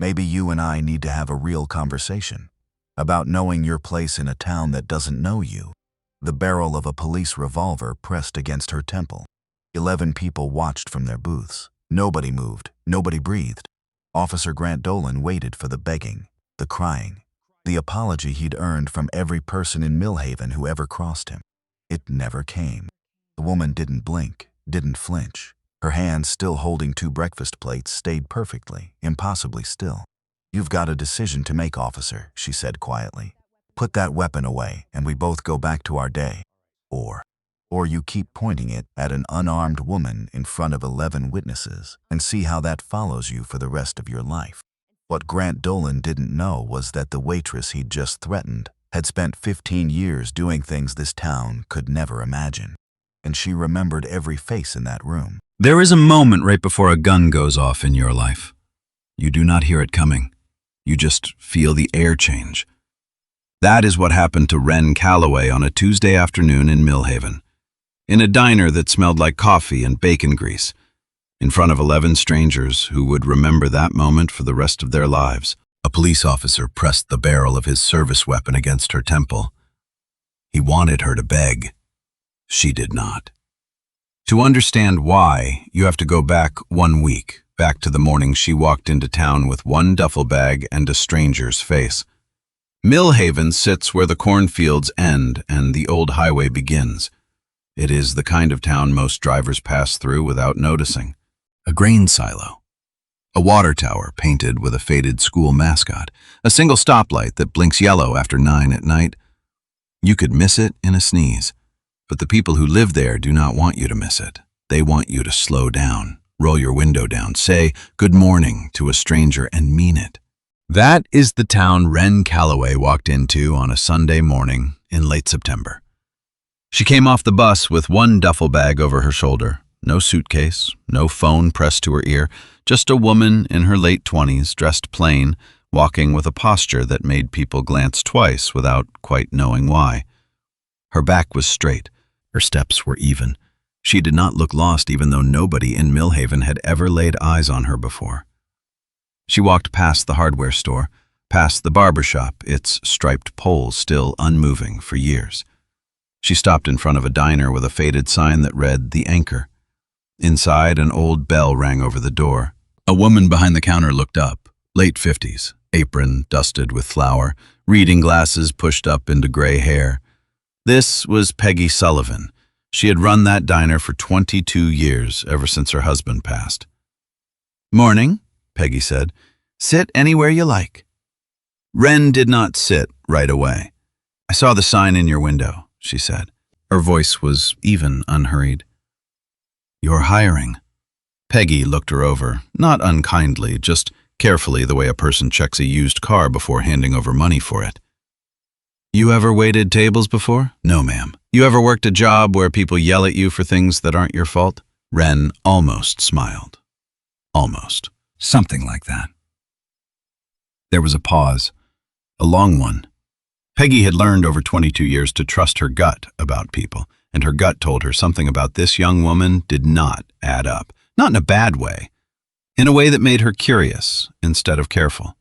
Maybe you and I need to have a real conversation about knowing your place in a town that doesn't know you." The barrel of a police revolver pressed against her temple. 11 people watched from their booths. Nobody moved. Nobody breathed. Officer Grant Dolan waited for the begging, the crying, the apology he'd earned from every person in Millhaven who ever crossed him. It never came. The woman didn't blink, didn't flinch. Her hands, still holding 2 breakfast plates, stayed perfectly, impossibly still. "You've got a decision to make, officer," she said quietly. "Put that weapon away, and we both go back to our day. Or you keep pointing it at an unarmed woman in front of 11 witnesses and see how that follows you for the rest of your life." What Grant Dolan didn't know was that the waitress he'd just threatened had spent 15 years doing things this town could never imagine. And she remembered every face in that room. There is a moment right before a gun goes off in your life. You do not hear it coming. You just feel the air change. That is what happened to Wren Calloway on a Tuesday afternoon in Millhaven, in a diner that smelled like coffee and bacon grease, in front of 11 strangers who would remember that moment for the rest of their lives. A police officer pressed the barrel of his service weapon against her temple. He wanted her to beg. She did not. To understand why, you have to go back 1 week, back to the morning she walked into town with 1 duffel bag and a stranger's face. Millhaven sits where the cornfields end and the old highway begins. It is the kind of town most drivers pass through without noticing. A grain silo, a water tower painted with a faded school mascot, a single stoplight that blinks yellow after 9 at night. You could miss it in a sneeze. But the people who live there do not want you to miss it. They want you to slow down, roll your window down, say good morning to a stranger and mean it. That is the town Wren Calloway walked into on a Sunday morning in late September. She came off the bus with 1 duffel bag over her shoulder, no suitcase, no phone pressed to her ear, just a woman in her late 20s, dressed plain, walking with a posture that made people glance twice without quite knowing why. Her back was straight. Her steps were even. She did not look lost, even though nobody in Millhaven had ever laid eyes on her before. She walked past the hardware store, past the barber shop, its striped poles still unmoving for years. She stopped in front of a diner with a faded sign that read "The Anchor." Inside, an old bell rang over the door. A woman behind the counter looked up, late 50s, apron dusted with flour, reading glasses pushed up into gray hair. This was Peggy Sullivan. She had run that diner for 22 years, ever since her husband passed. "Morning," Peggy said. "Sit anywhere you like." Wren did not sit right away. "I saw the sign in your window," she said. Her voice was even, unhurried. "You're hiring." Peggy looked her over, not unkindly, just carefully, the way a person checks a used car before handing over money for it. "You ever waited tables before?" "No, ma'am." "You ever worked a job where people yell at you for things that aren't your fault?" Wren almost smiled. Almost. Something like that. There was a pause, a long one. Peggy had learned over 22 years to trust her gut about people, and her gut told her something about this young woman did not add up. Not in a bad way. In a way that made her curious instead of careful.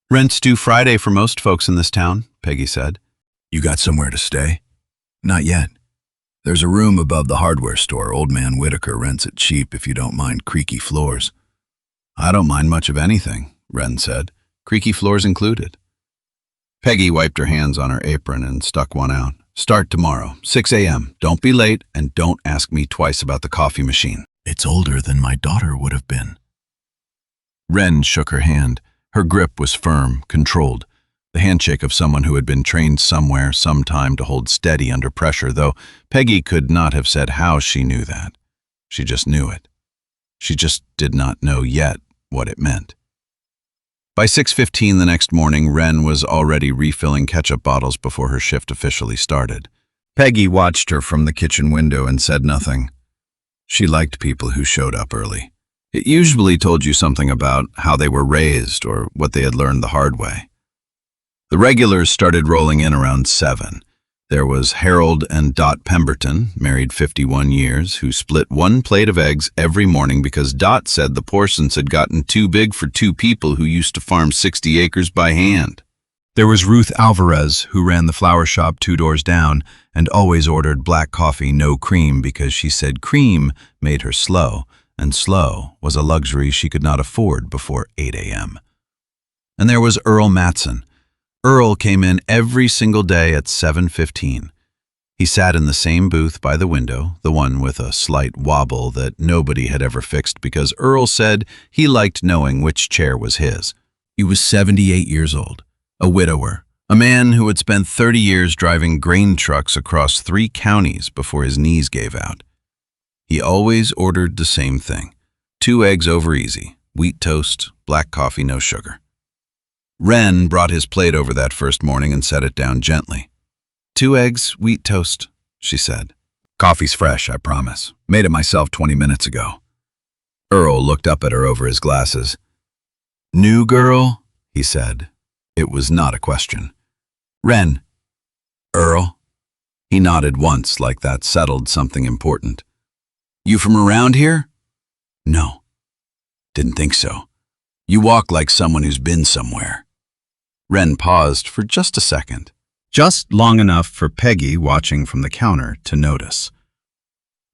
"Rent's due Friday for most folks in this town," Peggy said. "You got somewhere to stay?" "Not yet. There's a room above the hardware store. Old man Whitaker rents it cheap if you don't mind creaky floors." "I don't mind much of anything," Wren said. "Creaky floors included." Peggy wiped her hands on her apron and stuck one out. "Start tomorrow, 6 a.m. Don't be late, and don't ask me twice about the coffee machine." "It's older than my daughter would have been." Wren shook her hand. Her grip was firm, controlled, the handshake of someone who had been trained somewhere, sometime to hold steady under pressure, though Peggy could not have said how she knew that. She just knew it. She just did not know yet what it meant. By 6:15 the next morning, Wren was already refilling ketchup bottles before her shift officially started. Peggy watched her from the kitchen window and said nothing. She liked people who showed up early. It usually told you something about how they were raised or what they had learned the hard way. The regulars started rolling in around 7. There was Harold and Dot Pemberton, married 51 years, who split one plate of eggs every morning because Dot said the portions had gotten too big for two people who used to farm 60 acres by hand. There was Ruth Alvarez, who ran the flower shop 2 doors down and always ordered black coffee, no cream, because she said cream made her slow, and slow was a luxury she could not afford before 8 a.m. And there was Earl Matson. Earl came in every single day at 7:15. He sat in the same booth by the window, the one with a slight wobble that nobody had ever fixed because Earl said he liked knowing which chair was his. He was 78 years old, a widower, a man who had spent 30 years driving grain trucks across 3 counties before his knees gave out. He always ordered the same thing: 2 eggs over easy, wheat toast, black coffee, no sugar. Wren brought his plate over that first morning and set it down gently. 2 eggs, wheat toast, she said. Coffee's fresh, I promise. Made it myself 20 minutes ago. Earl looked up at her over his glasses. New girl, he said. It was not a question. Wren. Earl. He nodded once like that settled something important. You from around here? No. Didn't think so. You walk like someone who's been somewhere. Wren paused for just a second, just long enough for Peggy, watching from the counter, to notice.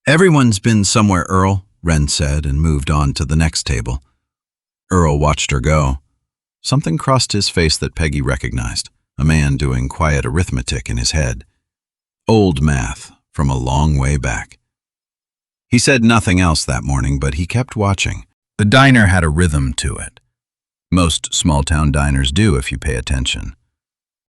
Everyone's been somewhere, Earl, Wren said and moved on to the next table. Earl watched her go. Something crossed his face that Peggy recognized, a man doing quiet arithmetic in his head. Old math from a long way back. He said nothing else that morning, but he kept watching. The diner had a rhythm to it. Most small-town diners do if you pay attention.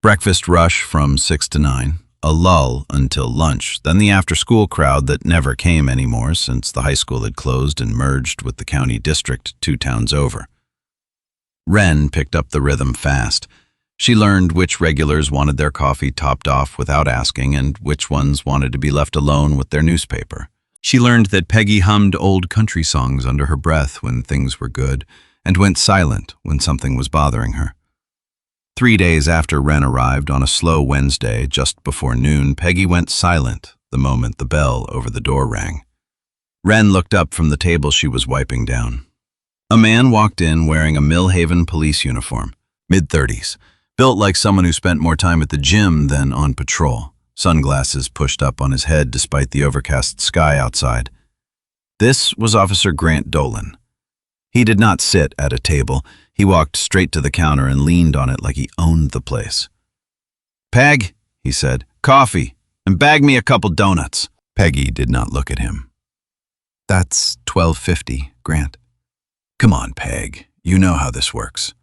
Breakfast rush from 6 to 9, a lull until lunch, then the after-school crowd that never came anymore since the high school had closed and merged with the county district 2 towns over. Wren picked up the rhythm fast. She learned which regulars wanted their coffee topped off without asking and which ones wanted to be left alone with their newspaper. She learned that Peggy hummed old country songs under her breath when things were good, and went silent when something was bothering her. 3 days after Wren arrived on a slow Wednesday, just before noon, Peggy went silent the moment the bell over the door rang. Wren looked up from the table she was wiping down. A man walked in wearing a Millhaven police uniform, mid-30s, built like someone who spent more time at the gym than on patrol, sunglasses pushed up on his head despite the overcast sky outside. This was Officer Grant Dolan. He did not sit at a table. He walked straight to the counter and leaned on it like he owned the place. Peg, he said, coffee, and bag me a couple donuts. Peggy did not look at him. That's $12.50, Grant. Come on, Peg, you know how this works.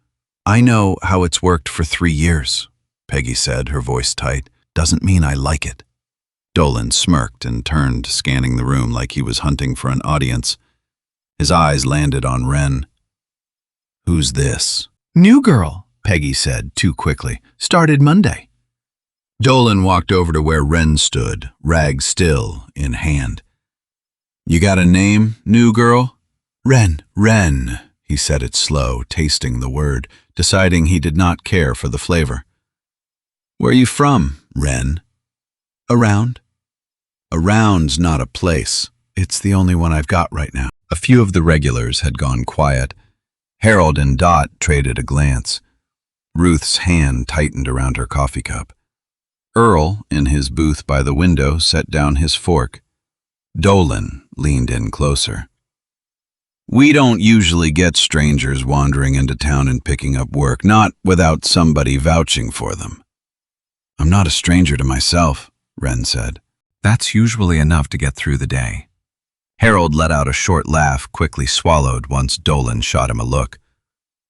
I know how it's worked for 3 years, Peggy said, her voice tight. Doesn't mean I like it. Dolan smirked and turned, scanning the room like he was hunting for an audience. His eyes landed on Wren. Who's this? New girl, Peggy said too quickly. Started Monday. Dolan walked over to where Wren stood, rag still in hand. You got a name, new girl? Wren, he said it slow, tasting the word, deciding he did not care for the flavor. Where you from, Wren? Around. Around's not a place. It's the only one I've got right now. A few of the regulars had gone quiet. Harold and Dot traded a glance. Ruth's hand tightened around her coffee cup. Earl, in his booth by the window, set down his fork. Dolan leaned in closer. We don't usually get strangers wandering into town and picking up work, not without somebody vouching for them. I'm not a stranger to myself, Wren said. That's usually enough to get through the day. Harold let out a short laugh, quickly swallowed once Dolan shot him a look.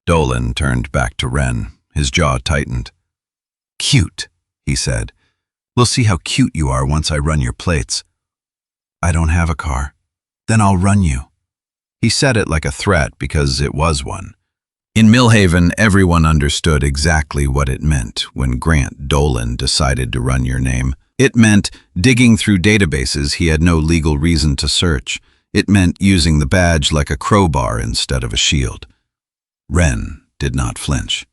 Dolan turned back to Wren, his jaw tightened. Cute, he said. We'll see how cute you are once I run your plates. I don't have a car. Then I'll run you. He said it like a threat because it was one. In Millhaven, everyone understood exactly what it meant when Grant Dolan decided to run your name. It meant digging through databases he had no legal reason to search. It meant using the badge like a crowbar instead of a shield. Wren did not flinch.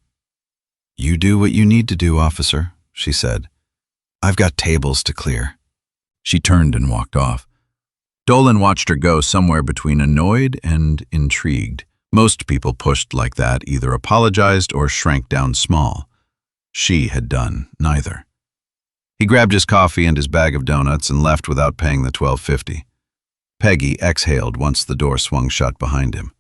You do what you need to do, officer, she said. I've got tables to clear." She turned and walked off. Dolan watched her go, somewhere between annoyed and intrigued. Most people pushed like that either apologized or shrank down small. She had done neither. He grabbed his coffee and his bag of donuts and left without paying the $12.50. Peggy exhaled once the door swung shut behind him.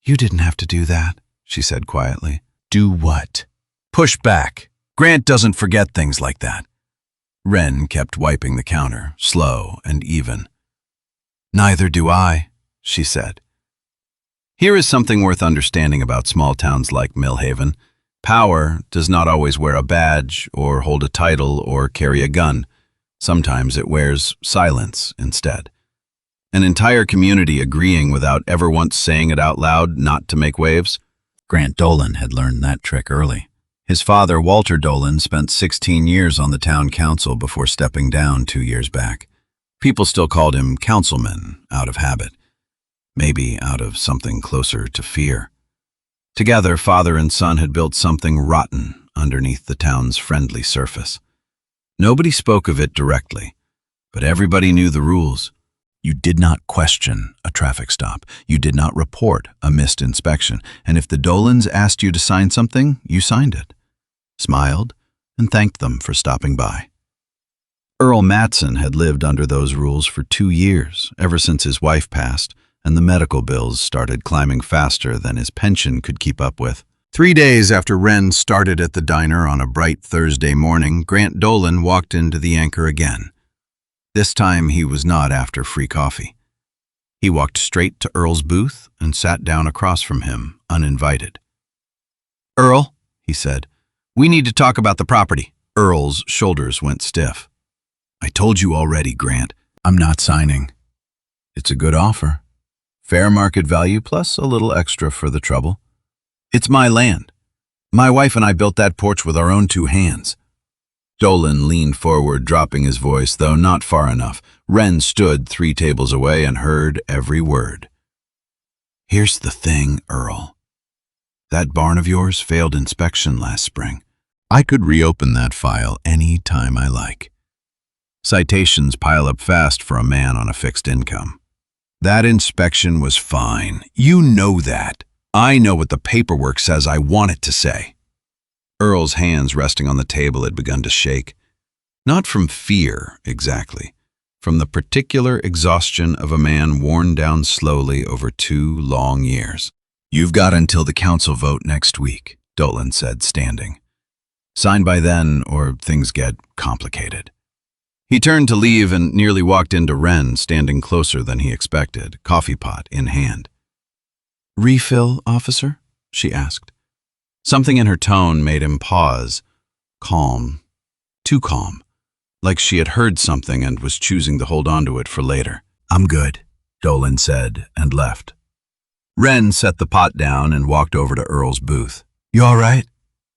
"You didn't have to do that," she said quietly. "Do what?" "Push back. Grant doesn't forget things like that." Wren kept wiping the counter, slow and even. "Neither do I," she said. Here is something worth understanding about small towns like Millhaven. Power does not always wear a badge or hold a title or carry a gun. Sometimes it wears silence instead. An entire community agreeing without ever once saying it out loud not to make waves. Grant Dolan had learned that trick early. His father, Walter Dolan, spent 16 years on the town council before stepping down 2 years back. People still called him councilman out of habit, maybe out of something closer to fear. Together, father and son had built something rotten underneath the town's friendly surface. Nobody spoke of it directly, but everybody knew the rules. You did not question a traffic stop. You did not report a missed inspection. And if the Dolans asked you to sign something, you signed it, smiled, and thanked them for stopping by. Earl Matson had lived under those rules for 2 years, ever since his wife passed, and the medical bills started climbing faster than his pension could keep up with. 3 days after Wren started at the diner on a bright Thursday morning, Grant Dolan walked into the Anchor again. This time he was not after free coffee. He walked straight to Earl's booth and sat down across from him, uninvited. "Earl," he said, "we need to talk about the property." Earl's shoulders went stiff. "I told you already, Grant. I'm not signing." "It's a good offer. Fair market value plus a little extra for the trouble. It's my land. My wife and I built that porch with our own 2 hands. Dolan leaned forward, dropping his voice, though not far enough. Wren stood 3 tables away and heard every word. "Here's the thing, Earl. That barn of yours failed inspection last spring. I could reopen that file any time I like. Citations pile up fast for a man on a fixed income. That inspection was fine. You know that. I know what the paperwork says I want it to say." Earl's hands resting on the table had begun to shake. Not from fear, exactly. From the particular exhaustion of a man worn down slowly over 2 long years. "You've got until the council vote next week," Dolan said, standing. "Sign by then, or things get complicated." He turned to leave and nearly walked into Wren, standing closer than he expected, coffee pot in hand. "Refill, officer?" she asked. Something in her tone made him pause, calm, too calm, like she had heard something and was choosing to hold on to it for later. "I'm good," Dolan said, and left. Wren set the pot down and walked over to Earl's booth. "You all right?"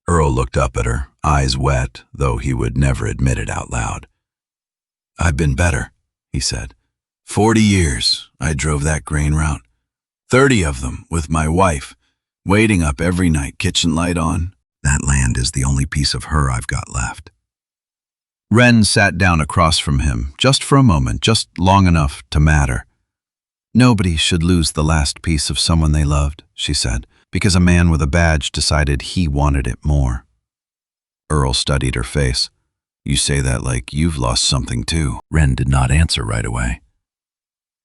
Earl looked up at her, eyes wet, though he would never admit it out loud. "I've been better," he said. 40 years I drove that grain route. 30 of them with my wife, waiting up every night, kitchen light on. That land is the only piece of her I've got left." Wren sat down across from him, just for a moment, just long enough to matter. "Nobody should lose the last piece of someone they loved," she said, "because a man with a badge decided he wanted it more." Earl studied her face. "You say that like you've lost something too." Wren did not answer right away.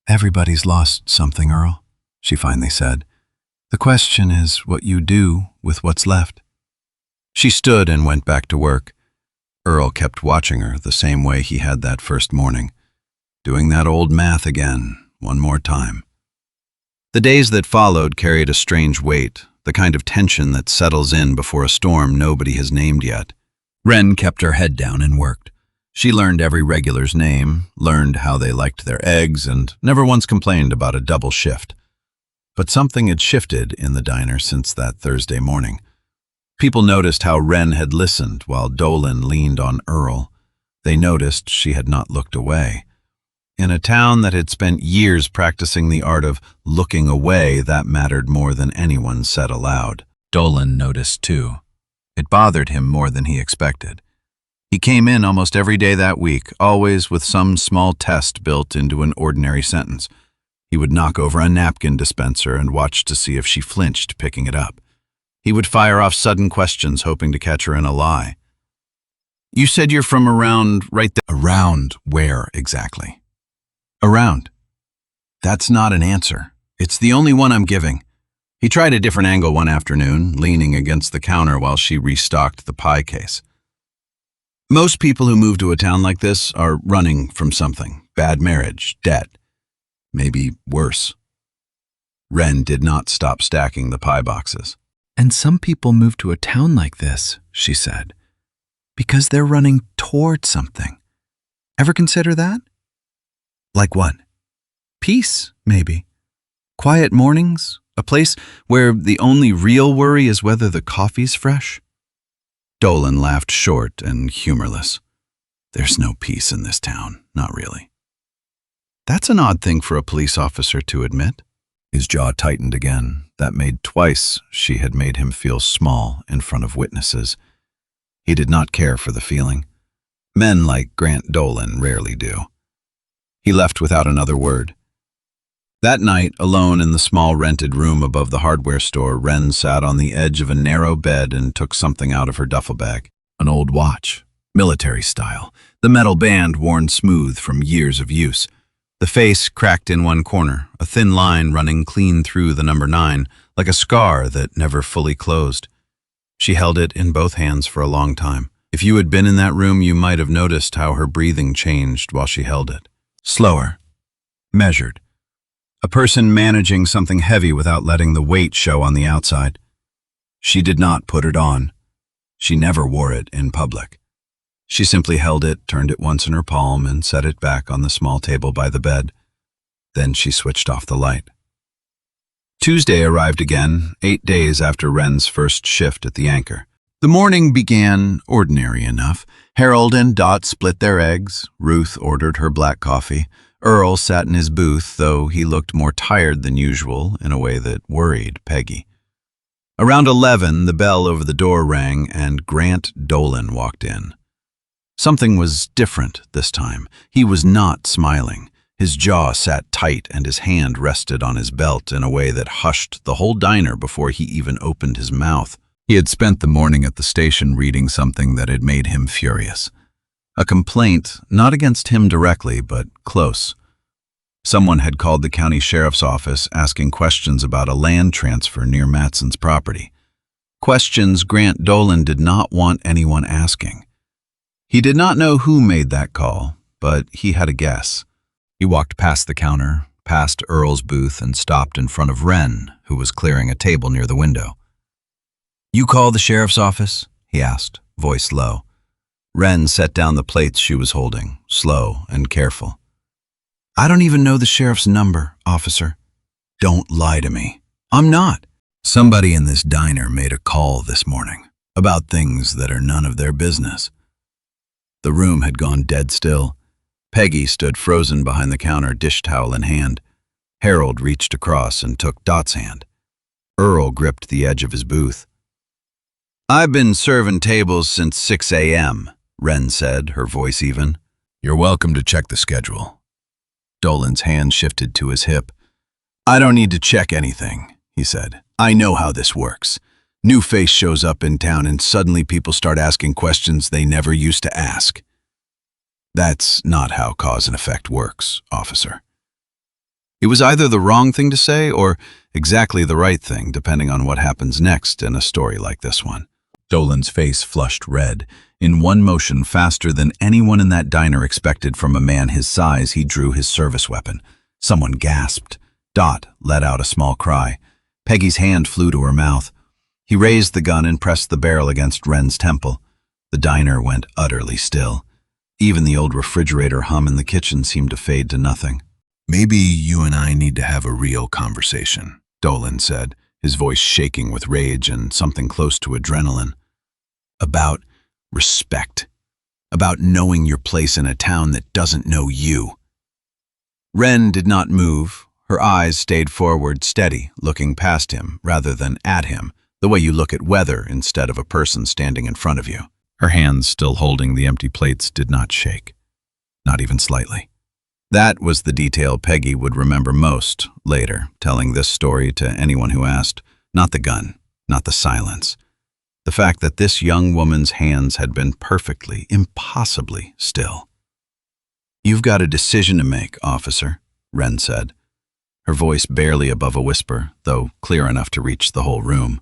"Everybody's lost something, Earl," she finally said. "The question is what you do with what's left." She stood and went back to work. Earl kept watching her the same way he had that first morning, doing that old math again, one more time. The days that followed carried a strange weight, the kind of tension that settles in before a storm nobody has named yet. Wren kept her head down and worked. She learned every regular's name, learned how they liked their eggs, and never once complained about a double shift. But something had shifted in the diner since that Thursday morning. People noticed how Wren had listened while Dolan leaned on Earl. They noticed she had not looked away. In a town that had spent years practicing the art of looking away, that mattered more than anyone said aloud. Dolan noticed too. It bothered him more than he expected. He came in almost every day that week, always with some small test built into an ordinary sentence. He would knock over a napkin dispenser and watch to see if she flinched picking it up. He would fire off sudden questions, hoping to catch her in a lie. "You said you're from around right there." Around where exactly? Around. That's not an answer. It's the only one I'm giving. He tried a different angle one afternoon, leaning against the counter while she restocked the pie case. Most people who move to a town like this are running from something. Bad marriage, debt, maybe worse. Wren did not stop stacking the pie boxes. "And some people move to a town like this," she said, "because they're running toward something. Ever consider that?" "Like what?" "Peace, maybe. Quiet mornings, a place where the only real worry is whether the coffee's fresh." Dolan laughed short and humorless. "There's no peace in this town, not really." "That's an odd thing for a police officer to admit." His jaw tightened again. That made twice she had made him feel small in front of witnesses. He did not care for the feeling. Men like Grant Dolan rarely do. He left without another word. That night, alone in the small rented room above the hardware store, Wren sat on the edge of a narrow bed and took something out of her duffel bag. An old watch, military style, the metal band worn smooth from years of use. The face cracked in one corner, a thin line running clean through the number 9, like a scar that never fully closed. She held it in both hands for a long time. If you had been in that room, you might have noticed how her breathing changed while she held it. Slower, measured. A person managing something heavy without letting the weight show on the outside. She did not put it on. She never wore it in public. She simply held it, turned it once in her palm, and set it back on the small table by the bed. Then she switched off the light. Tuesday arrived again, 8 days after Wren's first shift at the Anchor. The morning began ordinary enough. Harold and Dot split their eggs. Ruth ordered her black coffee. Earl sat in his booth, though he looked more tired than usual in a way that worried Peggy. Around 11, the bell over the door rang and Grant Dolan walked in. Something was different this time. He was not smiling. His jaw sat tight and his hand rested on his belt in a way that hushed the whole diner before he even opened his mouth. He had spent the morning at the station reading something that had made him furious. A complaint, not against him directly, but close. Someone had called the county sheriff's office asking questions about a land transfer near Matson's property. Questions Grant Dolan did not want anyone asking. He did not know who made that call, but he had a guess. He walked past the counter, past Earl's booth, and stopped in front of Wren, who was clearing a table near the window. "You call the sheriff's office?" he asked, voice low. Wren set down the plates she was holding, slow and careful. "I don't even know the sheriff's number, officer." "Don't lie to me." "I'm not." "Somebody in this diner made a call this morning about things that are none of their business." The room had gone dead still. Peggy stood frozen behind the counter, dish towel in hand. Harold reached across and took Dot's hand. Earl gripped the edge of his booth. "I've been serving tables since 6 a.m., Wren said, her voice even. "You're welcome to check the schedule." Dolan's hand shifted to his hip. "I don't need to check anything," he said. "I know how this works. New face shows up in town and suddenly people start asking questions they never used to ask. That's not how cause and effect works, officer." It was either the wrong thing to say or exactly the right thing, depending on what happens next in a story like this one. Dolan's face flushed red. In one motion, faster than anyone in that diner expected from a man his size, he drew his service weapon. Someone gasped. Dot let out a small cry. Peggy's hand flew to her mouth. He raised the gun and pressed the barrel against Wren's temple. The diner went utterly still. Even the old refrigerator hum in the kitchen seemed to fade to nothing. "Maybe you and I need to have a real conversation," Dolan said, his voice shaking with rage and something close to adrenaline. "About respect. About knowing your place in a town that doesn't know you." Wren did not move. Her eyes stayed forward, steady, looking past him rather than at him, the way you look at weather instead of a person standing in front of you. Her hands, still holding the empty plates, did not shake, not even slightly. That was the detail Peggy would remember most later, telling this story to anyone who asked. Not the gun, not the silence. The fact that this young woman's hands had been perfectly, impossibly still. "You've got a decision to make, officer," Wren said, her voice barely above a whisper, though clear enough to reach the whole room.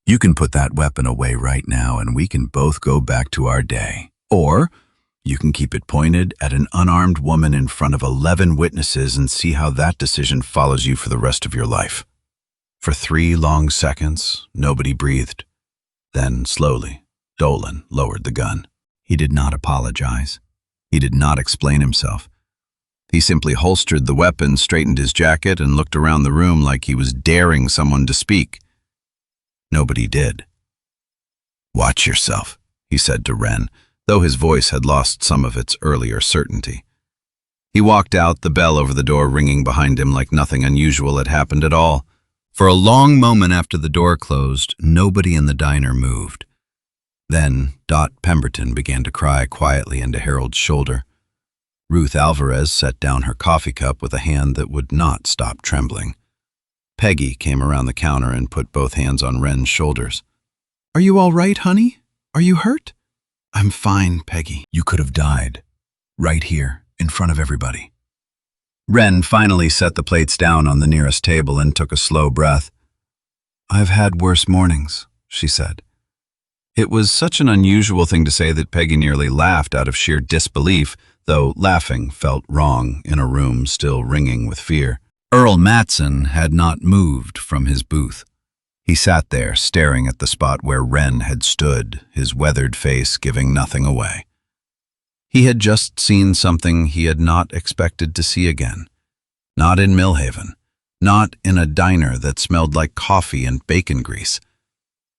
"You can put that weapon away right now and we can both go back to our day. Or you can keep it pointed at an unarmed woman in front of 11 witnesses and see how that decision follows you for the rest of your life." For 3 long seconds, nobody breathed. Then, slowly, Dolan lowered the gun. He did not apologize. He did not explain himself. He simply holstered the weapon, straightened his jacket, and looked around the room like he was daring someone to speak. Nobody did. "Watch yourself," he said to Wren, though his voice had lost some of its earlier certainty. He walked out, the bell over the door ringing behind him like nothing unusual had happened at all. For a long moment after the door closed, nobody in the diner moved. Then Dot Pemberton began to cry quietly into Harold's shoulder. Ruth Alvarez set down her coffee cup with a hand that would not stop trembling. Peggy came around the counter and put both hands on Wren's shoulders. "Are you all right, honey? Are you hurt?" "I'm fine, Peggy." "You could have died. Right here, in front of everybody." Wren finally set the plates down on the nearest table and took a slow breath. "I've had worse mornings," she said. It was such an unusual thing to say that Peggy nearly laughed out of sheer disbelief, though laughing felt wrong in a room still ringing with fear. Earl Matson had not moved from his booth. He sat there staring at the spot where Wren had stood, his weathered face giving nothing away. He had just seen something he had not expected to see again. Not in Millhaven. Not in a diner that smelled like coffee and bacon grease.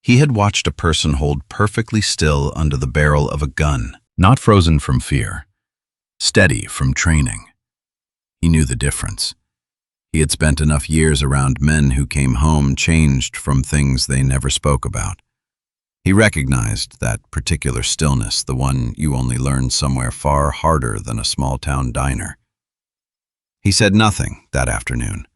He had watched a person hold perfectly still under the barrel of a gun, not frozen from fear, steady from training. He knew the difference. He had spent enough years around men who came home changed from things they never spoke about. He recognized that particular stillness, the one you only learn somewhere far harder than a small-town diner. He said nothing that afternoon.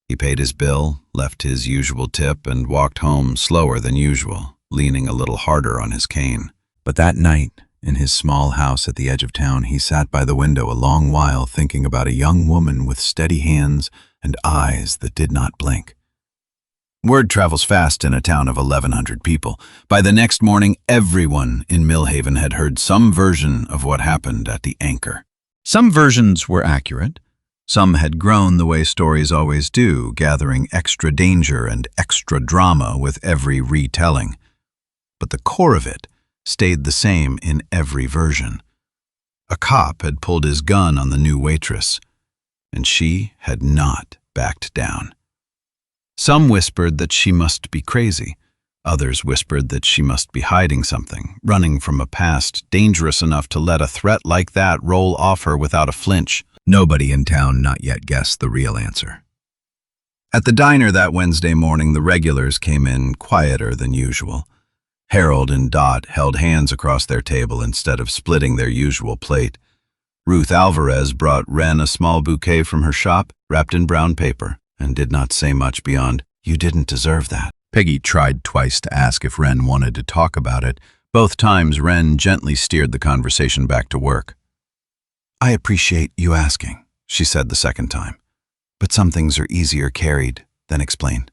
He paid his bill, left his usual tip, and walked home slower than usual, leaning a little harder on his cane. But that night, in his small house at the edge of town, he sat by the window a long while thinking about a young woman with steady hands and eyes that did not blink. Word travels fast in a town of 1,100 people. By the next morning, everyone in Millhaven had heard some version of what happened at the Anchor. Some versions were accurate. Some had grown the way stories always do, gathering extra danger and extra drama with every retelling. But the core of it stayed the same in every version. A cop had pulled his gun on the new waitress, and she had not backed down. Some whispered that she must be crazy. Others whispered that she must be hiding something, running from a past dangerous enough to let a threat like that roll off her without a flinch. Nobody in town not yet guessed the real answer. At the diner that Wednesday morning, the regulars came in quieter than usual. Harold and Dot held hands across their table instead of splitting their usual plate. Ruth Alvarez brought Wren a small bouquet from her shop, wrapped in brown paper, and did not say much beyond, "You didn't deserve that." Peggy tried twice to ask if Wren wanted to talk about it. Both times, Wren gently steered the conversation back to work. "I appreciate you asking," she said the second time, "but some things are easier carried than explained."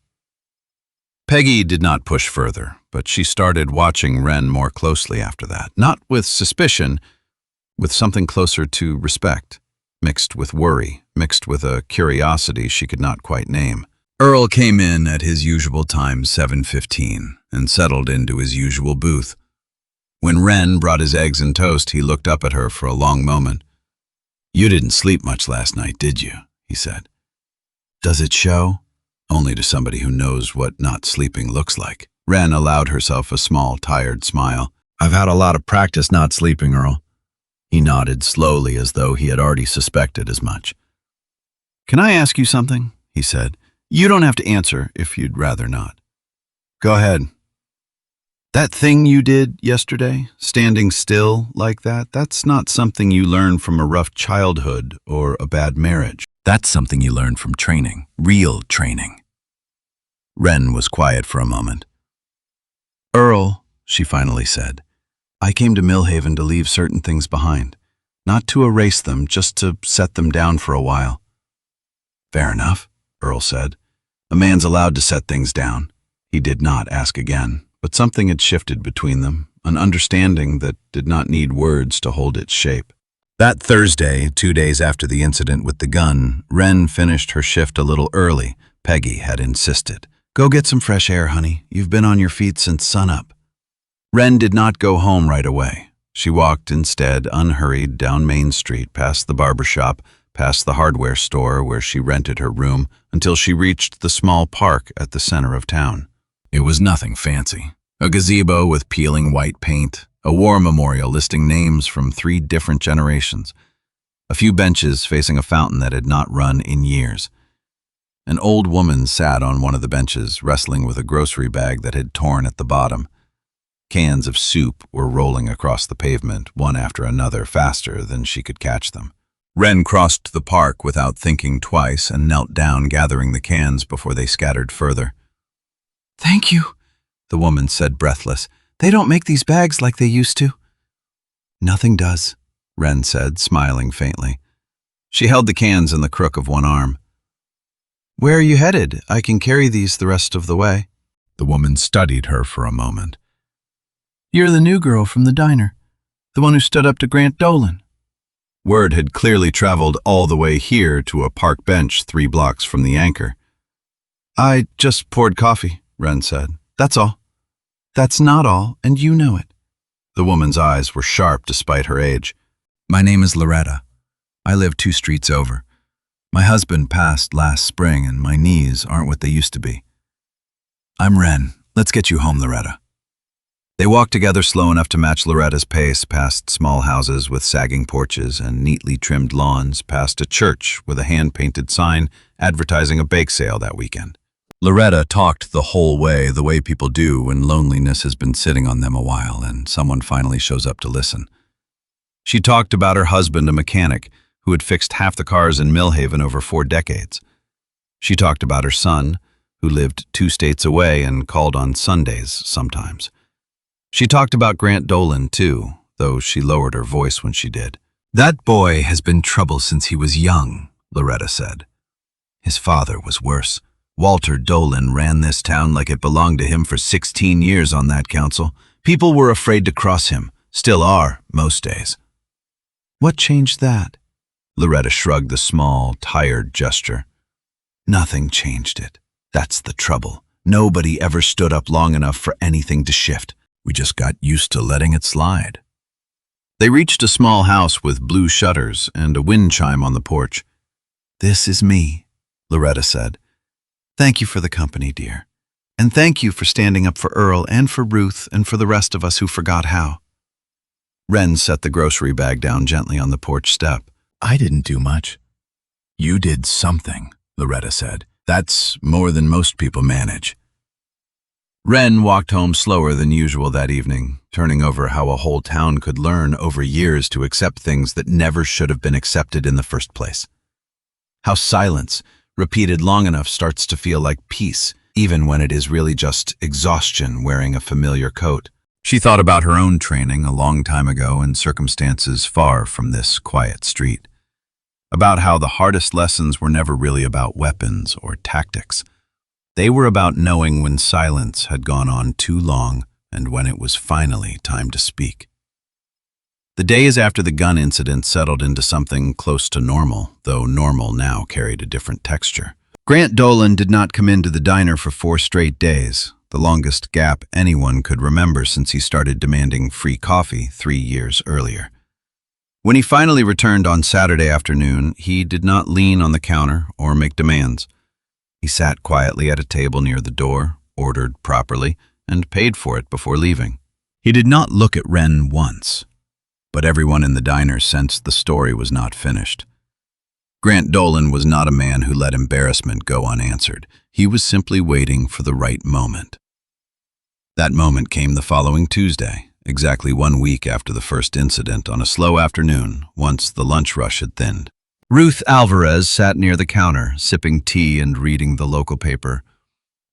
Peggy did not push further, but she started watching Wren more closely after that, not with suspicion, with something closer to respect, mixed with worry, mixed with a curiosity she could not quite name. Earl came in at his usual time, 7:15, and settled into his usual booth. When Wren brought his eggs and toast, he looked up at her for a long moment. "You didn't sleep much last night, did you?" he said. "Does it show?" "Only to somebody who knows what not sleeping looks like." Wren allowed herself a small, tired smile. "I've had a lot of practice not sleeping, Earl." He nodded slowly as though he had already suspected as much. "Can I ask you something?" he said. "You don't have to answer if you'd rather not." "Go ahead." That thing you did yesterday, standing still like that, that's not something you learn from a rough childhood or a bad marriage. That's something you learn from training, real training. Wren was quiet for a moment. Earl, she finally said, I came to Millhaven to leave certain things behind. Not to erase them, just to set them down for a while. Fair enough, Earl said. A man's allowed to set things down. He did not ask again, but something had shifted between them, an understanding that did not need words to hold its shape. That Thursday, 2 days after the incident with the gun, Wren finished her shift a little early. Peggy had insisted. Go get some fresh air, honey. You've been on your feet since sunup. Wren did not go home right away. She walked instead, unhurried, down Main Street, past the barber shop, past the hardware store where she rented her room, until she reached the small park at the center of town. It was nothing fancy. A gazebo with peeling white paint, a war memorial listing names from 3 different generations, a few benches facing a fountain that had not run in years. An old woman sat on one of the benches, wrestling with a grocery bag that had torn at the bottom. Cans of soup were rolling across the pavement, one after another, faster than she could catch them. Wren crossed the park without thinking twice and knelt down, gathering the cans before they scattered further. Thank you, the woman said, breathless. They don't make these bags like they used to. Nothing does, Wren said, smiling faintly. She held the cans in the crook of one arm. Where are you headed? I can carry these the rest of the way. The woman studied her for a moment. You're the new girl from the diner, the one who stood up to Grant Dolan. Word had clearly traveled all the way here to a park bench 3 blocks from the anchor. I just poured coffee, Wren said. That's all. That's not all, and you know it. The woman's eyes were sharp despite her age. My name is Loretta. I live 2 streets over. My husband passed last spring, and my knees aren't what they used to be. I'm Wren. Let's get you home, Loretta. They walked together slow enough to match Loretta's pace, past small houses with sagging porches and neatly trimmed lawns, past a church with a hand-painted sign advertising a bake sale that weekend. Loretta talked the whole way people do when loneliness has been sitting on them a while and someone finally shows up to listen. She talked about her husband, a mechanic, who had fixed half the cars in Millhaven over 4 decades. She talked about her son, who lived 2 states away and called on Sundays sometimes. She talked about Grant Dolan, too, though she lowered her voice when she did. That boy has been trouble since he was young, Loretta said. His father was worse. Walter Dolan ran this town like it belonged to him for 16 years on that council. People were afraid to cross him, still are, most days. What changed that? Loretta shrugged the small, tired gesture. Nothing changed it. That's the trouble. Nobody ever stood up long enough for anything to shift. We just got used to letting it slide. They reached a small house with blue shutters and a wind chime on the porch. This is me, Loretta said. Thank you for the company, dear. And thank you for standing up for Earl and for Ruth and for the rest of us who forgot how. Wren set the grocery bag down gently on the porch step. I didn't do much. You did something, Loretta said. That's more than most people manage. Wren walked home slower than usual that evening, turning over how a whole town could learn over years to accept things that never should have been accepted in the first place. How silence, repeated long enough, starts to feel like peace, even when it is really just exhaustion wearing a familiar coat. She thought about her own training a long time ago in circumstances far from this quiet street. About how the hardest lessons were never really about weapons or tactics. They were about knowing when silence had gone on too long and when it was finally time to speak. The days after the gun incident settled into something close to normal, though normal now carried a different texture. Grant Dolan did not come into the diner for 4 straight days, the longest gap anyone could remember since he started demanding free coffee 3 years earlier. When he finally returned on Saturday afternoon, he did not lean on the counter or make demands. He sat quietly at a table near the door, ordered properly, and paid for it before leaving. He did not look at Wren once, but everyone in the diner sensed the story was not finished. Grant Dolan was not a man who let embarrassment go unanswered. He was simply waiting for the right moment. That moment came the following Tuesday, exactly 1 week after the first incident, on a slow afternoon, once the lunch rush had thinned. Ruth Alvarez sat near the counter, sipping tea and reading the local paper.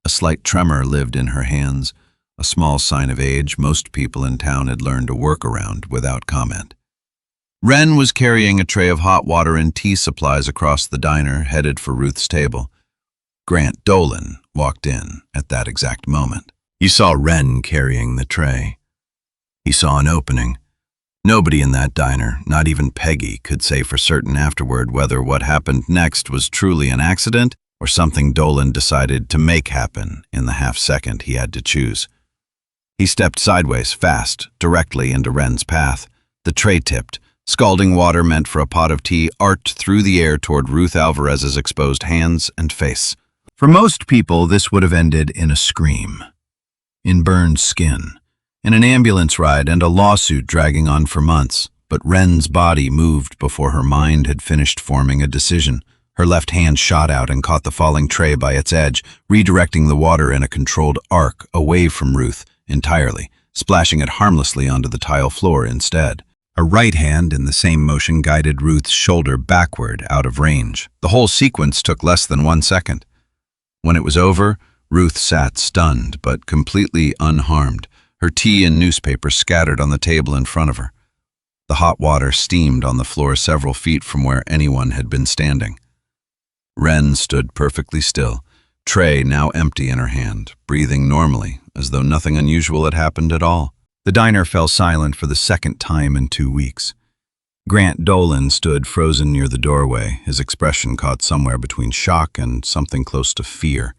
A slight tremor lived in her hands, a small sign of age most people in town had learned to work around without comment. Wren was carrying a tray of hot water and tea supplies across the diner, headed for Ruth's table. Grant Dolan walked in at that exact moment. He saw Wren carrying the tray. He saw an opening. Nobody in that diner, not even Peggy, could say for certain afterward whether what happened next was truly an accident or something Dolan decided to make happen in the half-second he had to choose. He stepped sideways, fast, directly into Wren's path. The tray tipped. Scalding water meant for a pot of tea arced through the air toward Ruth Alvarez's exposed hands and face. For most people, this would have ended in a scream, in burned skin, in an ambulance ride and a lawsuit dragging on for months. But Wren's body moved before her mind had finished forming a decision. Her left hand shot out and caught the falling tray by its edge, redirecting the water in a controlled arc away from Ruth entirely, splashing it harmlessly onto the tile floor instead. Her right hand in the same motion guided Ruth's shoulder backward out of range. The whole sequence took less than 1 second. When it was over, Ruth sat stunned but completely unharmed, her tea and newspaper scattered on the table in front of her. The hot water steamed on the floor several feet from where anyone had been standing. Wren stood perfectly still, tray now empty in her hand, breathing normally, as though nothing unusual had happened at all. The diner fell silent for the second time in 2 weeks. Grant Dolan stood frozen near the doorway, his expression caught somewhere between shock and something close to fear.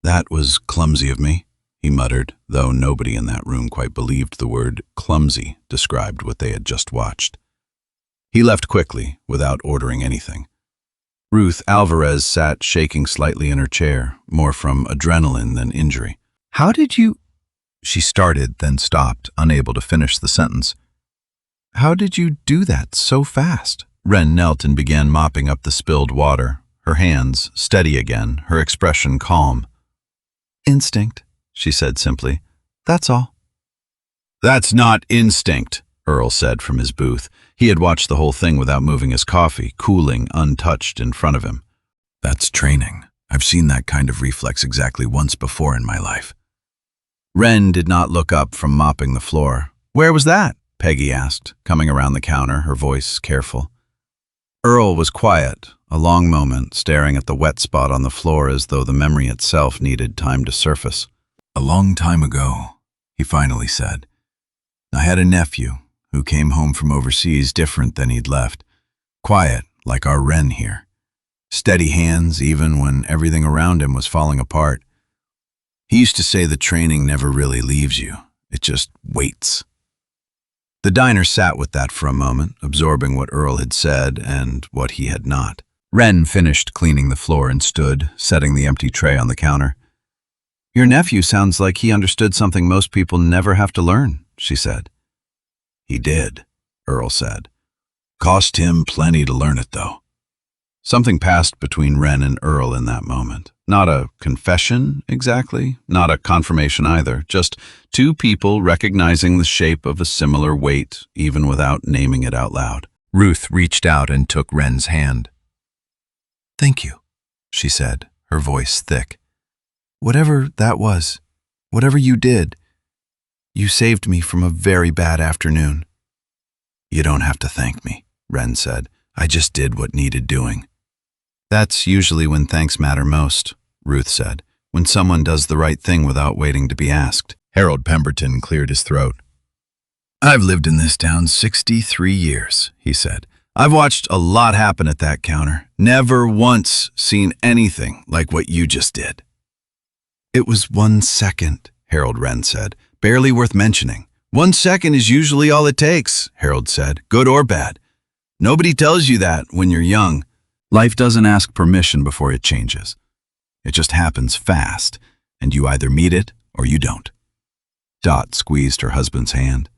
"That was clumsy of me," he muttered, though nobody in that room quite believed the word clumsy described what they had just watched. He left quickly, without ordering anything. Ruth Alvarez sat shaking slightly in her chair, more from adrenaline than injury. "How did you—" She started, then stopped, unable to finish the sentence. "How did you do that so fast?" Wren knelt and began mopping up the spilled water, her hands steady again, her expression calm. "Instinct," she said simply. "That's all." "That's not instinct," Earl said from his booth. He had watched the whole thing without moving his coffee, cooling, untouched in front of him. "That's training. I've seen that kind of reflex exactly once before in my life." Wren did not look up from mopping the floor. "Where was that?" Peggy asked, coming around the counter, her voice careful. Earl was quiet, a long moment, staring at the wet spot on the floor as though the memory itself needed time to surface. "A long time ago," he finally said, "I had a nephew who came home from overseas different than he'd left. Quiet, like our Wren here. Steady hands even when everything around him was falling apart. He used to say the training never really leaves you. It just waits." The diner sat with that for a moment, absorbing what Earl had said and what he had not. Wren finished cleaning the floor and stood, setting the empty tray on the counter. "Your nephew sounds like he understood something most people never have to learn," she said. "He did," Earl said. "Cost him plenty to learn it, though." Something passed between Wren and Earl in that moment. Not a confession, exactly, not a confirmation either, just two people recognizing the shape of a similar weight, even without naming it out loud. Ruth reached out and took Wren's hand. "Thank you," she said, her voice thick. "Whatever that was, whatever you did, you saved me from a very bad afternoon." "You don't have to thank me," Wren said. "I just did what needed doing." "That's usually when thanks matter most," Ruth said, "when someone does the right thing without waiting to be asked." Harold Pemberton cleared his throat. "I've lived in this town 63 years, he said. "I've watched a lot happen at that counter. Never once seen anything like what you just did." "It was 1 second, Harold Wren said. "Barely worth mentioning." "1 second is usually all it takes," Harold said, "good or bad. Nobody tells you that when you're young. Life doesn't ask permission before it changes. It just happens fast, and you either meet it or you don't." Dot squeezed her husband's hand.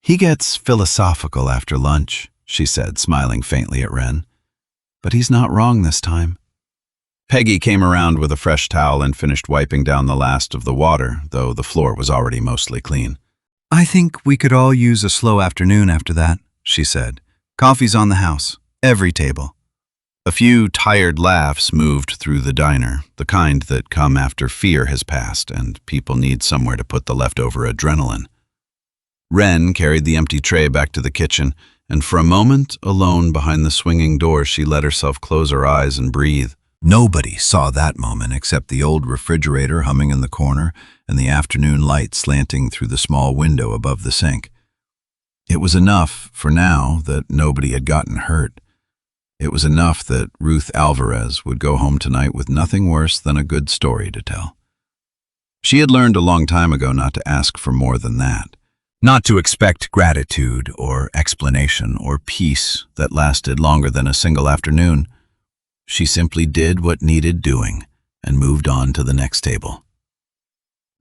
"He gets philosophical after lunch," she said, smiling faintly at Wren. "But he's not wrong this time." Peggy came around with a fresh towel and finished wiping down the last of the water, though the floor was already mostly clean. "I think we could all use a slow afternoon after that," she said. "Coffee's on the house, every table." A few tired laughs moved through the diner, the kind that come after fear has passed and people need somewhere to put the leftover adrenaline. Wren carried the empty tray back to the kitchen, and for a moment, alone behind the swinging door, she let herself close her eyes and breathe. Nobody saw that moment except the old refrigerator humming in the corner and the afternoon light slanting through the small window above the sink. It was enough, for now, that nobody had gotten hurt. It was enough that Ruth Alvarez would go home tonight with nothing worse than a good story to tell. She had learned a long time ago not to ask for more than that, not to expect gratitude or explanation or peace that lasted longer than a single afternoon. She simply did what needed doing and moved on to the next table.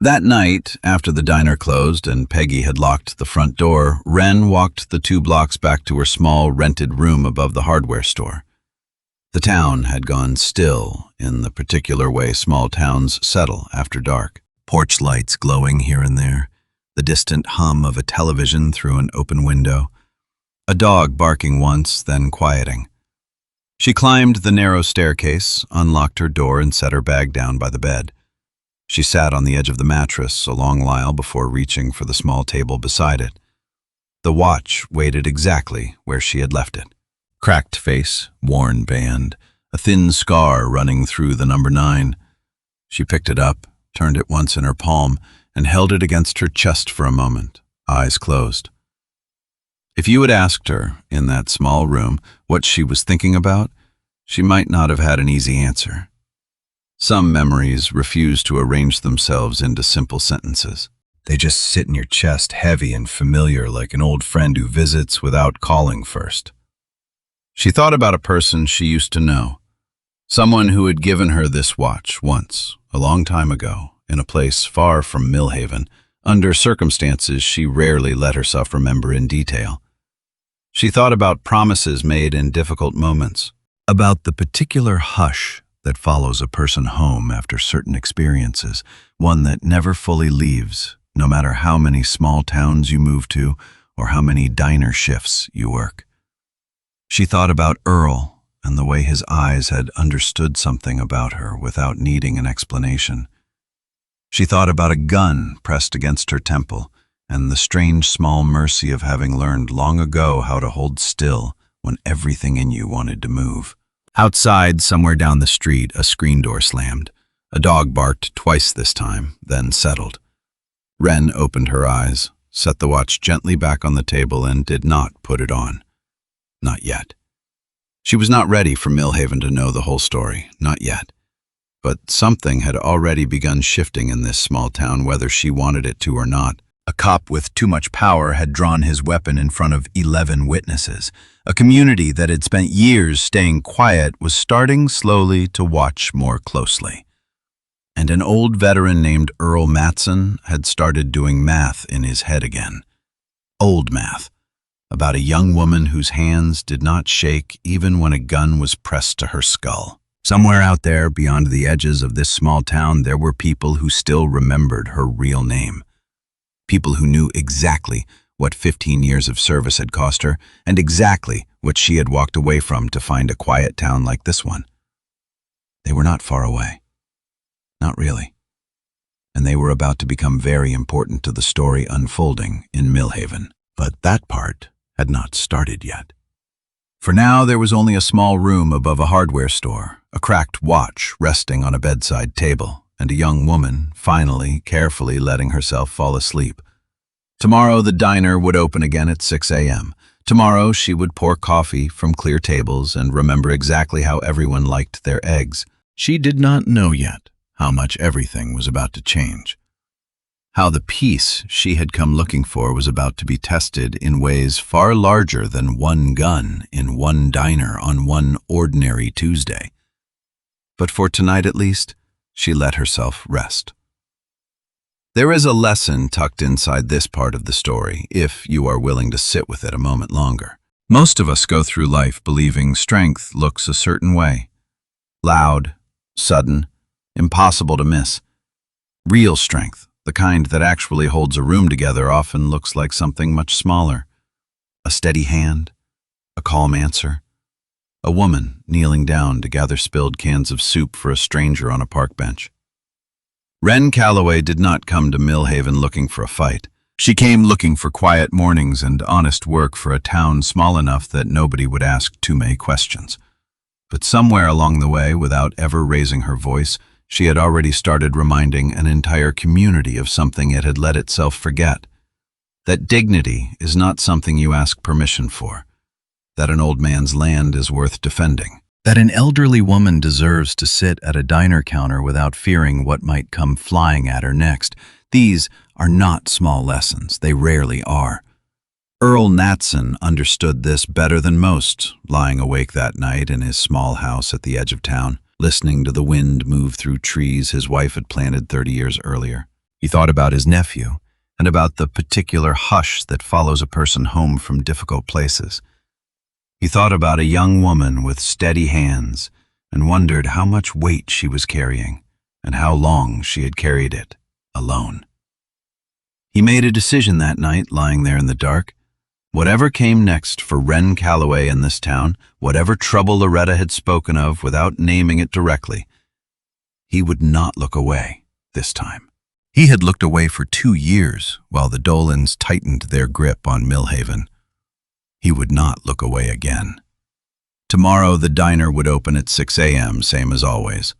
That night, after the diner closed and Peggy had locked the front door, Wren walked the 2 blocks back to her small rented room above the hardware store. The town had gone still in the particular way small towns settle after dark. Porch lights glowing here and there, the distant hum of a television through an open window, a dog barking once, then quieting. She climbed the narrow staircase, unlocked her door, and set her bag down by the bed. She sat on the edge of the mattress a long while before reaching for the small table beside it. The watch waited exactly where she had left it. Cracked face, worn band, a thin scar running through the number 9. She picked it up, turned it once in her palm, and held it against her chest for a moment, eyes closed. If you had asked her, in that small room, what she was thinking about, she might not have had an easy answer. Some memories refuse to arrange themselves into simple sentences. They just sit in your chest, heavy and familiar, like an old friend who visits without calling first. She thought about a person she used to know, someone who had given her this watch once, a long time ago, in a place far from Millhaven, under circumstances she rarely let herself remember in detail. She thought about promises made in difficult moments, about the particular hush that follows a person home after certain experiences, one that never fully leaves, no matter how many small towns you move to or how many diner shifts you work. She thought about Earl and the way his eyes had understood something about her without needing an explanation. She thought about a gun pressed against her temple and the strange small mercy of having learned long ago how to hold still when everything in you wanted to move. Outside, somewhere down the street, a screen door slammed. A dog barked twice this time, then settled. Wren opened her eyes, set the watch gently back on the table, and did not put it on. Not yet. She was not ready for Millhaven to know the whole story, not yet. But something had already begun shifting in this small town, whether she wanted it to or not. A cop with too much power had drawn his weapon in front of 11 witnesses. A community that had spent years staying quiet was starting slowly to watch more closely. And an old veteran named Earl Matson had started doing math in his head again. Old math, about a young woman whose hands did not shake even when a gun was pressed to her skull. Somewhere out there, beyond the edges of this small town, there were people who still remembered her real name. People who knew exactly what 15 years of service had cost her, and exactly what she had walked away from to find a quiet town like this one. They were not far away. Not really. And they were about to become very important to the story unfolding in Millhaven. But that part had not started yet. For now, there was only a small room above a hardware store, a cracked watch resting on a bedside table, and a young woman, finally, carefully letting herself fall asleep. Tomorrow the diner would open again at 6 a.m. Tomorrow she would pour coffee from clear tables and remember exactly how everyone liked their eggs. She did not know yet how much everything was about to change. How the peace she had come looking for was about to be tested in ways far larger than one gun in one diner on one ordinary Tuesday. But for tonight at least, she let herself rest. There is a lesson tucked inside this part of the story, if you are willing to sit with it a moment longer. Most of us go through life believing strength looks a certain way. Loud, sudden, impossible to miss. Real strength, the kind that actually holds a room together, often looks like something much smaller. A steady hand, a calm answer, a woman kneeling down to gather spilled cans of soup for a stranger on a park bench. Wren Calloway did not come to Millhaven looking for a fight. She came looking for quiet mornings and honest work for a town small enough that nobody would ask too many questions. But somewhere along the way, without ever raising her voice, she had already started reminding an entire community of something it had let itself forget. That dignity is not something you ask permission for. That an old man's land is worth defending. That an elderly woman deserves to sit at a diner counter without fearing what might come flying at her next. These are not small lessons. They rarely are. Earl Natson understood this better than most, lying awake that night in his small house at the edge of town, listening to the wind move through trees his wife had planted 30 years earlier. He thought about his nephew and about the particular hush that follows a person home from difficult places. He thought about a young woman with steady hands and wondered how much weight she was carrying and how long she had carried it alone. He made a decision that night, lying there in the dark. Whatever came next for Wren Calloway in this town, whatever trouble Loretta had spoken of without naming it directly, he would not look away this time. He had looked away for 2 years while the Dolans tightened their grip on Millhaven. He would not look away again. Tomorrow the diner would open at 6 a.m., same as always.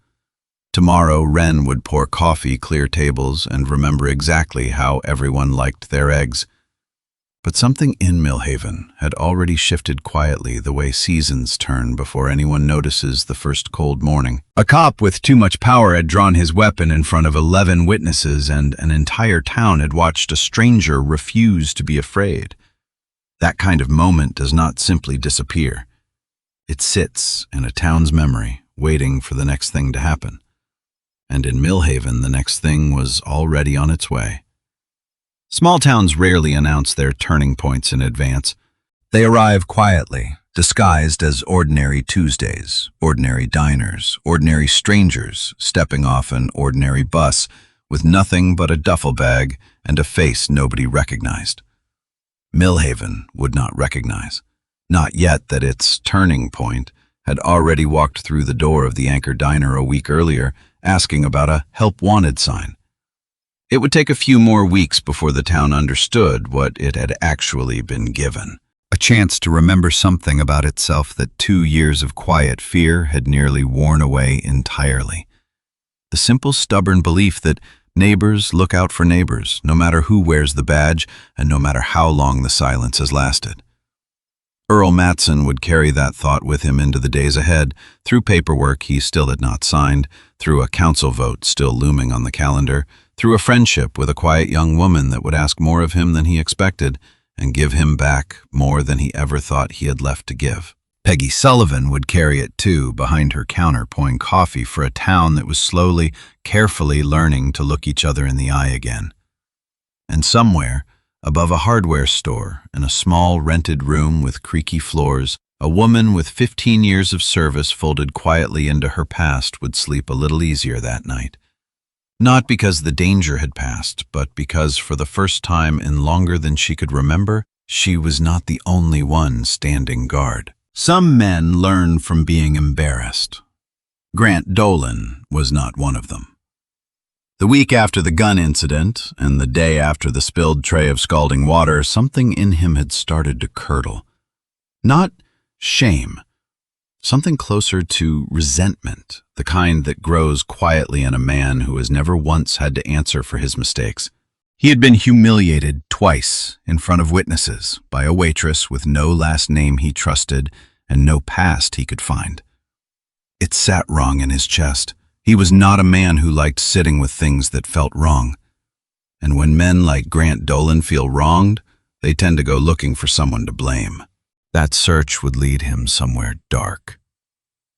Tomorrow Wren would pour coffee, clear tables, and remember exactly how everyone liked their eggs. But something in Millhaven had already shifted quietly, the way seasons turn before anyone notices the first cold morning. A cop with too much power had drawn his weapon in front of 11 witnesses, and an entire town had watched a stranger refuse to be afraid. That kind of moment does not simply disappear. It sits in a town's memory, waiting for the next thing to happen. And in Millhaven, the next thing was already on its way. Small towns rarely announce their turning points in advance. They arrive quietly, disguised as ordinary Tuesdays, ordinary diners, ordinary strangers stepping off an ordinary bus with nothing but a duffel bag and a face nobody recognized. Millhaven would not recognize, not yet that its turning point had already walked through the door of the Anchor Diner a week earlier, asking about a help wanted sign. It would take a few more weeks before the town understood what it had actually been given. A chance to remember something about itself that 2 years of quiet fear had nearly worn away entirely. The simple, stubborn belief that neighbors look out for neighbors, no matter who wears the badge and no matter how long the silence has lasted. Earl Matson would carry that thought with him into the days ahead, through paperwork he still had not signed, through a council vote still looming on the calendar, through a friendship with a quiet young woman that would ask more of him than he expected and give him back more than he ever thought he had left to give. Peggy Sullivan would carry it too, behind her counter pouring coffee for a town that was slowly, carefully learning to look each other in the eye again. And somewhere, above a hardware store, in a small rented room with creaky floors, a woman with 15 years of service folded quietly into her past would sleep a little easier that night. Not because the danger had passed, but because for the first time in longer than she could remember, she was not the only one standing guard. Some men learn from being embarrassed. Grant Dolan was not one of them. The week after the gun incident, and the day after the spilled tray of scalding water, something in him had started to curdle. Not shame. Something closer to resentment, the kind that grows quietly in a man who has never once had to answer for his mistakes. He had been humiliated twice in front of witnesses by a waitress with no last name he trusted and no past he could find. It sat wrong in his chest. He was not a man who liked sitting with things that felt wrong. And when men like Grant Dolan feel wronged, they tend to go looking for someone to blame. That search would lead him somewhere dark.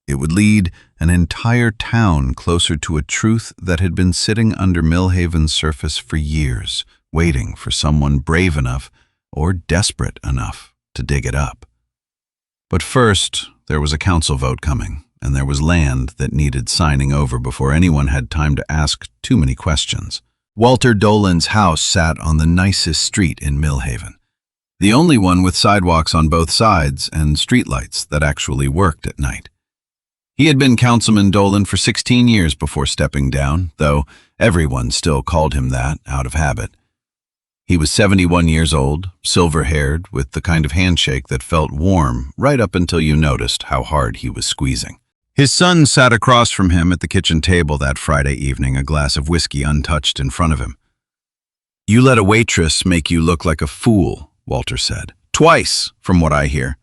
It would lead an entire town closer to a truth that had been sitting under Millhaven's surface for years, waiting for someone brave enough or desperate enough to dig it up. But first, there was a council vote coming, and there was land that needed signing over before anyone had time to ask too many questions. Walter Dolan's house sat on the nicest street in Millhaven, the only one with sidewalks on both sides and streetlights that actually worked at night. He had been Councilman Dolan for 16 years before stepping down, though everyone still called him that out of habit. He was 71 years old, silver-haired, with the kind of handshake that felt warm right up until you noticed how hard he was squeezing. His son sat across from him at the kitchen table that Friday evening, a glass of whiskey untouched in front of him. "You let a waitress make you look like a fool," Walter said. "Twice, from what I hear.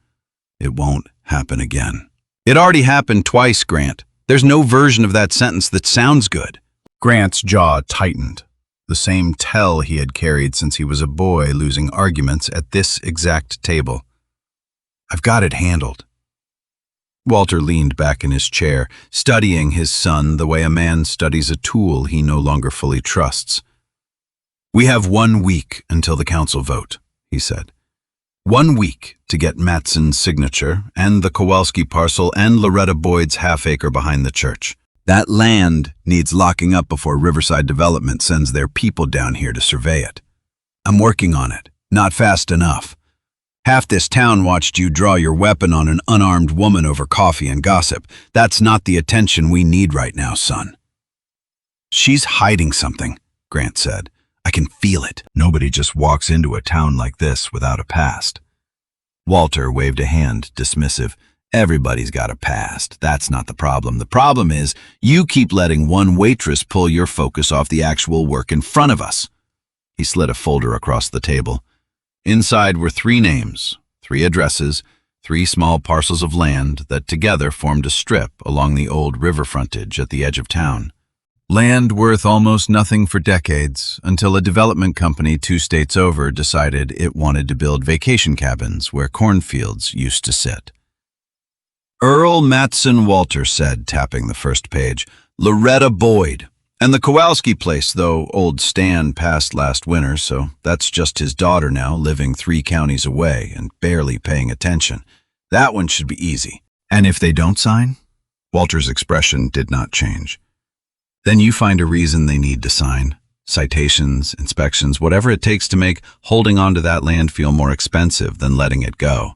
It won't happen again." "It already happened twice, Grant. There's no version of that sentence that sounds good." Grant's jaw tightened, the same tell he had carried since he was a boy losing arguments at this exact table. "I've got it handled." Walter leaned back in his chair, studying his son the way a man studies a tool he no longer fully trusts. "We have 1 week until the council vote," he said. 1 week to get Matson's signature and the Kowalski parcel and Loretta Boyd's half-acre behind the church. That land needs locking up before Riverside Development sends their people down here to survey it. I'm working on it, not fast enough. Half this town watched you draw your weapon on an unarmed woman over coffee and gossip. That's not the attention we need right now, son. "She's hiding something," Grant said. "I can feel it. Nobody just walks into a town like this without a past." Walter waved a hand, dismissive. "Everybody's got a past. That's not the problem. The problem is you keep letting one waitress pull your focus off the actual work in front of us." He slid a folder across the table. Inside were 3 names, 3 addresses, 3 small parcels of land that together formed a strip along the old river frontage at the edge of town. Land worth almost nothing for decades, until a development company 2 states over decided it wanted to build vacation cabins where cornfields used to sit. "Earl Matson Walter said," tapping the first page. "Loretta Boyd. And the Kowalski place, though old Stan passed last winter, so that's just his daughter now, living 3 counties away and barely paying attention. That one should be easy. And if they don't sign?" Walter's expression did not change. "Then you find a reason they need to sign. Citations, inspections, whatever it takes to make holding on to that land feel more expensive than letting it go."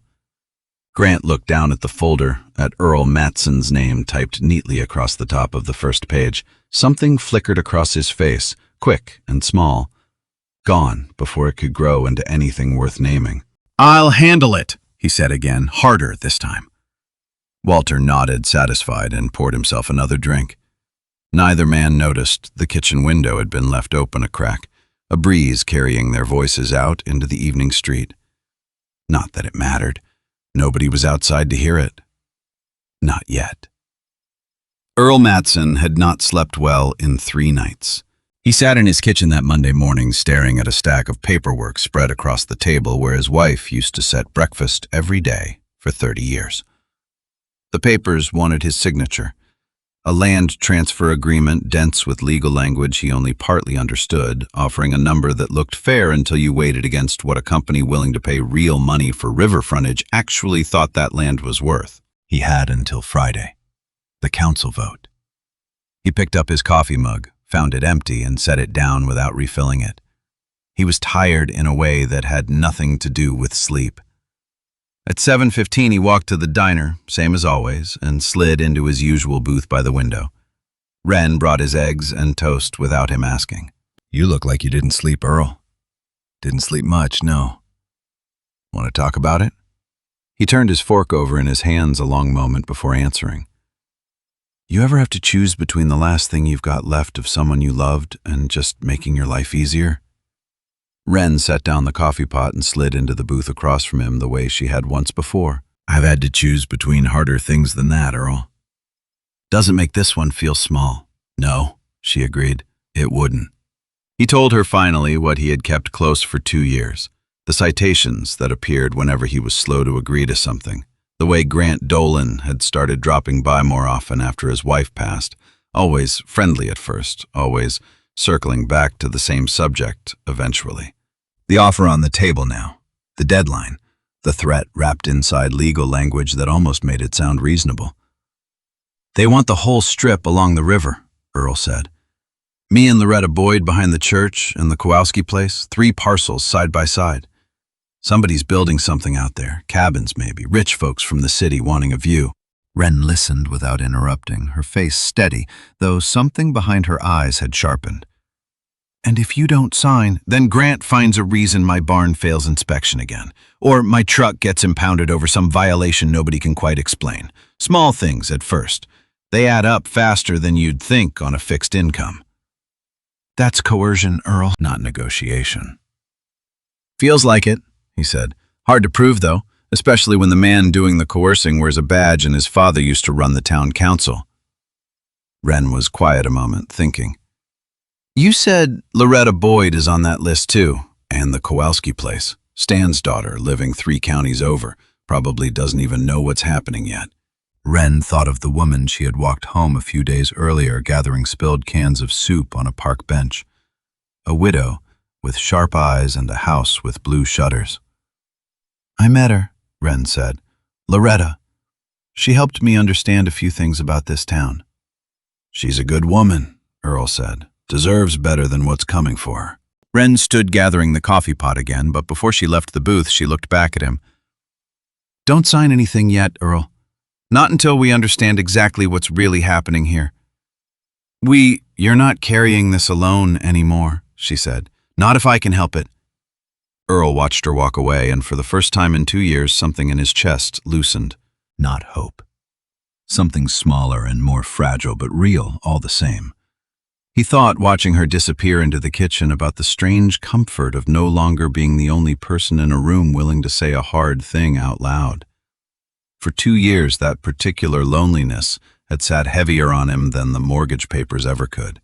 Grant looked down at the folder, at Earl Matson's name typed neatly across the top of the first page. Something flickered across his face, quick and small. Gone before it could grow into anything worth naming. "I'll handle it," he said again, harder this time. Walter nodded, satisfied, and poured himself another drink. Neither man noticed the kitchen window had been left open a crack, a breeze carrying their voices out into the evening street. Not that it mattered. Nobody was outside to hear it. Not yet. Earl Matson had not slept well in 3 nights. He sat in his kitchen that Monday morning staring at a stack of paperwork spread across the table where his wife used to set breakfast every day for 30 years. The papers wanted his signature. A land transfer agreement dense with legal language he only partly understood, offering a number that looked fair until you weighed it against what a company willing to pay real money for river frontage actually thought that land was worth. He had until Friday, the council vote. He picked up his coffee mug, found it empty, and set it down without refilling it. He was tired in a way that had nothing to do with sleep. At 7:15, he walked to the diner, same as always, and slid into his usual booth by the window. Wren brought his eggs and toast without him asking. "You look like you didn't sleep, Earl." "Didn't sleep much, no." "Want to talk about it?" He turned his fork over in his hands a long moment before answering. "You ever have to choose between the last thing you've got left of someone you loved and just making your life easier?" Wren set down the coffee pot and slid into the booth across from him the way she had once before. "I've had to choose between harder things than that, Earl." "Doesn't make this one feel small." "No," she agreed. "It wouldn't." He told her finally what he had kept close for 2 years, the citations that appeared whenever he was slow to agree to something, the way Grant Dolan had started dropping by more often after his wife passed, always friendly at first, always circling back to the same subject eventually. The offer on the table now, the deadline, the threat wrapped inside legal language that almost made it sound reasonable. They want the whole strip along the river, Earl said. Me and Loretta Boyd behind the church and the Kowalski place, 3 parcels side by side. Somebody's building something out there, cabins maybe, rich folks from the city wanting a view. Wren listened without interrupting, her face steady, though something behind her eyes had sharpened. And if you don't sign, then Grant finds a reason my barn fails inspection again. Or my truck gets impounded over some violation nobody can quite explain. Small things at first. They add up faster than you'd think on a fixed income. That's coercion, Earl, not negotiation. Feels like it, he said. Hard to prove, though, especially when the man doing the coercing wears a badge and his father used to run the town council. Wren was quiet a moment, thinking. You said Loretta Boyd is on that list too, and the Kowalski place. Stan's daughter, living 3 counties over, probably doesn't even know what's happening yet. Wren thought of the woman she had walked home a few days earlier gathering spilled cans of soup on a park bench. A widow with sharp eyes and a house with blue shutters. I met her, Wren said. Loretta. She helped me understand a few things about this town. She's a good woman, Earl said. Deserves better than what's coming for her. Wren stood gathering the coffee pot again, but before she left the booth, she looked back at him. Don't sign anything yet, Earl. Not until we understand exactly what's really happening here. You're not carrying this alone anymore, she said. Not if I can help it. Earl watched her walk away, and for the first time in 2 years, something in his chest loosened. Not hope. Something smaller and more fragile, but real all the same. He thought, watching her disappear into the kitchen, about the strange comfort of no longer being the only person in a room willing to say a hard thing out loud. For 2 years, that particular loneliness had sat heavier on him than the mortgage papers ever could.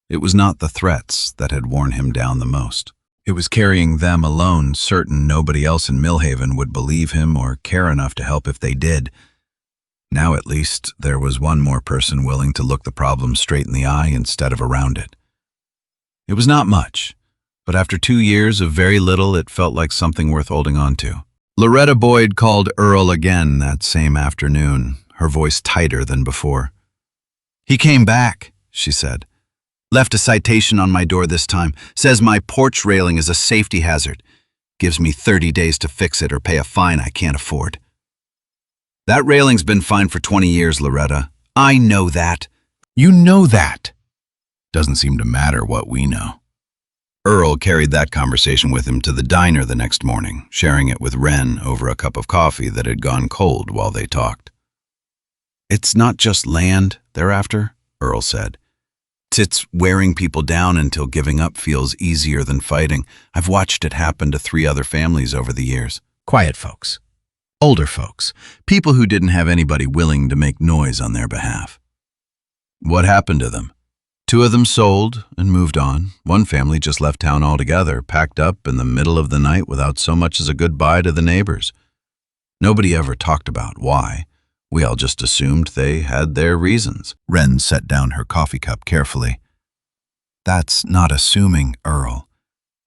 It was not the threats that had worn him down the most. It was carrying them alone, certain nobody else in Millhaven would believe him or care enough to help if they did. Now at least there was one more person willing to look the problem straight in the eye instead of around it. It was not much, but after 2 years of very little, it felt like something worth holding on to. Loretta Boyd called Earl again that same afternoon, her voice tighter than before. He came back, she said. Left a citation on my door this time. Says my porch railing is a safety hazard. Gives me 30 days to fix it or pay a fine I can't afford. That railing's been fine for 20 years, Loretta. I know that. You know that. Doesn't seem to matter what we know. Earl carried that conversation with him to the diner the next morning, sharing it with Wren over a cup of coffee that had gone cold while they talked. It's not just land they're after, Earl said. It's wearing people down until giving up feels easier than fighting. I've watched it happen to 3 other families over the years. Quiet folks. Older folks. People who didn't have anybody willing to make noise on their behalf. What happened to them? 2 of them sold and moved on. One family just left town altogether, packed up in the middle of the night without so much as a goodbye to the neighbors. Nobody ever talked about why. We all just assumed they had their reasons. Wren set down her coffee cup carefully. That's not assuming, Earl.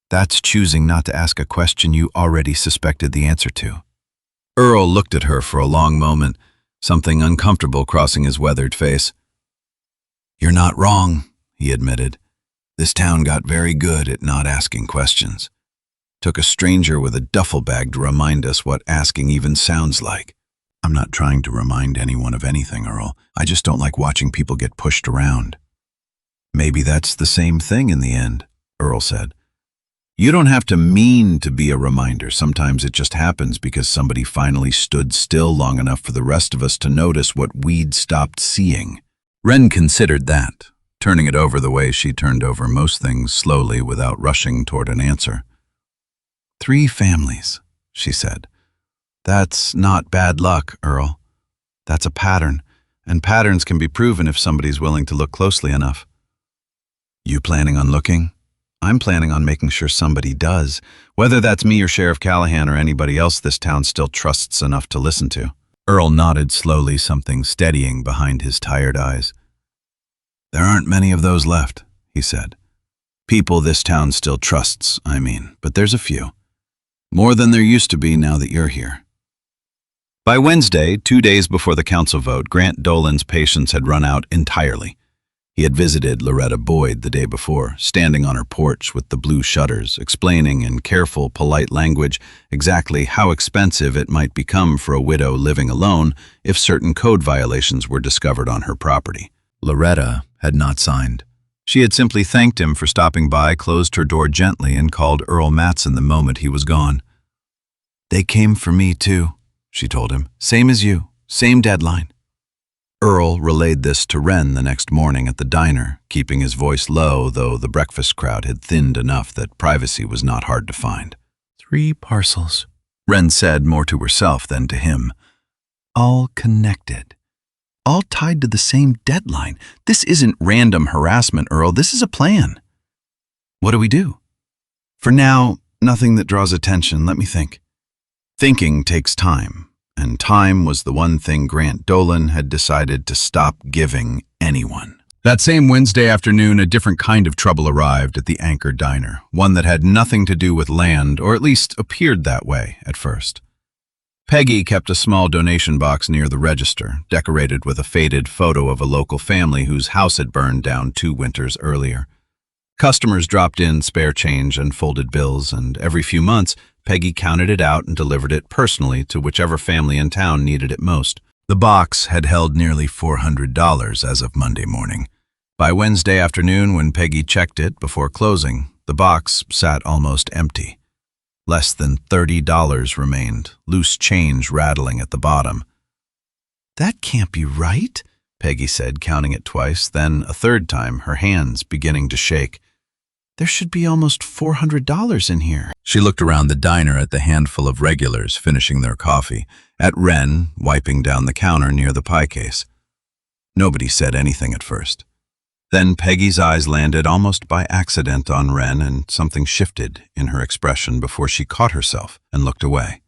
That's choosing not to ask a question you already suspected the answer to. Earl looked at her for a long moment, something uncomfortable crossing his weathered face. You're not wrong, he admitted. This town got very good at not asking questions. Took a stranger with a duffel bag to remind us what asking even sounds like. I'm not trying to remind anyone of anything, Earl. I just don't like watching people get pushed around. Maybe that's the same thing in the end, Earl said. You don't have to mean to be a reminder. Sometimes it just happens because somebody finally stood still long enough for the rest of us to notice what we'd stopped seeing. Wren considered that, turning it over the way she turned over most things slowly without rushing toward an answer. 3 families, she said. That's not bad luck, Earl. That's a pattern, and patterns can be proven if somebody's willing to look closely enough. You planning on looking? I'm planning on making sure somebody does, whether that's me or Sheriff Callahan or anybody else this town still trusts enough to listen to. Earl nodded slowly, something steadying behind his tired eyes. There aren't many of those left, he said. People this town still trusts, I mean, but there's a few. More than there used to be now that you're here. By Wednesday, 2 days before the council vote, Grant Dolan's patience had run out entirely. He had visited Loretta Boyd the day before, standing on her porch with the blue shutters, explaining in careful, polite language exactly how expensive it might become for a widow living alone if certain code violations were discovered on her property. Loretta had not signed. She had simply thanked him for stopping by, closed her door gently, and called Earl Matson the moment he was gone. "They came for me, too," she told him. "Same as you. Same deadline." Earl relayed this to Wren the next morning at the diner, keeping his voice low, though the breakfast crowd had thinned enough that privacy was not hard to find. 3 parcels, Wren said more to herself than to him. All connected. All tied to the same deadline. This isn't random harassment, Earl. This is a plan. What do we do? For now, nothing that draws attention. Let me think. Thinking takes time. And time was the one thing Grant Dolan had decided to stop giving anyone. That same Wednesday afternoon, a different kind of trouble arrived at the Anchor Diner, one that had nothing to do with land, or at least appeared that way at first. Peggy kept a small donation box near the register, decorated with a faded photo of a local family whose house had burned down 2 winters earlier. Customers dropped in spare change and folded bills, and every few months, Peggy counted it out and delivered it personally to whichever family in town needed it most. The box had held nearly $400 as of Monday morning. By Wednesday afternoon, when Peggy checked it before closing, the box sat almost empty. Less than $30 remained, loose change rattling at the bottom. "That can't be right," Peggy said, counting it twice, then a third time, her hands beginning to shake. "There should be almost $400 in here." She looked around the diner at the handful of regulars finishing their coffee, at Wren wiping down the counter near the pie case. Nobody said anything at first. Then Peggy's eyes landed almost by accident on Wren, and something shifted in her expression before she caught herself and looked away.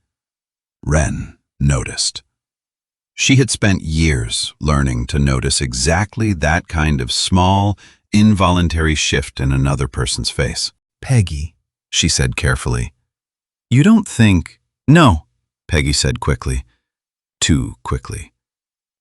Wren noticed. She had spent years learning to notice exactly that kind of small, involuntary shift in another person's face. "Peggy," she said carefully. "You don't think—" "No," Peggy said quickly. Too quickly.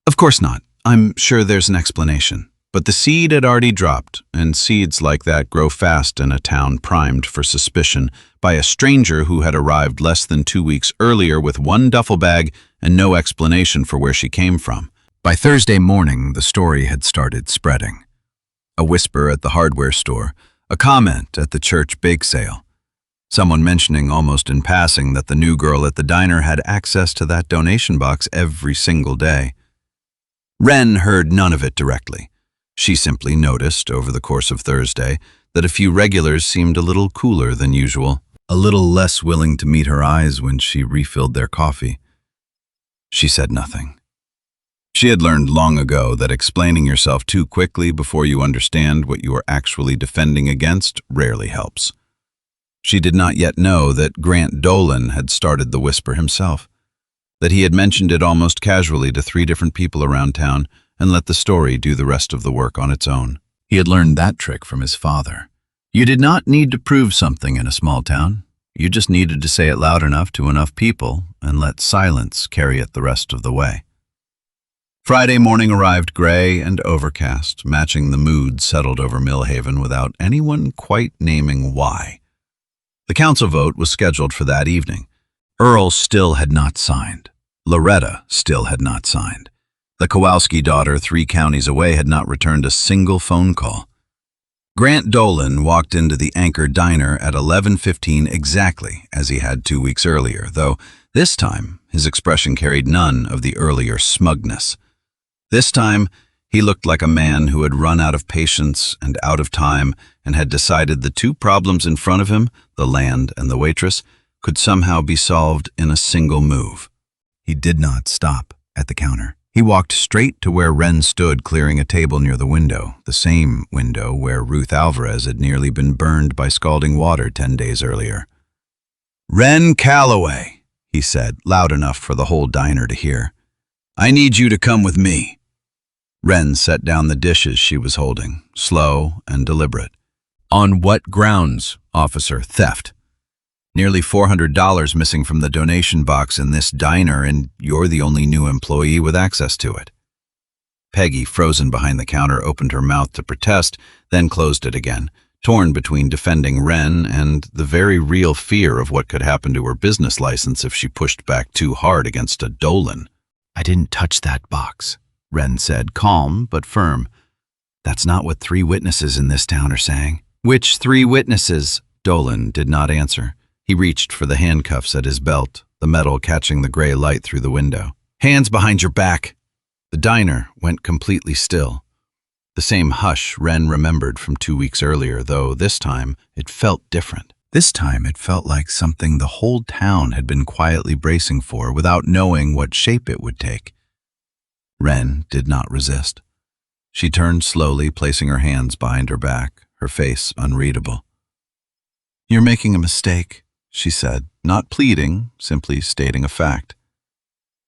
"Of course not. I'm sure there's an explanation." But the seed had already dropped, and seeds like that grow fast in a town primed for suspicion by a stranger who had arrived less than 2 weeks earlier with 1 duffel bag and no explanation for where she came from. By Thursday morning, the story had started spreading. A whisper at the hardware store, a comment at the church bake sale, someone mentioning almost in passing that the new girl at the diner had access to that donation box every single day. Wren heard none of it directly. She simply noticed, over the course of Thursday, that a few regulars seemed a little cooler than usual, a little less willing to meet her eyes when she refilled their coffee. She said nothing. She had learned long ago that explaining yourself too quickly before you understand what you are actually defending against rarely helps. She did not yet know that Grant Dolan had started the whisper himself, that he had mentioned it almost casually to 3 different people around town and let the story do the rest of the work on its own. He had learned that trick from his father. You did not need to prove something in a small town. You just needed to say it loud enough to enough people and let silence carry it the rest of the way. Friday morning arrived gray and overcast, matching the mood settled over Millhaven without anyone quite naming why. The council vote was scheduled for that evening. Earl still had not signed. Loretta still had not signed. The Kowalski daughter, 3 counties away, had not returned a single phone call. Grant Dolan walked into the Anchor Diner at 11:15 exactly as he had 2 weeks earlier, though this time his expression carried none of the earlier smugness. This time he looked like a man who had run out of patience and out of time and had decided the 2 problems in front of him, the land and the waitress, could somehow be solved in a single move. He did not stop at the counter. He walked straight to where Wren stood clearing a table near the window, the same window where Ruth Alvarez had nearly been burned by scalding water 10 days earlier. "Wren Calloway," he said, loud enough for the whole diner to hear. "I need you to come with me." Wren set down the dishes she was holding, slow and deliberate. "On what grounds, officer? Theft?" Nearly $400 missing from the donation box in this diner, and you're the only new employee with access to it. Peggy, frozen behind the counter, opened her mouth to protest, then closed it again, torn between defending Wren and the very real fear of what could happen to her business license if she pushed back too hard against a Dolan. "I didn't touch that box," Wren said, calm but firm. "That's not what 3 witnesses in this town are saying." "Which 3 witnesses?" Dolan did not answer. He reached for the handcuffs at his belt, the metal catching the gray light through the window. "Hands behind your back." The diner went completely still. The same hush Wren remembered from 2 weeks earlier, though this time it felt different. This time it felt like something the whole town had been quietly bracing for without knowing what shape it would take. Wren did not resist. She turned slowly, placing her hands behind her back, her face unreadable. "You're making a mistake," she said, not pleading, simply stating a fact.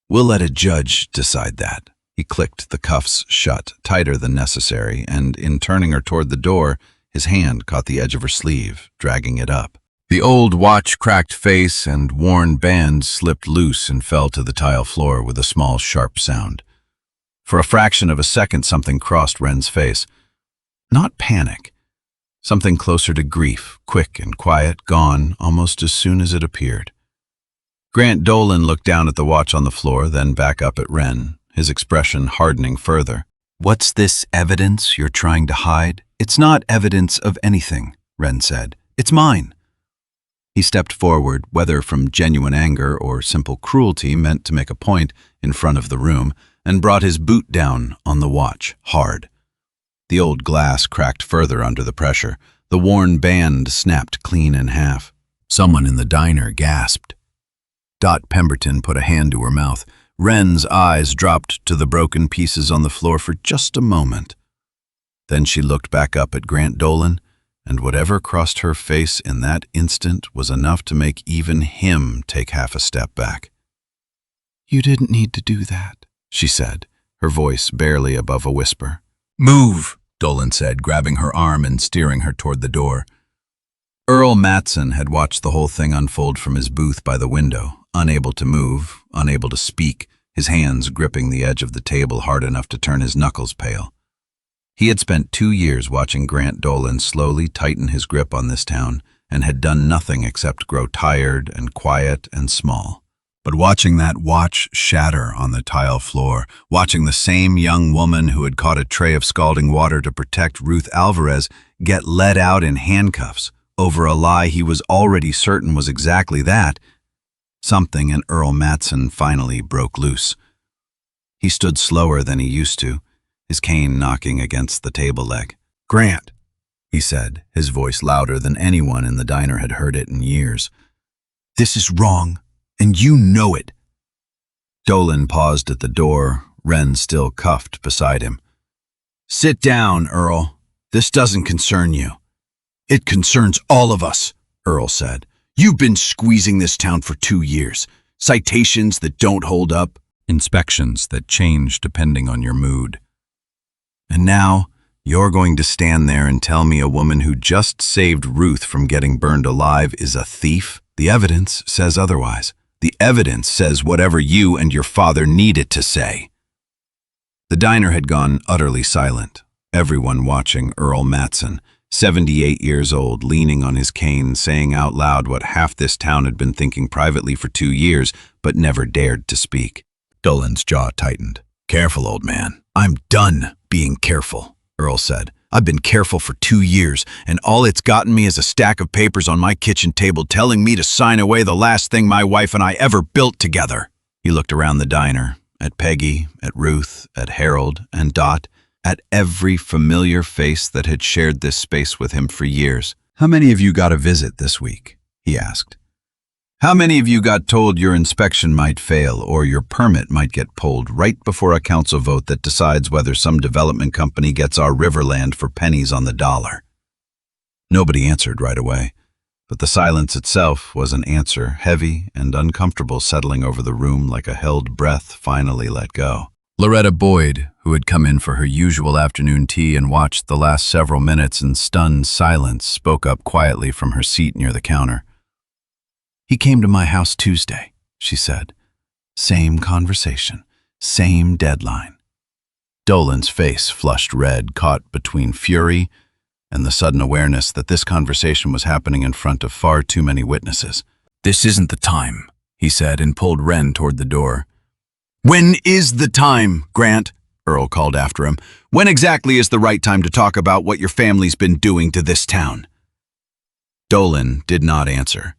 "We'll let a judge decide that." He clicked the cuffs shut, tighter than necessary, and in turning her toward the door, his hand caught the edge of her sleeve, dragging it up. The old watch-cracked face and worn band slipped loose and fell to the tile floor with a small, sharp sound. For a fraction of a second, something crossed Wren's face. Not panic. Something closer to grief, quick and quiet, gone almost as soon as it appeared. Grant Dolan looked down at the watch on the floor, then back up at Wren, his expression hardening further. "What's this evidence you're trying to hide?" "It's not evidence of anything," Wren said. "It's mine." He stepped forward, whether from genuine anger or simple cruelty meant to make a point, in front of the room, and brought his boot down on the watch, hard. The old glass cracked further under the pressure. The worn band snapped clean in half. Someone in the diner gasped. Dot Pemberton put a hand to her mouth. Wren's eyes dropped to the broken pieces on the floor for just a moment. Then she looked back up at Grant Dolan, and whatever crossed her face in that instant was enough to make even him take half a step back. "You didn't need to do that," she said, her voice barely above a whisper. "Move," Dolan said, grabbing her arm and steering her toward the door. Earl Matson had watched the whole thing unfold from his booth by the window, unable to move, unable to speak, his hands gripping the edge of the table hard enough to turn his knuckles pale. He had spent 2 years watching Grant Dolan slowly tighten his grip on this town and had done nothing except grow tired and quiet and small. But watching that watch shatter on the tile floor, watching the same young woman who had caught a tray of scalding water to protect Ruth Alvarez get led out in handcuffs over a lie he was already certain was exactly that, something in Earl Matson finally broke loose. He stood slower than he used to, his cane knocking against the table leg. "Grant," he said, his voice louder than anyone in the diner had heard it in years. "This is wrong, and you know it." Dolan paused at the door, Wren still cuffed beside him. "Sit down, Earl. This doesn't concern you." "It concerns all of us," Earl said. "You've been squeezing this town for 2 years. Citations that don't hold up. Inspections that change depending on your mood. And now, you're going to stand there and tell me a woman who just saved Ruth from getting burned alive is a thief? The evidence says otherwise. The evidence says whatever you and your father need it to say." The diner had gone utterly silent, everyone watching Earl Matson, 78 years old, leaning on his cane, saying out loud what half this town had been thinking privately for 2 years, but never dared to speak. Dolan's jaw tightened. "Careful, old man. I'm done being careful," Earl said. "I've been careful for 2 years, and all it's gotten me is a stack of papers on my kitchen table telling me to sign away the last thing my wife and I ever built together." He looked around the diner, at Peggy, at Ruth, at Harold, and Dot, at every familiar face that had shared this space with him for years. "How many of you got a visit this week?" he asked. "How many of you got told your inspection might fail or your permit might get pulled right before a council vote that decides whether some development company gets our riverland for pennies on the dollar?" Nobody answered right away, but the silence itself was an answer, heavy and uncomfortable, settling over the room like a held breath finally let go. Loretta Boyd, who had come in for her usual afternoon tea and watched the last several minutes in stunned silence, spoke up quietly from her seat near the counter. "He came to my house Tuesday," she said. Same conversation, same deadline. Dolan's face flushed red, caught between fury and the sudden awareness that this conversation was happening in front of far too many witnesses. "This isn't the time," he said, and pulled Wren toward the door. "When is the time, Grant?" Earl called after him. "When exactly is the right time to talk about what your family's been doing to this town?" Dolan did not answer.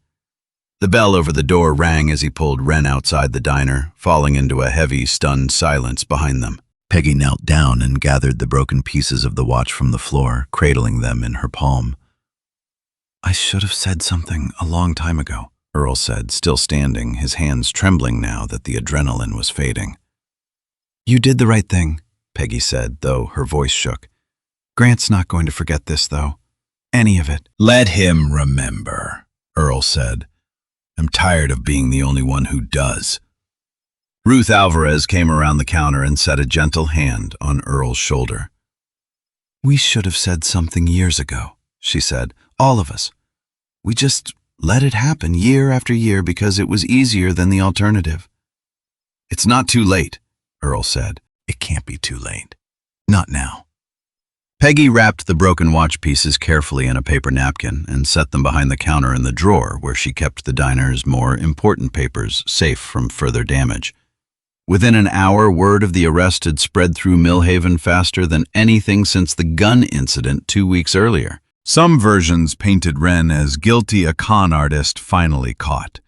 The bell over the door rang as he pulled Wren outside the diner, falling into a heavy, stunned silence behind them. Peggy knelt down and gathered the broken pieces of the watch from the floor, cradling them in her palm. "I should have said something a long time ago," Earl said, still standing, his hands trembling now that the adrenaline was fading. "You did the right thing," Peggy said, though her voice shook. "Grant's not going to forget this, though. Any of it." "Let him remember," Earl said. "I'm tired of being the only one who does." Ruth Alvarez came around the counter and set a gentle hand on Earl's shoulder. "We should have said something years ago," she said. "All of us. We just let it happen year after year because it was easier than the alternative." "It's not too late," Earl said. "It can't be too late. Not now." Peggy wrapped the broken watch pieces carefully in a paper napkin and set them behind the counter in the drawer where she kept the diner's more important papers safe from further damage. Within an hour, word of the arrest had spread through Millhaven faster than anything since the gun incident 2 weeks earlier. Some versions painted Wren as guilty, a con artist finally caught.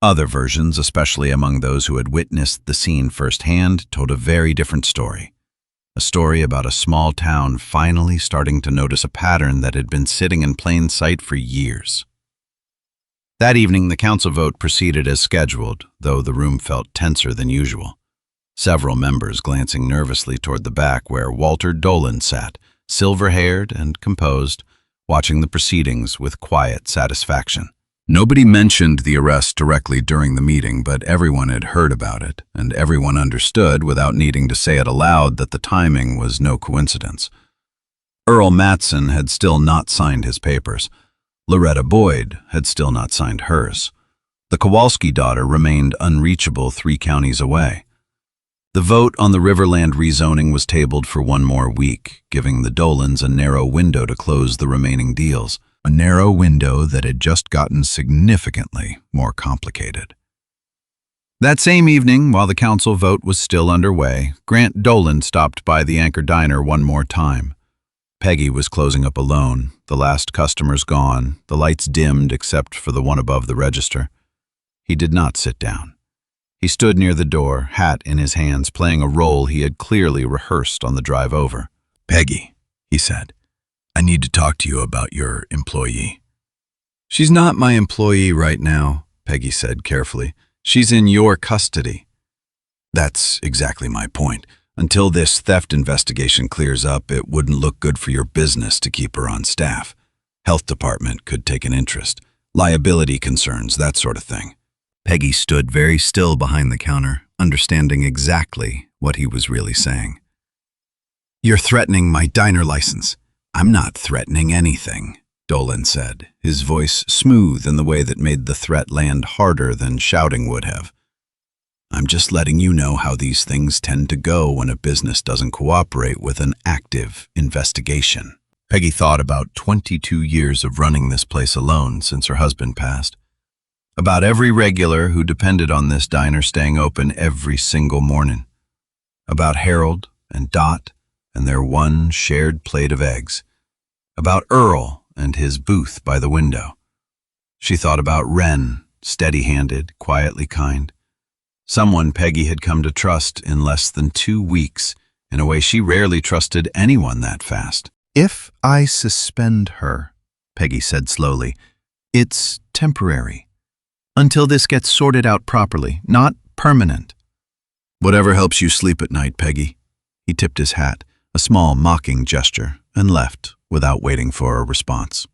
Other versions, especially among those who had witnessed the scene firsthand, told a very different story. A story about a small town finally starting to notice a pattern that had been sitting in plain sight for years. That evening, the council vote proceeded as scheduled, though the room felt tenser than usual. Several members glancing nervously toward the back where Walter Dolan sat, silver-haired and composed, watching the proceedings with quiet satisfaction. Nobody mentioned the arrest directly during the meeting, but everyone had heard about it, and everyone understood without needing to say it aloud that the timing was no coincidence. Earl Matson had still not signed his papers. Loretta Boyd had still not signed hers. The Kowalski daughter remained unreachable 3 counties away. The vote on the Riverland rezoning was tabled for 1 more week, giving the Dolans a narrow window to close the remaining deals, a narrow window that had just gotten significantly more complicated. That same evening, while the council vote was still underway, Grant Dolan stopped by the Anchor Diner 1 more time. Peggy was closing up alone, the last customers gone, the lights dimmed except for the one above the register. He did not sit down. He stood near the door, hat in his hands, playing a role he had clearly rehearsed on the drive over. "Peggy," he said, "I need to talk to you about your employee." "She's not my employee right now," Peggy said carefully. "She's in your custody." "That's exactly my point. Until this theft investigation clears up, it wouldn't look good for your business to keep her on staff. Health department could take an interest. Liability concerns, that sort of thing." Peggy stood very still behind the counter, understanding exactly what he was really saying. "You're threatening my diner license." "I'm not threatening anything," Dolan said, his voice smooth in the way that made the threat land harder than shouting would have. "I'm just letting you know how these things tend to go when a business doesn't cooperate with an active investigation." Peggy thought about 22 years of running this place alone since her husband passed. About every regular who depended on this diner staying open every single morning. About Harold and Dot and their one shared plate of eggs. About Earl and his booth by the window. She thought about Wren, steady-handed, quietly kind. Someone Peggy had come to trust in less than 2 weeks, in a way she rarely trusted anyone that fast. "If I suspend her," Peggy said slowly, "it's temporary. Until this gets sorted out properly, not permanent." "Whatever helps you sleep at night, Peggy." He tipped his hat, a small mocking gesture, and left without waiting for a response.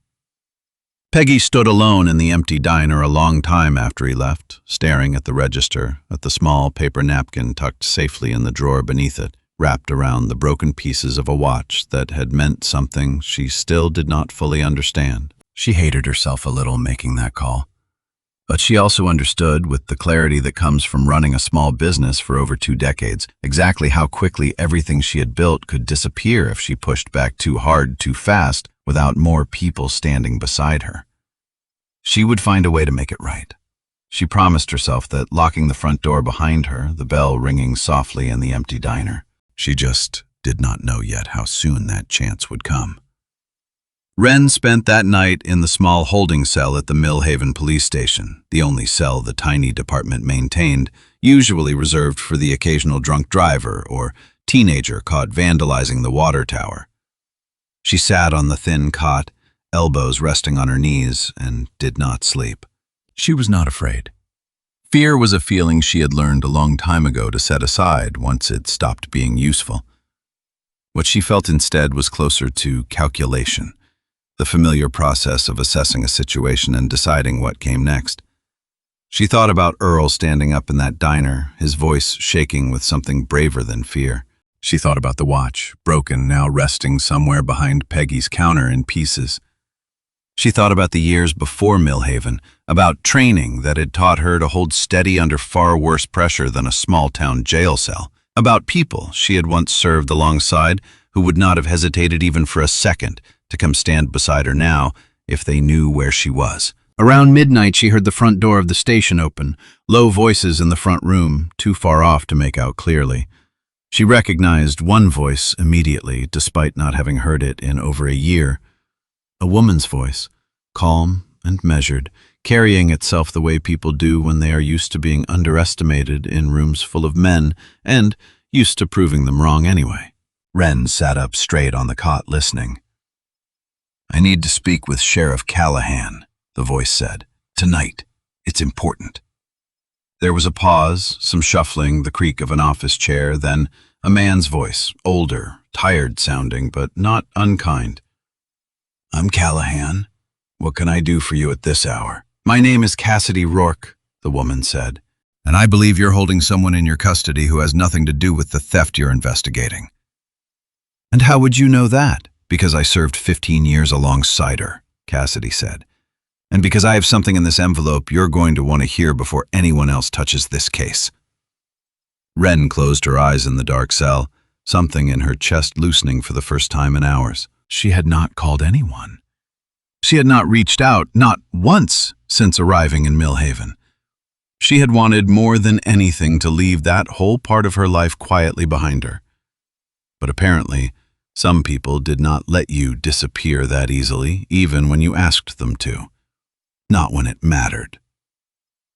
Peggy stood alone in the empty diner a long time after he left, staring at the register, at the small paper napkin tucked safely in the drawer beneath it, wrapped around the broken pieces of a watch that had meant something she still did not fully understand. She hated herself a little making that call. But she also understood, with the clarity that comes from running a small business for over 2 decades, exactly how quickly everything she had built could disappear if she pushed back too hard, too fast, without more people standing beside her. She would find a way to make it right. She promised herself that, locking the front door behind her, the bell ringing softly in the empty diner. She just did not know yet how soon that chance would come. Wren spent that night in the small holding cell at the Millhaven police station, the only cell the tiny department maintained, usually reserved for the occasional drunk driver or teenager caught vandalizing the water tower. She sat on the thin cot, elbows resting on her knees, and did not sleep. She was not afraid. Fear was a feeling she had learned a long time ago to set aside once it stopped being useful. What she felt instead was closer to calculation, the familiar process of assessing a situation and deciding what came next. She thought about Earl standing up in that diner, his voice shaking with something braver than fear. She thought about the watch, broken, now resting somewhere behind Peggy's counter in pieces. She thought about the years before Millhaven, about training that had taught her to hold steady under far worse pressure than a small-town jail cell, about people she had once served alongside who would not have hesitated even for a second to come stand beside her now if they knew where she was. Around midnight, she heard the front door of the station open, low voices in the front room, too far off to make out clearly. She recognized one voice immediately, despite not having heard it in over a year. A woman's voice, calm and measured, carrying itself the way people do when they are used to being underestimated in rooms full of men and used to proving them wrong anyway. Wren sat up straight on the cot, listening. "I need to speak with Sheriff Callahan," the voice said. "Tonight. It's important." There was a pause, some shuffling, the creak of an office chair, then a man's voice, older, tired-sounding, but not unkind. "I'm Callahan. What can I do for you at this hour?" "My name is Cassidy Rourke," the woman said, "and I believe you're holding someone in your custody who has nothing to do with the theft you're investigating." "And how would you know that?" "Because I served 15 years alongside her," Cassidy said. "And because I have something in this envelope you're going to want to hear before anyone else touches this case." Wren closed her eyes in the dark cell, something in her chest loosening for the first time in hours. She had not called anyone. She had not reached out, not once, since arriving in Millhaven. She had wanted more than anything to leave that whole part of her life quietly behind her. But apparently, some people did not let you disappear that easily, even when you asked them to. Not when it mattered.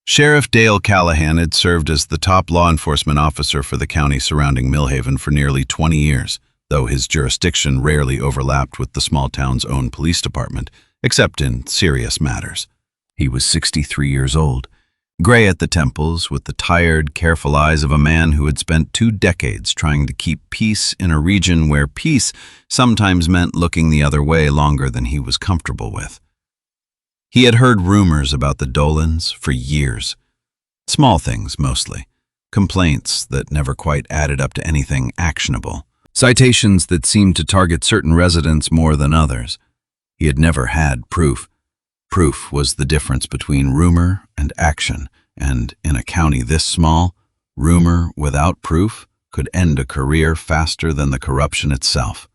Sheriff Dale Callahan had served as the top law enforcement officer for the county surrounding Millhaven for nearly 20 years, though his jurisdiction rarely overlapped with the small town's own police department, except in serious matters. He was 63 years old, gray at the temples, with the tired, careful eyes of a man who had spent 2 decades trying to keep peace in a region where peace sometimes meant looking the other way longer than he was comfortable with. He had heard rumors about the Dolans for years. Small things, mostly. Complaints that never quite added up to anything actionable. Citations that seemed to target certain residents more than others. He had never had proof. Proof was the difference between rumor and action, and in a county this small, rumor without proof could end a career faster than the corruption itself.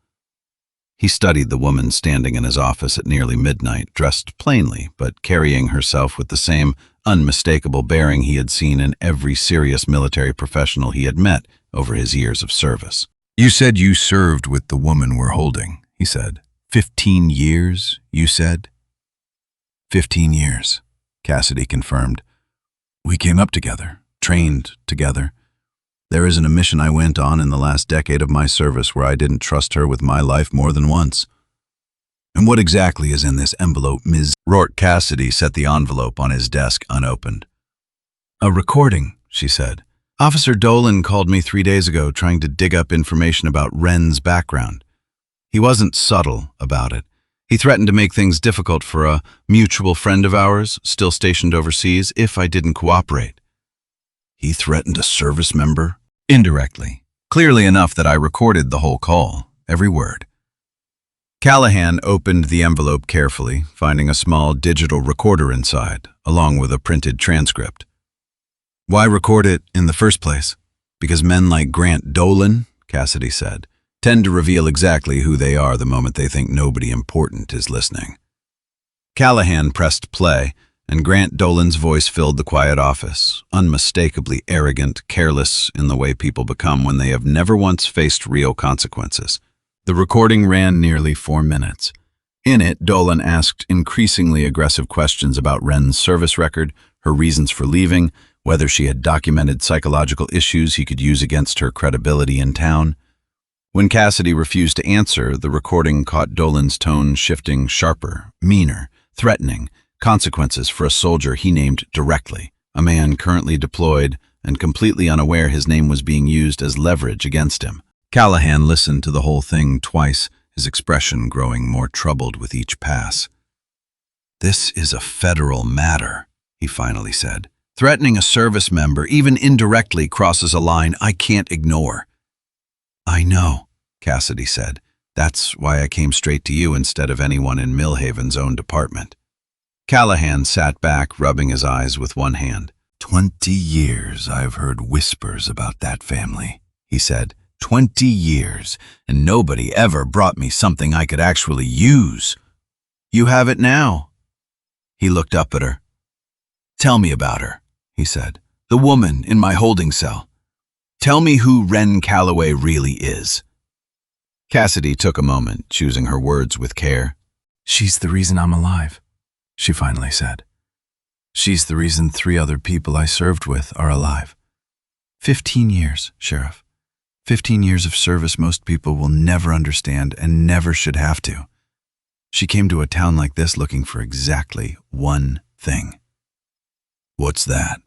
He studied the woman standing in his office at nearly midnight, dressed plainly, but carrying herself with the same unmistakable bearing he had seen in every serious military professional he had met over his years of service. "You said you served with the woman we're holding," he said. 15 years, you said?" 15 years, Cassidy confirmed. "We came up together, trained together. There isn't a mission I went on in the last decade of my service where I didn't trust her with my life more than once." "And what exactly is in this envelope, Ms. Rourke?" Cassidy set the envelope on his desk unopened. "A recording," she said. "Officer Dolan called me 3 days ago trying to dig up information about Wren's background. He wasn't subtle about it. He threatened to make things difficult for a mutual friend of ours, still stationed overseas, if I didn't cooperate." "He threatened a service member?" "Indirectly. Clearly enough that I recorded the whole call, every word." Callahan opened the envelope carefully, finding a small digital recorder inside, along with a printed transcript. "Why record it in the first place? Because men like Grant Dolan," Cassidy said, "tend to reveal exactly who they are the moment they think nobody important is listening." Callahan pressed play, and Grant Dolan's voice filled the quiet office, unmistakably arrogant, careless in the way people become when they have never once faced real consequences. The recording ran nearly 4 minutes. In it, Dolan asked increasingly aggressive questions about Wren's service record, her reasons for leaving, whether she had documented psychological issues he could use against her credibility in town. When Cassidy refused to answer, the recording caught Dolan's tone shifting sharper, meaner, threatening, consequences for a soldier he named directly, a man currently deployed and completely unaware his name was being used as leverage against him. Callahan listened to the whole thing twice, his expression growing more troubled with each pass. "This is a federal matter," he finally said. "Threatening a service member, even indirectly, crosses a line I can't ignore." "I know," Cassidy said. "That's why I came straight to you instead of anyone in Millhaven's own department." Callahan sat back, rubbing his eyes with one hand. 20 years I've heard whispers about that family," he said. 20 years, and nobody ever brought me something I could actually use. You have it now." He looked up at her. "Tell me about her," he said. "The woman in my holding cell. Tell me who Wren Calloway really is." Cassidy took a moment, choosing her words with care. "She's the reason I'm alive," she finally said. "She's the reason 3 other people I served with are alive. 15 years, Sheriff. 15 years of service most people will never understand and never should have to. She came to a town like this looking for exactly one thing." "What's that?"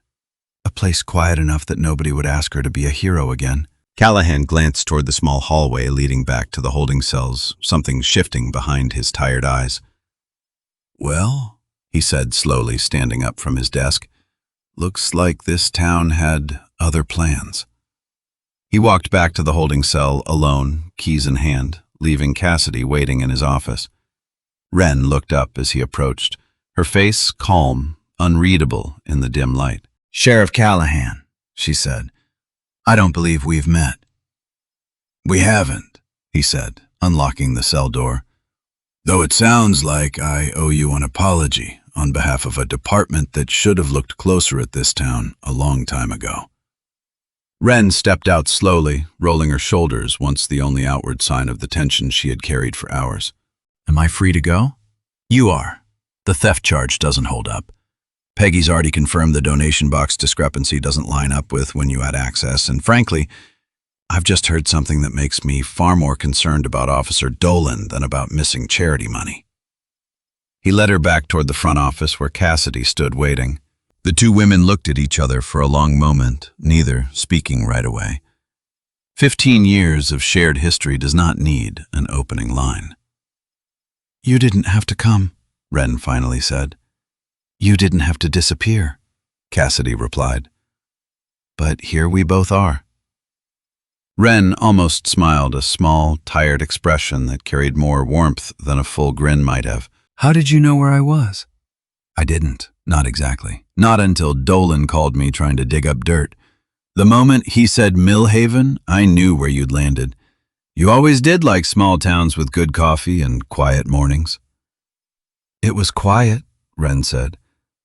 "A place quiet enough that nobody would ask her to be a hero again." Callahan glanced toward the small hallway leading back to the holding cells, something shifting behind his tired eyes. "Well," he said slowly, standing up from his desk, "looks like this town had other plans." He walked back to the holding cell alone, keys in hand, leaving Cassidy waiting in his office. Wren looked up as he approached, her face calm, unreadable in the dim light. "Sheriff Callahan," she said, "I don't believe we've met." "We haven't," he said, unlocking the cell door. "Though it sounds like I owe you an apology on behalf of a department that should have looked closer at this town a long time ago." Wren stepped out slowly, rolling her shoulders, once the only outward sign of the tension she had carried for hours. "Am I free to go?" "You are. The theft charge doesn't hold up. Peggy's already confirmed the donation box discrepancy doesn't line up with when you had access, and frankly, I've just heard something that makes me far more concerned about Officer Dolan than about missing charity money." He led her back toward the front office where Cassidy stood waiting. The 2 women looked at each other for a long moment, neither speaking right away. 15 years of shared history does not need an opening line. "You didn't have to come," Wren finally said. "You didn't have to disappear," Cassidy replied. "But here we both are." Wren almost smiled, a small, tired expression that carried more warmth than a full grin might have. "How did you know where I was?" "I didn't. Not exactly. Not until Dolan called me trying to dig up dirt. The moment he said Millhaven, I knew where you'd landed. You always did like small towns with good coffee and quiet mornings." "It was quiet," Wren said,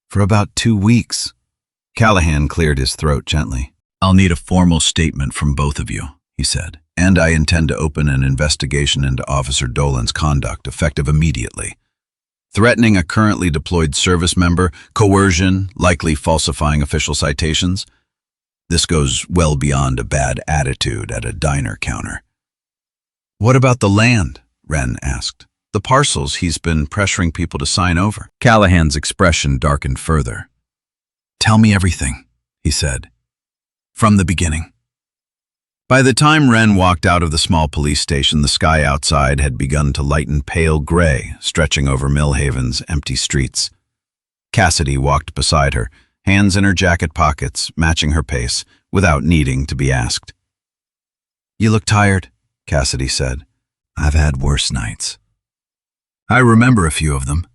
"for about 2 weeks. Callahan cleared his throat gently. "I'll need a formal statement from both of you," he said, "and I intend to open an investigation into Officer Dolan's conduct, effective immediately. Threatening a currently deployed service member, coercion, likely falsifying official citations. This goes well beyond a bad attitude at a diner counter." "What about the land?" Wren asked. "The parcels he's been pressuring people to sign over." Callahan's expression darkened further. "Tell me everything," he said. "From the beginning." By the time Wren walked out of the small police station, the sky outside had begun to lighten pale gray, stretching over Millhaven's empty streets. Cassidy walked beside her, hands in her jacket pockets, matching her pace, without needing to be asked. "You look tired," Cassidy said. "I've had worse nights." I remember a few of them.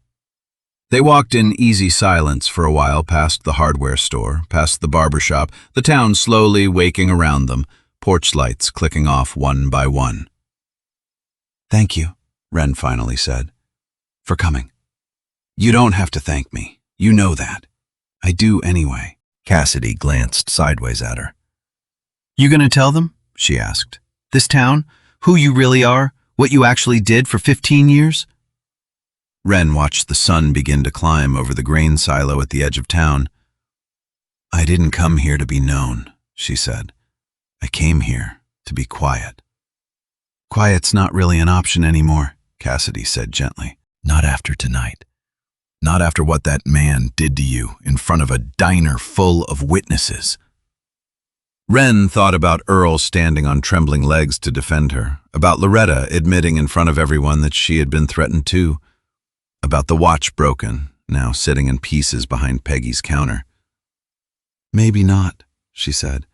They walked in easy silence for a while past the hardware store, past the barber shop, the town slowly waking around them, porch lights clicking off one by one. "Thank you," Wren finally said, "for coming. You don't have to thank me. You know that. I do anyway." Cassidy glanced sideways at her. "You gonna tell them?" she asked. "This town? Who you really are? What you actually did for 15 years? Wren watched the sun begin to climb over the grain silo at the edge of town. "I didn't come here to be known," she said. "I came here to be quiet." "Quiet's not really an option anymore," Cassidy said gently. "Not after tonight. Not after what that man did to you in front of a diner full of witnesses." Wren thought about Earl standing on trembling legs to defend her, about Loretta admitting in front of everyone that she had been threatened too, about the watch broken, now sitting in pieces behind Peggy's counter. "Maybe not," she said,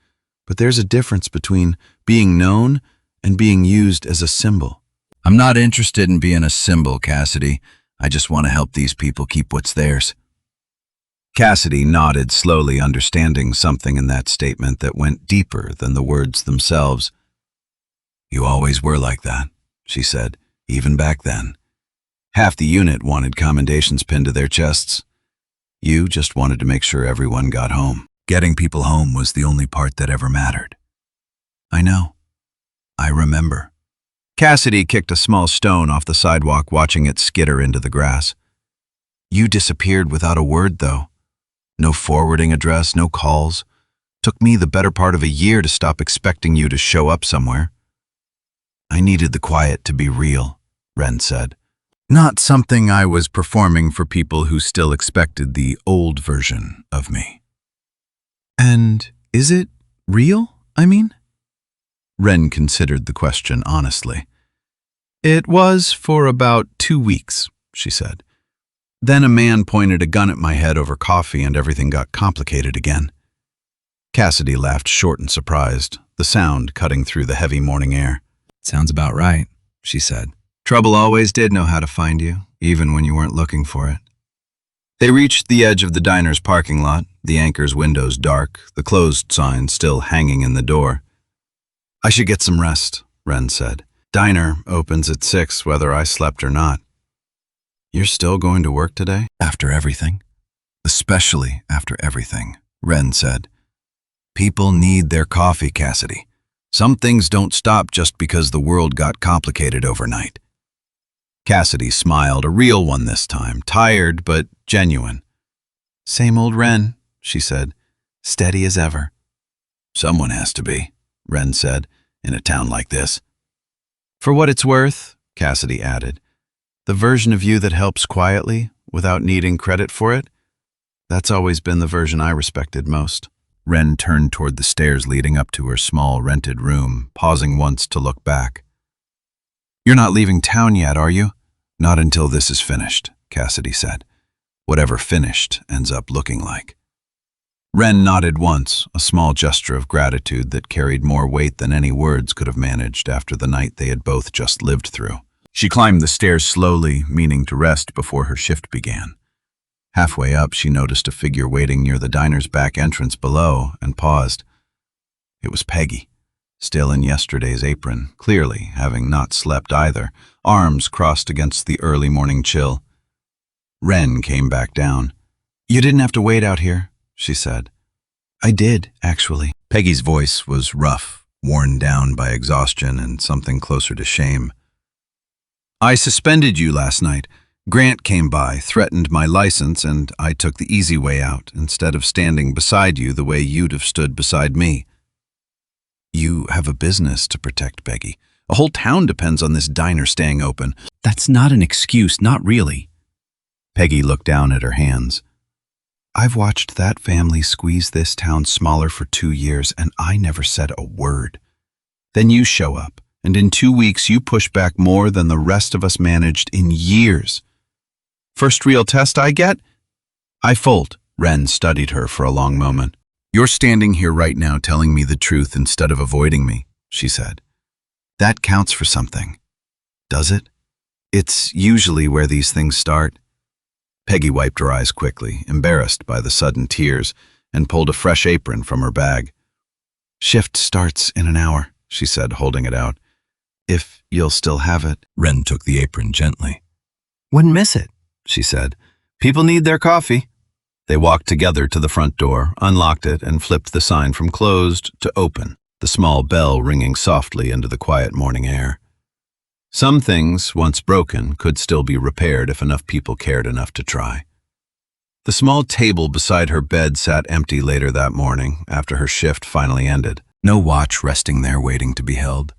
"but there's a difference between being known and being used as a symbol." "I'm not interested in being a symbol, Cassidy. I just want to help these people keep what's theirs." Cassidy nodded slowly, understanding something in that statement that went deeper than the words themselves. "You always were like that," she said, "even back then. Half the unit wanted commendations pinned to their chests. You just wanted to make sure everyone got home. Getting people home was the only part that ever mattered." "I know. I remember." Cassidy kicked a small stone off the sidewalk, watching it skitter into the grass. "You disappeared without a word, though. No forwarding address, no calls. Took me the better part of a year to stop expecting you to show up somewhere." "I needed the quiet to be real," Wren said. "Not something I was performing for people who still expected the old version of me." "And is it real, I mean?" Wren considered the question honestly. "It was for about 2 weeks, she said. Then a man pointed a gun at my head over coffee and everything got complicated again." Cassidy laughed short and surprised, the sound cutting through the heavy morning air. "Sounds about right," she said. "Trouble always did know how to find you, even when you weren't looking for it." They reached the edge of the diner's parking lot, the anchor's windows dark, the closed sign still hanging in the door. "I should get some rest," Wren said. "Diner opens at 6 whether I slept or not." "You're still going to work today?" "After everything. Especially after everything," Wren said. "People need their coffee, Cassidy. Some things don't stop just because the world got complicated overnight." Cassidy smiled, a real one this time, tired but genuine. "Same old Wren," she said, "steady as ever." "Someone has to be," Wren said, "in a town like this." "For what it's worth," Cassidy added, "the version of you that helps quietly, without needing credit for it, that's always been the version I respected most." Wren turned toward the stairs leading up to her small rented room, pausing once to look back. "You're not leaving town yet, are you?" "Not until this is finished," Cassidy said. "Whatever finished ends up looking like." Wren nodded once, a small gesture of gratitude that carried more weight than any words could have managed after the night they had both just lived through. She climbed the stairs slowly, meaning to rest before her shift began. Halfway up, she noticed a figure waiting near the diner's back entrance below and paused. It was Peggy, still in yesterday's apron, clearly having not slept either, arms crossed against the early morning chill. Wren came back down. "You didn't have to wait out here," she said. "I did, actually." Peggy's voice was rough, worn down by exhaustion and something closer to shame. "I suspended you last night. Grant came by, threatened my license, and I took the easy way out instead of standing beside you the way you'd have stood beside me." "You have a business to protect, Peggy. A whole town depends on this diner staying open." "That's not an excuse, not really." Peggy looked down at her hands. "I've watched that family squeeze this town smaller for 2 years, and I never said a word. Then you show up, and in 2 weeks you push back more than the rest of us managed in years. First real test I get? I fold." Wren studied her for a long moment. "You're standing here right now telling me the truth instead of avoiding me," she said. "That counts for something. Does it?" It's usually where these things start. Peggy wiped her eyes quickly, embarrassed by the sudden tears, and pulled a fresh apron from her bag. "Shift starts in an hour," she said, holding it out. "If you'll still have it." Wren took the apron gently. "Wouldn't miss it," she said. "People need their coffee." They walked together to the front door, unlocked it, and flipped the sign from closed to open, the small bell ringing softly into the quiet morning air. Some things, once broken, could still be repaired if enough people cared enough to try. The small table beside her bed sat empty later that morning, after her shift finally ended. No watch resting there waiting to be held.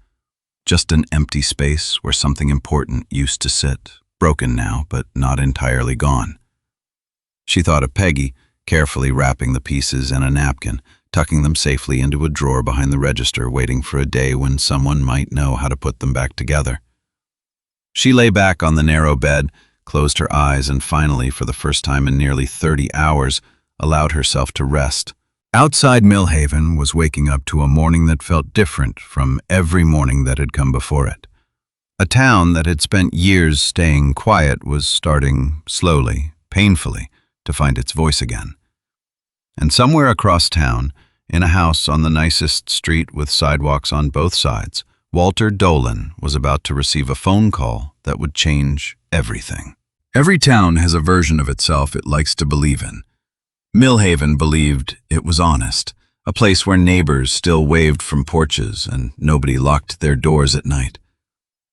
Just an empty space where something important used to sit, broken now, but not entirely gone. She thought of Peggy, carefully wrapping the pieces in a napkin, tucking them safely into a drawer behind the register, waiting for a day when someone might know how to put them back together. She lay back on the narrow bed, closed her eyes, and finally, for the first time in nearly 30 hours, allowed herself to rest. Outside Millhaven was waking up to a morning that felt different from every morning that had come before it. A town that had spent years staying quiet was starting, slowly, painfully, to find its voice again. And somewhere across town, in a house on the nicest street with sidewalks on both sides, Walter Dolan was about to receive a phone call that would change everything. Every town has a version of itself it likes to believe in. Millhaven believed it was honest, a place where neighbors still waved from porches and nobody locked their doors at night.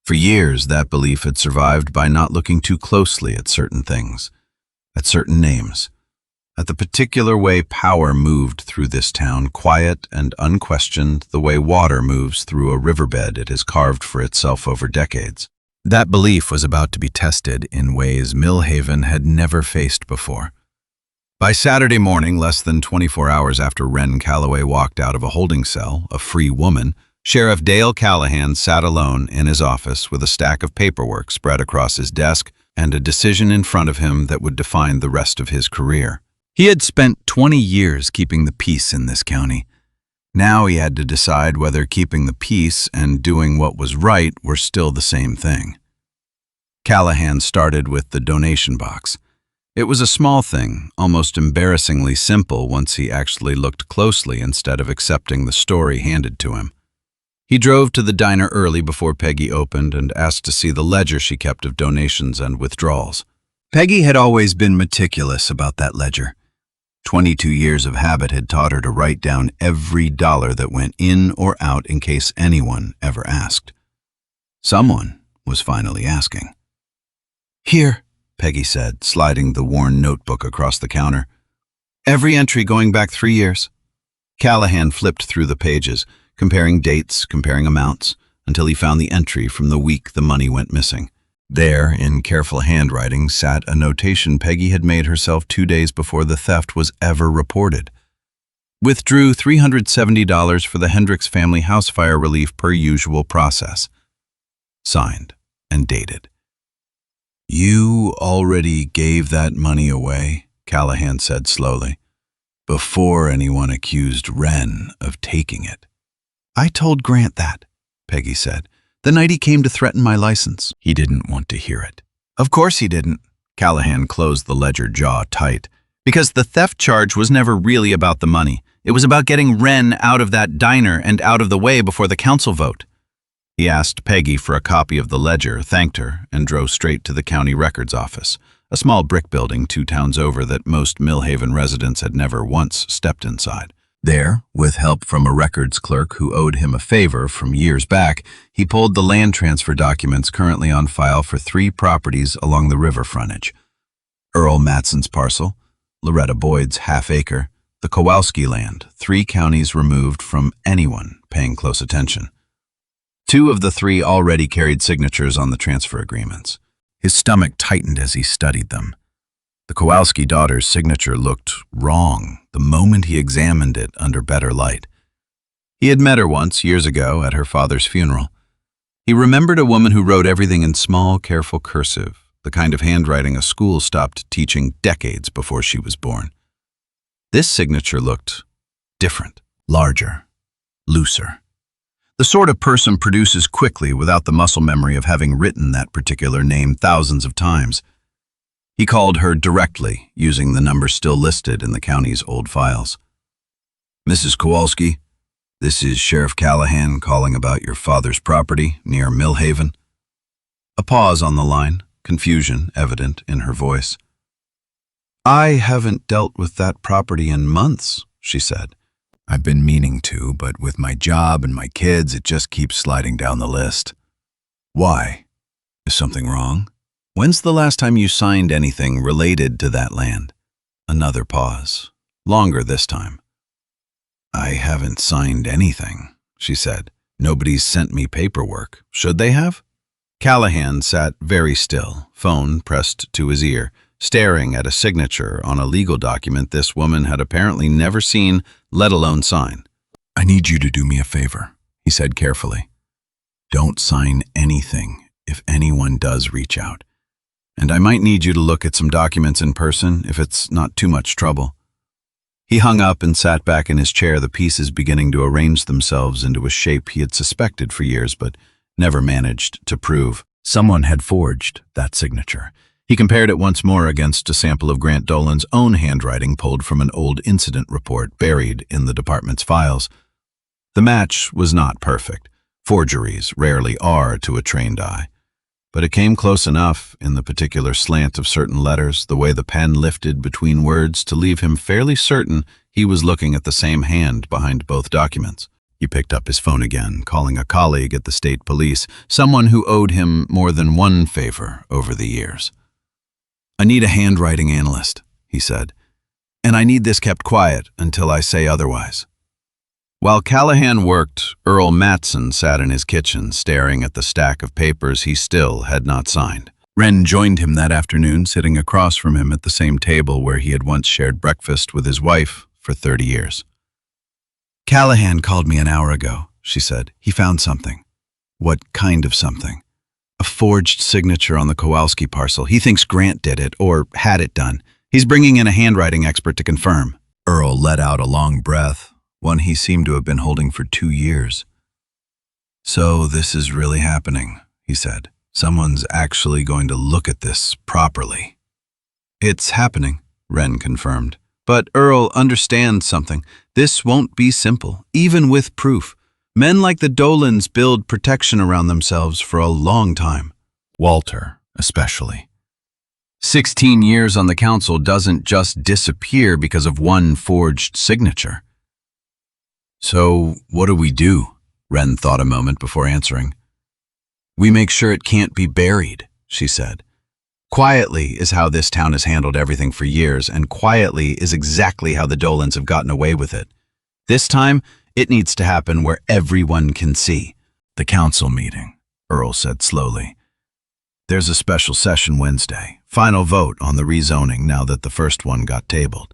For years, that belief had survived by not looking too closely at certain things, at certain names, at the particular way power moved through this town, quiet and unquestioned, the way water moves through a riverbed it has carved for itself over decades. That belief was about to be tested in ways Millhaven had never faced before. By Saturday morning, less than 24 hours after Wren Calloway walked out of a holding cell, a free woman, Sheriff Dale Callahan sat alone in his office with a stack of paperwork spread across his desk and a decision in front of him that would define the rest of his career. He had spent 20 years keeping the peace in this county. Now he had to decide whether keeping the peace and doing what was right were still the same thing. Callahan started with the donation box. It was a small thing, almost embarrassingly simple once he actually looked closely instead of accepting the story handed to him. He drove to the diner early before Peggy opened and asked to see the ledger she kept of donations and withdrawals. Peggy had always been meticulous about that ledger. 22 years of habit had taught her to write down every dollar that went in or out in case anyone ever asked. Someone was finally asking. "Here," Peggy said, sliding the worn notebook across the counter. "Every entry going back 3 years." Callahan flipped through the pages, comparing dates, comparing amounts, until he found the entry from the week the money went missing. There, in careful handwriting, sat a notation Peggy had made herself 2 days before the theft was ever reported. "Withdrew $370 for the Hendricks family house fire relief per usual process." Signed and dated. "You already gave that money away," Callahan said slowly, "before anyone accused Wren of taking it." "I told Grant that," Peggy said, "the night he came to threaten my license." "He didn't want to hear it." "Of course he didn't." Callahan closed the ledger jaw tight. "Because the theft charge was never really about the money. It was about getting Wren out of that diner and out of the way before the council vote." He asked Peggy for a copy of the ledger, thanked her, and drove straight to the county records office, a small brick building 2 towns over that most Millhaven residents had never once stepped inside. There, with help from a records clerk who owed him a favor from years back, he pulled the land transfer documents currently on file for 3 properties along the river frontage. Earl Matson's parcel, Loretta Boyd's half-acre, the Kowalski land, 3 counties removed from anyone paying close attention. 2 of the 3 already carried signatures on the transfer agreements. His stomach tightened as he studied them. The Kowalski daughter's signature looked wrong the moment he examined it under better light. He had met her once, years ago, at her father's funeral. He remembered a woman who wrote everything in small, careful cursive, the kind of handwriting a school stopped teaching decades before she was born. This signature looked different, larger, looser. The sort of person produces quickly without the muscle memory of having written that particular name thousands of times. He called her directly, using the number still listed in the county's old files. "Mrs. Kowalski, this is Sheriff Callahan calling about your father's property near Millhaven." A pause on the line, confusion evident in her voice. "I haven't dealt with that property in months," she said. "I've been meaning to, but with my job and my kids, it just keeps sliding down the list." "Why? Is something wrong? When's the last time you signed anything related to that land?" Another pause, longer this time. "I haven't signed anything," she said. "Nobody's sent me paperwork. Should they have?" Callahan sat very still, phone pressed to his ear, staring at a signature on a legal document this woman had apparently never seen, let alone sign. "I need you to do me a favor," he said carefully. "Don't sign anything if anyone does reach out. And I might need you to look at some documents in person if it's not too much trouble." He hung up and sat back in his chair, the pieces beginning to arrange themselves into a shape he had suspected for years but never managed to prove. Someone had forged that signature. He compared it once more against a sample of Grant Dolan's own handwriting pulled from an old incident report buried in the department's files. The match was not perfect. Forgeries rarely are to a trained eye. But it came close enough in the particular slant of certain letters, the way the pen lifted between words, to leave him fairly certain he was looking at the same hand behind both documents. He picked up his phone again, calling a colleague at the state police, someone who owed him more than one favor over the years. "I need a handwriting analyst," he said, "and I need this kept quiet until I say otherwise." While Callahan worked, Earl Matson sat in his kitchen staring at the stack of papers he still had not signed. Wren joined him that afternoon, sitting across from him at the same table where he had once shared breakfast with his wife for 30 years. "Callahan called me an hour ago," she said. "He found something." "What kind of something?" "A forged signature on the Kowalski parcel. He thinks Grant did it, or had it done. He's bringing in a handwriting expert to confirm." Earl let out a long breath, one he seemed to have been holding for 2 years. "So this is really happening," he said. "Someone's actually going to look at this properly." "It's happening," Wren confirmed. "But Earl, understand something. This won't be simple, even with proof. Men like the Dolans build protection around themselves for a long time. Walter, especially. 16 years on the council doesn't just disappear because of one forged signature." "So what do we do?" Wren thought a moment before answering. "We make sure it can't be buried," she said. "Quietly is how this town has handled everything for years, and quietly is exactly how the Dolans have gotten away with it. This time, it needs to happen where everyone can see." "The council meeting," Earl said slowly. "There's a special session Wednesday. Final vote on the rezoning now that the first one got tabled."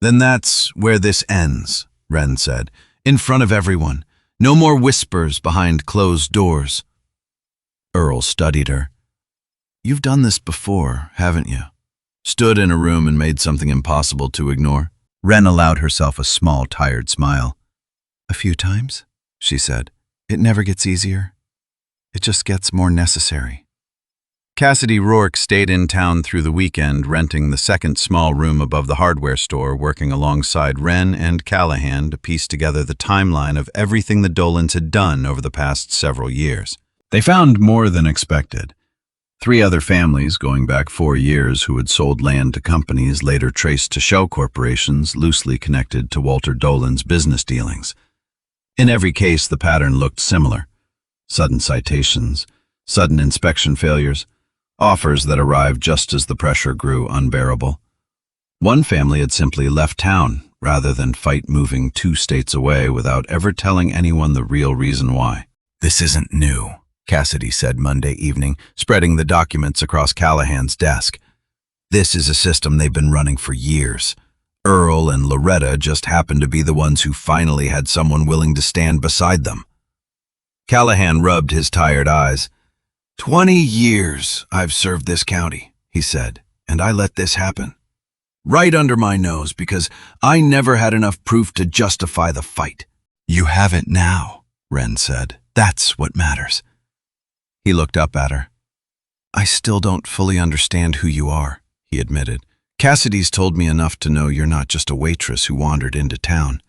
"Then that's where this ends," Wren said. "In front of everyone. No more whispers behind closed doors." Earl studied her. "You've done this before, haven't you? Stood in a room and made something impossible to ignore?" Wren allowed herself a small, tired smile. "A few times," she said. "It never gets easier. It just gets more necessary." Cassidy Rourke stayed in town through the weekend, renting the second small room above the hardware store, working alongside Wren and Callahan to piece together the timeline of everything the Dolans had done over the past several years. They found more than expected. 3 other families, going back 4 years, who had sold land to companies later traced to shell corporations loosely connected to Walter Dolan's business dealings. In every case, the pattern looked similar. Sudden citations, sudden inspection failures, offers that arrived just as the pressure grew unbearable. One family had simply left town, rather than fight moving 2 states away without ever telling anyone the real reason why. "This isn't new," Cassidy said Monday evening, spreading the documents across Callahan's desk. "This is a system they've been running for years. Earl and Loretta just happened to be the ones who finally had someone willing to stand beside them." Callahan rubbed his tired eyes. 20 years I've served this county," he said, "and I let this happen. Right under my nose because I never had enough proof to justify the fight." "You have it now," Wren said. That's what matters. He looked up at her. I still don't fully understand who you are, he admitted. Cassidy's told me enough to know you're not just a waitress who wandered into town.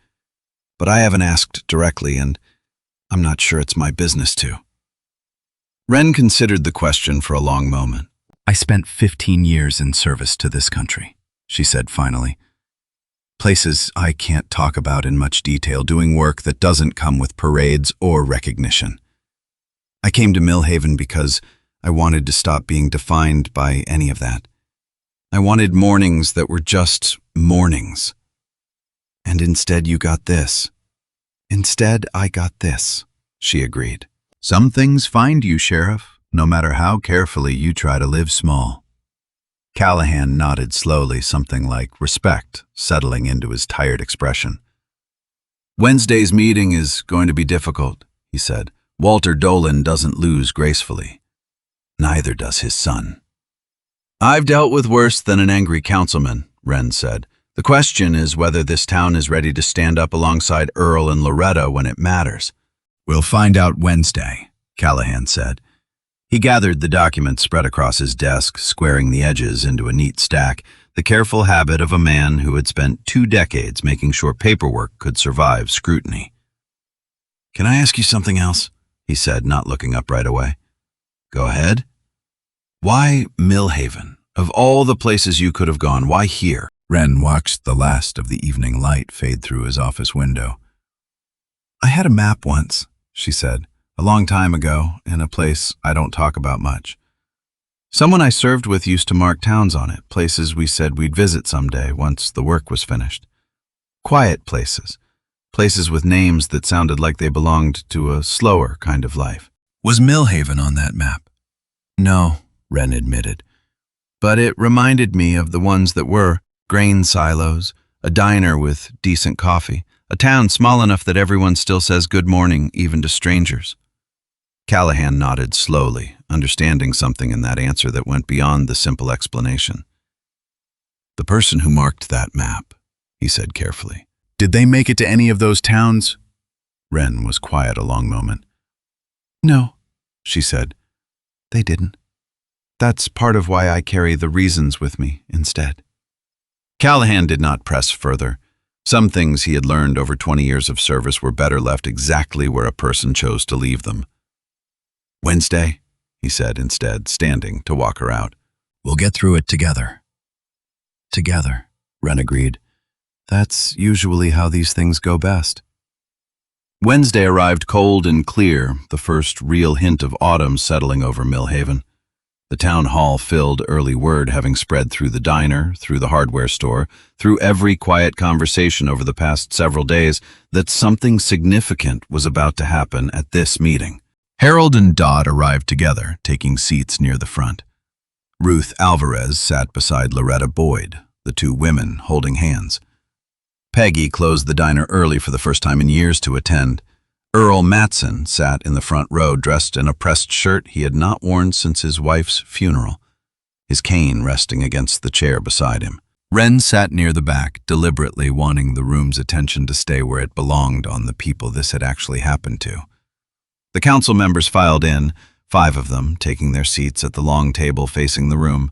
But I haven't asked directly, and I'm not sure it's my business to. Wren considered the question for a long moment. I spent 15 years in service to this country, she said finally. Places I can't talk about in much detail, doing work that doesn't come with parades or recognition. I came to Millhaven because I wanted to stop being defined by any of that. I wanted mornings that were just mornings. And instead you got this. Instead I got this, she agreed. Some things find you, Sheriff, no matter how carefully you try to live small. Callahan nodded slowly, something like respect settling into his tired expression. Wednesday's meeting is going to be difficult, he said. Walter Dolan doesn't lose gracefully. Neither does his son. I've dealt with worse than an angry councilman, Wren said. The question is whether this town is ready to stand up alongside Earl and Loretta when it matters. We'll find out Wednesday, Callahan said. He gathered the documents spread across his desk, squaring the edges into a neat stack, the careful habit of a man who had spent 2 decades making sure paperwork could survive scrutiny. Can I ask you something else? He said, not looking up right away. Go ahead. Why Millhaven? Of all the places you could have gone, why here? Wren watched the last of the evening light fade through his office window. I had a map once, she said, a long time ago, in a place I don't talk about much. Someone I served with used to mark towns on it, places we said we'd visit someday once the work was finished. Quiet places, places with names that sounded like they belonged to a slower kind of life. Was Millhaven on that map? No, Wren admitted. But it reminded me of the ones that were grain silos, a diner with decent coffee, a town small enough that everyone still says good morning, even to strangers. Callahan nodded slowly, understanding something in that answer that went beyond the simple explanation. The person who marked that map, he said carefully. Did they make it to any of those towns? Wren was quiet a long moment. No, she said. They didn't. That's part of why I carry the reasons with me instead. Callahan did not press further. Some things he had learned over 20 years of service were better left exactly where a person chose to leave them. Wednesday, he said instead, standing to walk her out. We'll get through it together. Together, Wren agreed. That's usually how these things go best. Wednesday arrived cold and clear, the first real hint of autumn settling over Millhaven. The town hall filled, early word having spread through the diner, through the hardware store, through every quiet conversation over the past several days that something significant was about to happen at this meeting. Harold and Dot arrived together, taking seats near the front. Ruth Alvarez sat beside Loretta Boyd, the 2 women holding hands. Peggy closed the diner early for the first time in years to attend. Earl Matson sat in the front row dressed in a pressed shirt he had not worn since his wife's funeral, his cane resting against the chair beside him. Wren sat near the back, deliberately wanting the room's attention to stay where it belonged on the people this had actually happened to. The council members filed in, 5 of them taking their seats at the long table facing the room.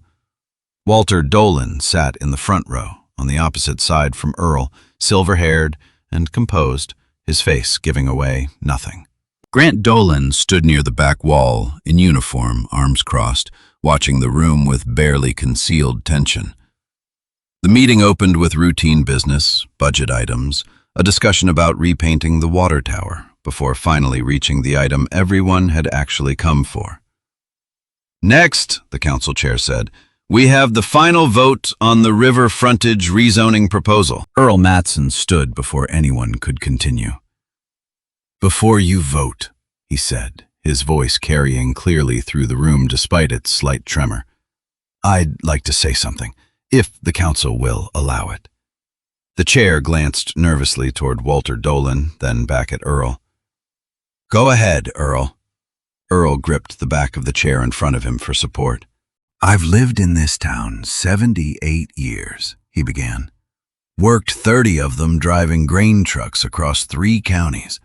Walter Dolan sat in the front row, on the opposite side from Earl, silver-haired and composed, his face giving away nothing. Grant Dolan stood near the back wall, in uniform, arms crossed, watching the room with barely concealed tension. The meeting opened with routine business, budget items, a discussion about repainting the water tower, before finally reaching the item everyone had actually come for. Next, the council chair said, we have the final vote on the river frontage rezoning proposal. Earl Matson stood before anyone could continue. Before you vote, he said, his voice carrying clearly through the room despite its slight tremor, I'd like to say something, if the council will allow it. The chair glanced nervously toward Walter Dolan, then back at Earl. Go ahead, Earl. Earl gripped the back of the chair in front of him for support. I've lived in this town 78 years, he began. Worked 30 of them driving grain trucks across 3 counties.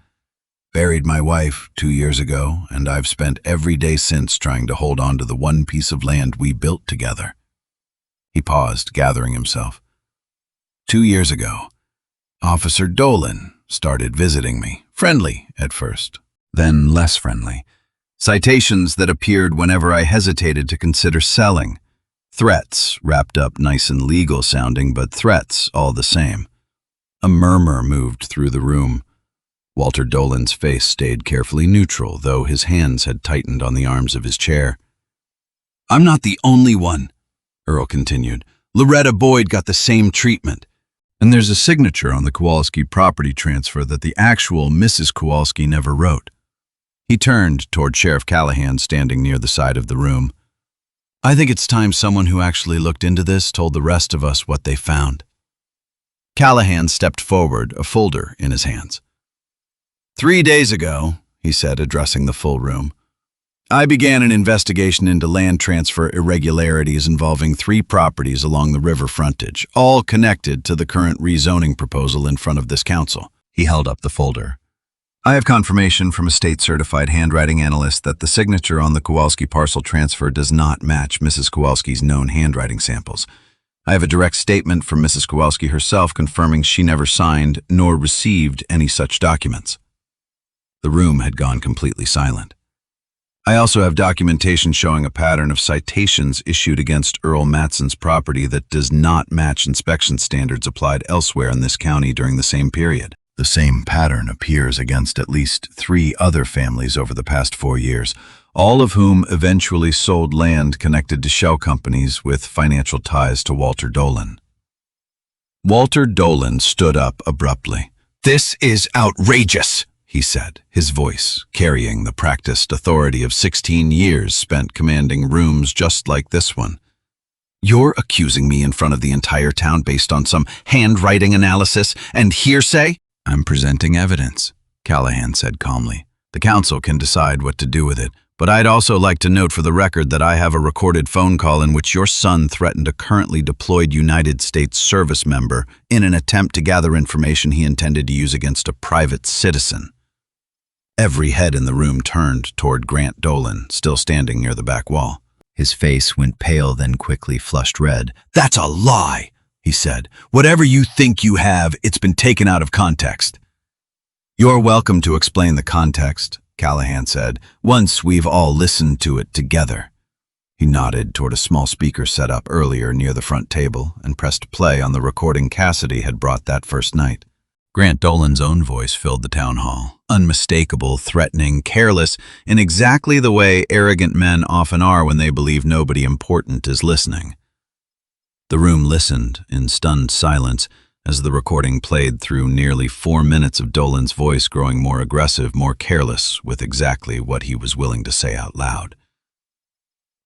Buried my wife 2 years ago, and I've spent every day since trying to hold on to the one piece of land we built together." He paused, gathering himself. 2 years ago, Officer Dolan started visiting me. Friendly at first, then less friendly. Citations that appeared whenever I hesitated to consider selling. Threats, wrapped up nice and legal sounding, but threats all the same. A murmur moved through the room. Walter Dolan's face stayed carefully neutral, though his hands had tightened on the arms of his chair. "I'm not the only one," Earl continued. "Loretta Boyd got the same treatment. And there's a signature on the Kowalski property transfer that the actual Mrs. Kowalski never wrote." He turned toward Sheriff Callahan, standing near the side of the room. "I think it's time someone who actually looked into this told the rest of us what they found." Callahan stepped forward, a folder in his hands. 3 days ago," he said, addressing the full room, "I began an investigation into land transfer irregularities involving 3 properties along the river frontage, all connected to the current rezoning proposal in front of this council." He held up the folder. "I have confirmation from a state-certified handwriting analyst that the signature on the Kowalski parcel transfer does not match Mrs. Kowalski's known handwriting samples. I have a direct statement from Mrs. Kowalski herself confirming she never signed nor received any such documents." The room had gone completely silent. "I also have documentation showing a pattern of citations issued against Earl Matson's property that does not match inspection standards applied elsewhere in this county during the same period. The same pattern appears against at least 3 other families over the past 4 years, all of whom eventually sold land connected to shell companies with financial ties to Walter Dolan." Walter Dolan stood up abruptly. "This is outrageous," he said, his voice carrying the practiced authority of 16 years spent commanding rooms just like this one. "You're accusing me in front of the entire town based on some handwriting analysis and hearsay?" "I'm presenting evidence," Callahan said calmly. "The council can decide what to do with it, but I'd also like to note for the record that I have a recorded phone call in which your son threatened a currently deployed United States service member in an attempt to gather information he intended to use against a private citizen." Every head in the room turned toward Grant Dolan, still standing near the back wall. His face went pale, then quickly flushed red. "That's a lie," he said. "Whatever you think you have, it's been taken out of context." "You're welcome to explain the context," Callahan said, "once we've all listened to it together." He nodded toward a small speaker set up earlier near the front table and pressed play on the recording Cassidy had brought that first night. Grant Dolan's own voice filled the town hall, unmistakable, threatening, careless, in exactly the way arrogant men often are when they believe nobody important is listening. The room listened in stunned silence as the recording played through nearly 4 minutes of Dolan's voice growing more aggressive, more careless, with exactly what he was willing to say out loud.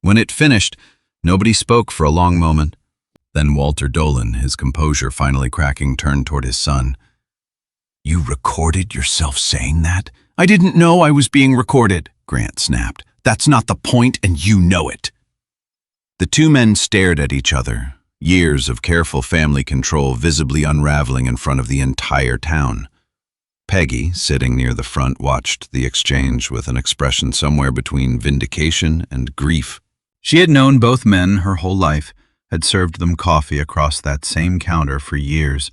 When it finished, nobody spoke for a long moment. Then Walter Dolan, his composure finally cracking, turned toward his son. "You recorded yourself saying that?" "I didn't know I was being recorded," Grant snapped. "That's not the point, and you know it." The 2 men stared at each other, years of careful family control visibly unraveling in front of the entire town. Peggy, sitting near the front, watched the exchange with an expression somewhere between vindication and grief. She had known both men her whole life, had served them coffee across that same counter for years,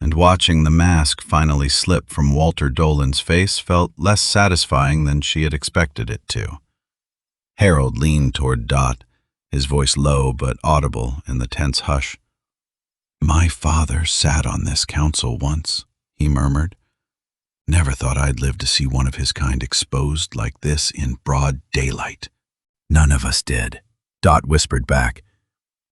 and watching the mask finally slip from Walter Dolan's face felt less satisfying than she had expected it to. Harold leaned toward Dot, his voice low but audible in the tense hush. "My father sat on this council once," he murmured. "Never thought I'd live to see one of his kind exposed like this in broad daylight." "None of us did," Dot whispered back.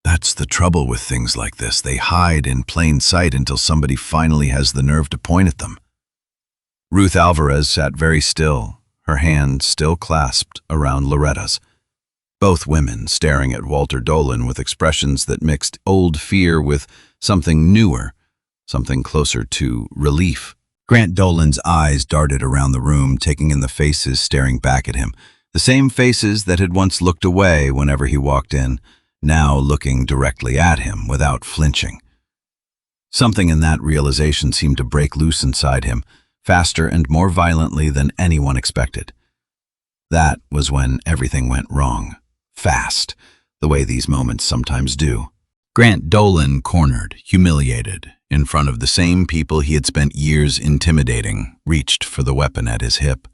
"That's the trouble with things like this. They hide in plain sight until somebody finally has the nerve to point at them." Ruth Alvarez sat very still, her hand still clasped around Loretta's. Both women staring at Walter Dolan with expressions that mixed old fear with something newer, something closer to relief. Grant Dolan's eyes darted around the room, taking in the faces staring back at him, the same faces that had once looked away whenever he walked in, now looking directly at him without flinching. Something in that realization seemed to break loose inside him, faster and more violently than anyone expected. That was when everything went wrong. Fast, the way these moments sometimes do. Grant Dolan cornered, humiliated, in front of the same people he had spent years intimidating, reached for the weapon at his hip.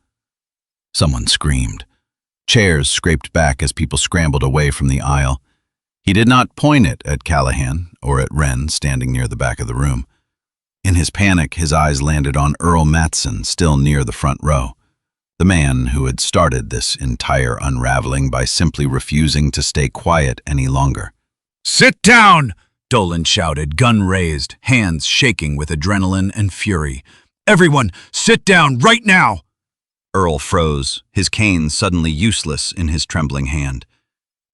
Someone screamed. Chairs scraped back as people scrambled away from the aisle. He did not point it at Callahan or at Wren standing near the back of the room. In his panic, his eyes landed on Earl Matson, still near the front row, the man who had started this entire unraveling by simply refusing to stay quiet any longer. "Sit down!" Dolan shouted, gun raised, hands shaking with adrenaline and fury. "Everyone, sit down right now!" Earl froze, his cane suddenly useless in his trembling hand.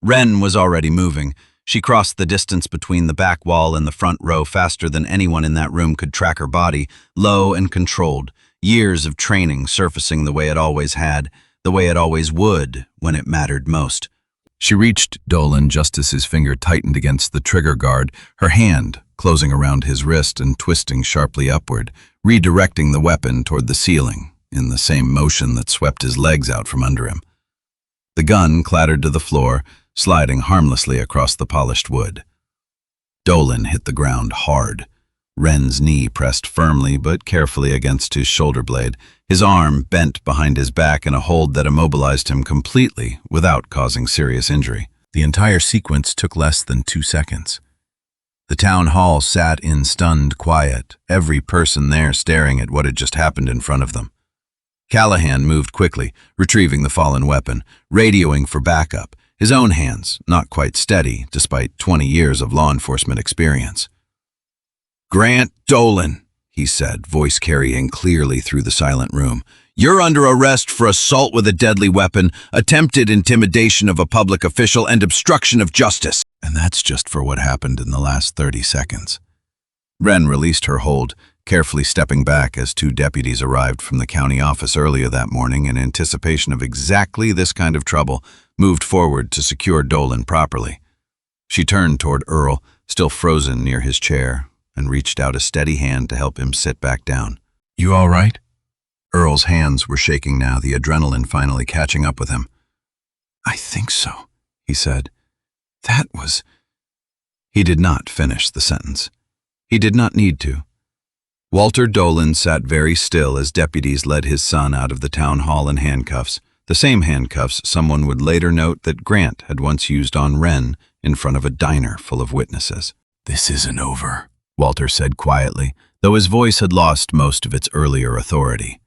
Wren was already moving. She crossed the distance between the back wall and the front row faster than anyone in that room could track her body, low and controlled, years of training surfacing the way it always had, the way it always would when it mattered most. She reached Dolan just as his finger tightened against the trigger guard, her hand closing around his wrist and twisting sharply upward, redirecting the weapon toward the ceiling, in the same motion that swept his legs out from under him. The gun clattered to the floor, sliding harmlessly across the polished wood. Dolan hit the ground hard. Wren's knee pressed firmly but carefully against his shoulder blade, his arm bent behind his back in a hold that immobilized him completely without causing serious injury. The entire sequence took less than 2 seconds. The town hall sat in stunned quiet, every person there staring at what had just happened in front of them. Callahan moved quickly, retrieving the fallen weapon, radioing for backup, his own hands not quite steady despite 20 years of law enforcement experience. "Grant Dolan," he said, voice carrying clearly through the silent room, "you're under arrest for assault with a deadly weapon, attempted intimidation of a public official, and obstruction of justice." And that's just for what happened in the last 30 seconds. Wren released her hold, carefully stepping back as 2 deputies arrived from the county office earlier that morning in anticipation of exactly this kind of trouble, moved forward to secure Dolan properly. She turned toward Earl, still frozen near his chair, and reached out a steady hand to help him sit back down. "You all right?" Earl's hands were shaking now, the adrenaline finally catching up with him. "I think so," he said. "That was—" He did not finish the sentence. He did not need to. Walter Dolan sat very still as deputies led his son out of the town hall in handcuffs, the same handcuffs someone would later note that Grant had once used on Wren in front of a diner full of witnesses. "This isn't over," Walter said quietly, though his voice had lost most of its earlier authority.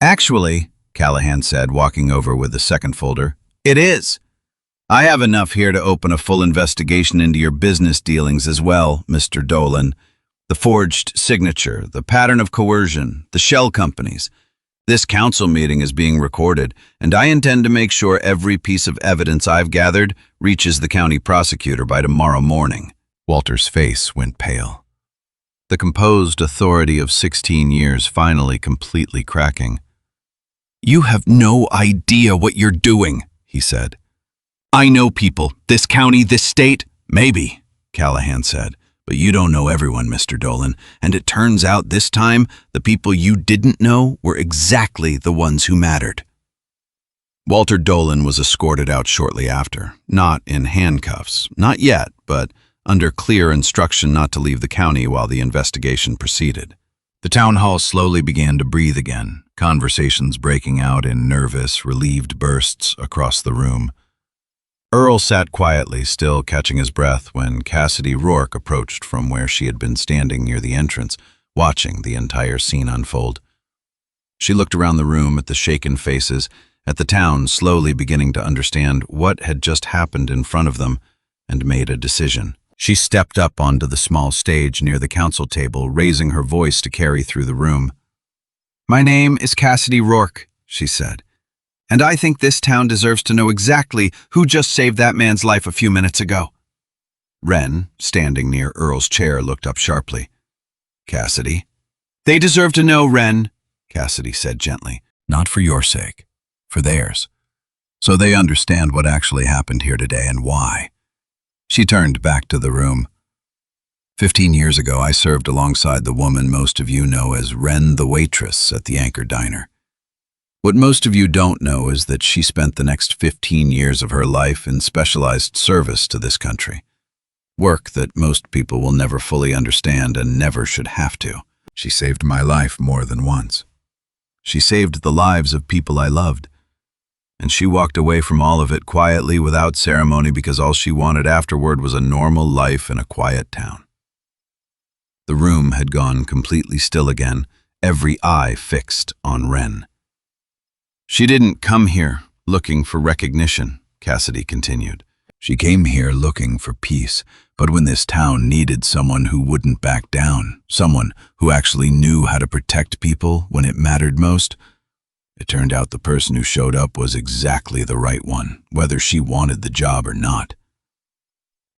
"Actually," Callahan said, walking over with the second folder, "it is. I have enough here to open a full investigation into your business dealings as well, Mr. Dolan. The forged signature, the pattern of coercion, the shell companies. This council meeting is being recorded, and I intend to make sure every piece of evidence I've gathered reaches the county prosecutor by tomorrow morning." Walter's face went pale. The composed authority of 16 years finally completely cracking. "You have no idea what you're doing," he said. "I know people, this county, this state." "Maybe," Callahan said, "but you don't know everyone, Mr. Dolan, and it turns out this time the people you didn't know were exactly the ones who mattered." Walter Dolan was escorted out shortly after, not in handcuffs, not yet, but under clear instruction not to leave the county while the investigation proceeded. The town hall slowly began to breathe again, conversations breaking out in nervous, relieved bursts across the room. Earl sat quietly, still catching his breath, when Cassidy Rourke approached from where she had been standing near the entrance, watching the entire scene unfold. She looked around the room at the shaken faces, at the town slowly beginning to understand what had just happened in front of them, and made a decision. She stepped up onto the small stage near the council table, raising her voice to carry through the room. "My name is Cassidy Rourke," she said, "and I think this town deserves to know exactly who just saved that man's life a few minutes ago." Wren, standing near Earl's chair, looked up sharply. "Cassidy?" "They deserve to know, Wren," Cassidy said gently. "Not for your sake, for theirs. So they understand what actually happened here today and why." She turned back to the room. 15 years ago, I served alongside the woman most of you know as Wren the waitress at the Anchor Diner. What most of you don't know is that she spent the next 15 years of her life in specialized service to this country. Work that most people will never fully understand and never should have to. She saved my life more than once. She saved the lives of people I loved. And she walked away from all of it quietly without ceremony because all she wanted afterward was a normal life in a quiet town. The room had gone completely still again, every eye fixed on Wren. She didn't come here looking for recognition, Cassidy continued. She came here looking for peace, but when this town needed someone who wouldn't back down, someone who actually knew how to protect people when it mattered most, it turned out the person who showed up was exactly the right one, whether she wanted the job or not.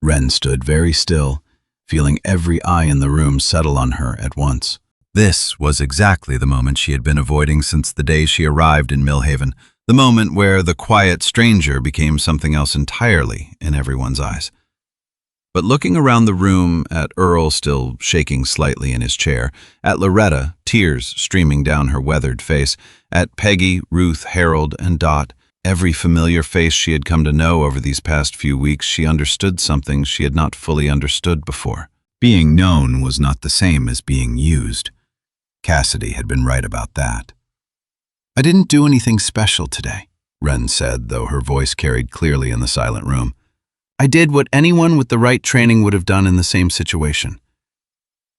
Wren stood very still, feeling every eye in the room settle on her at once. This was exactly the moment she had been avoiding since the day she arrived in Millhaven, the moment where the quiet stranger became something else entirely in everyone's eyes. But looking around the room at Earl still shaking slightly in his chair, at Loretta, tears streaming down her weathered face, at Peggy, Ruth, Harold, and Dot, every familiar face she had come to know over these past few weeks, she understood something she had not fully understood before. Being known was not the same as being used. Cassidy had been right about that. "I didn't do anything special today," Wren said, though her voice carried clearly in the silent room. "I did what anyone with the right training would have done in the same situation."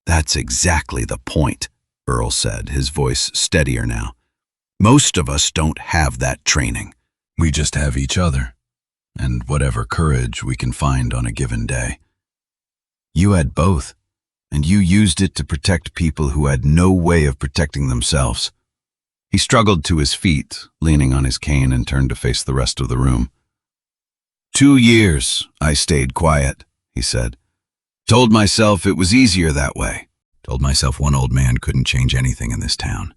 "That's exactly the point," Earl said, his voice steadier now. "Most of us don't have that training. We just have each other, and whatever courage we can find on a given day. You had both, and you used it to protect people who had no way of protecting themselves." He struggled to his feet, leaning on his cane, and turned to face the rest of the room. 2 years I stayed quiet," he said. "Told myself it was easier that way. Told myself one old man couldn't change anything in this town.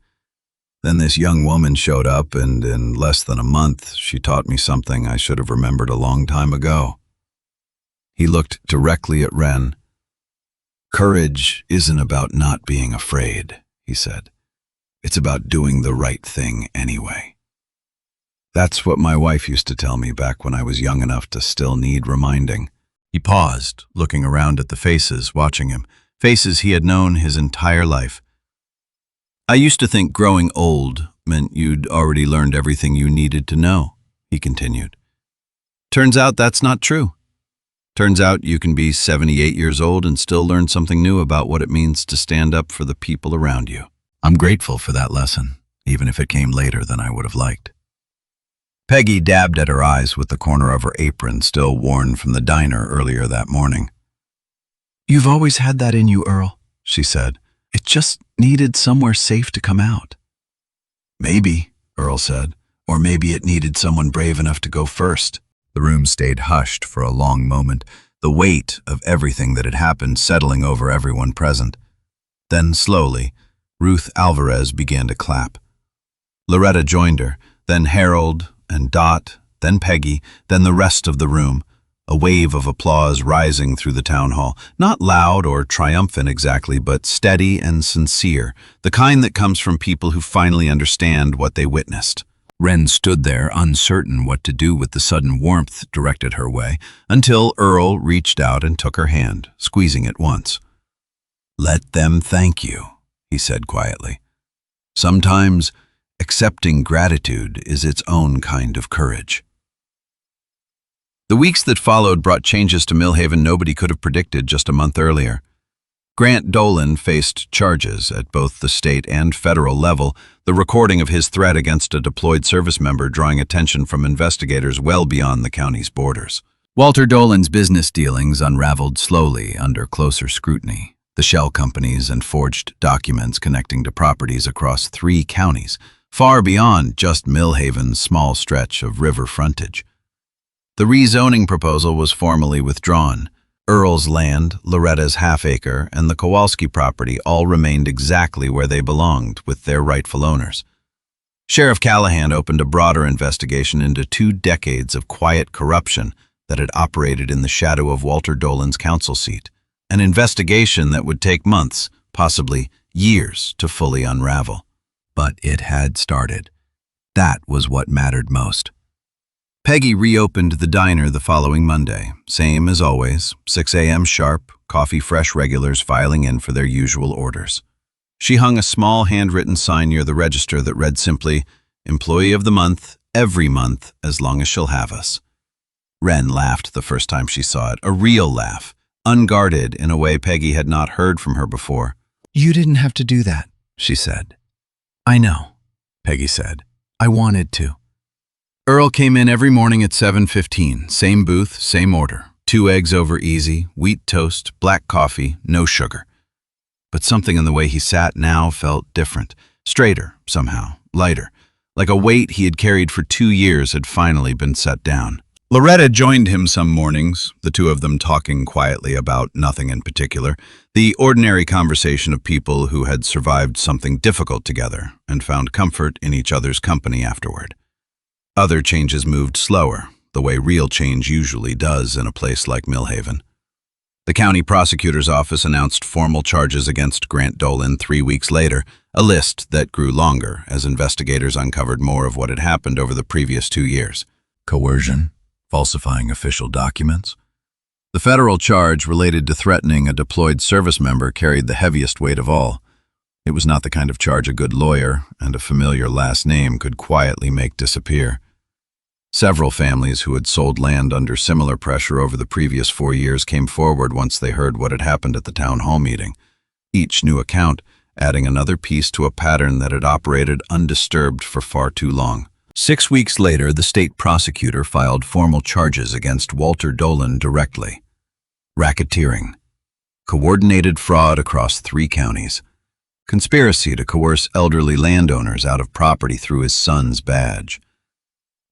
Then this young woman showed up, and in less than a month, she taught me something I should have remembered a long time ago." He looked directly at Wren. "Courage isn't about not being afraid," he said. "It's about doing the right thing anyway. That's what my wife used to tell me back when I was young enough to still need reminding." He paused, looking around at the faces watching him, faces he had known his entire life. "I used to think growing old meant you'd already learned everything you needed to know," he continued. "Turns out that's not true. Turns out you can be 78 years old and still learn something new about what it means to stand up for the people around you. I'm grateful for that lesson, even if it came later than I would have liked." Peggy dabbed at her eyes with the corner of her apron still worn from the diner earlier that morning. "You've always had that in you, Earl," she said. "It just needed somewhere safe to come out." "Maybe," Earl said, "or maybe it needed someone brave enough to go first." The room stayed hushed for a long moment, the weight of everything that had happened settling over everyone present. Then slowly, Ruth Alvarez began to clap. Loretta joined her, then Harold and Dot, then Peggy, then the rest of the room, a wave of applause rising through the town hall, not loud or triumphant exactly, but steady and sincere, the kind that comes from people who finally understand what they witnessed. Wren stood there, uncertain what to do with the sudden warmth directed her way, until Earl reached out and took her hand, squeezing it once. "Let them thank you," he said quietly. "Sometimes accepting gratitude is its own kind of courage." The weeks that followed brought changes to Millhaven nobody could have predicted just a month earlier. Grant Dolan faced charges at both the state and federal level, the recording of his threat against a deployed service member drawing attention from investigators well beyond the county's borders. Walter Dolan's business dealings unraveled slowly under closer scrutiny. The shell companies and forged documents connecting to properties across 3 counties, far beyond just Millhaven's small stretch of river frontage. The rezoning proposal was formally withdrawn. Earl's land, Loretta's half-acre, and the Kowalski property all remained exactly where they belonged with their rightful owners. Sheriff Callahan opened a broader investigation into 2 decades of quiet corruption that had operated in the shadow of Walter Dolan's council seat. an investigation that would take months, possibly years, to fully unravel. But it had started. That was what mattered most. Peggy reopened the diner the following Monday. Same as always, 6 a.m. sharp, coffee fresh regulars filing in for their usual orders. She hung a small handwritten sign near the register that read simply, "Employee of the month, every month, as long as she'll have us." Wren laughed the first time she saw it, a real laugh, unguarded in a way Peggy had not heard from her before. "You didn't have to do that," she said. "I know," Peggy said. "I wanted to." Earl came in every morning at 7:15, same booth, same order. 2 eggs over easy, wheat toast, black coffee, no sugar. But something in the way he sat now felt different, straighter, somehow, lighter, like a weight he had carried for 2 years had finally been set down. Loretta joined him some mornings, the two of them talking quietly about nothing in particular, the ordinary conversation of people who had survived something difficult together and found comfort in each other's company afterward. Other changes moved slower, the way real change usually does in a place like Millhaven. The county prosecutor's office announced formal charges against Grant Dolan 3 weeks later, a list that grew longer as investigators uncovered more of what had happened over the previous 2 years. Coercion, falsifying official documents. The federal charge related to threatening a deployed service member carried the heaviest weight of all. It was not the kind of charge a good lawyer and a familiar last name could quietly make disappear. Several families who had sold land under similar pressure over the previous 4 years came forward once they heard what had happened at the town hall meeting. Each new account adding another piece to a pattern that had operated undisturbed for far too long. 6 weeks later, the state prosecutor filed formal charges against Walter Dolan directly. Racketeering, coordinated fraud across 3 counties, conspiracy to coerce elderly landowners out of property through his son's badge.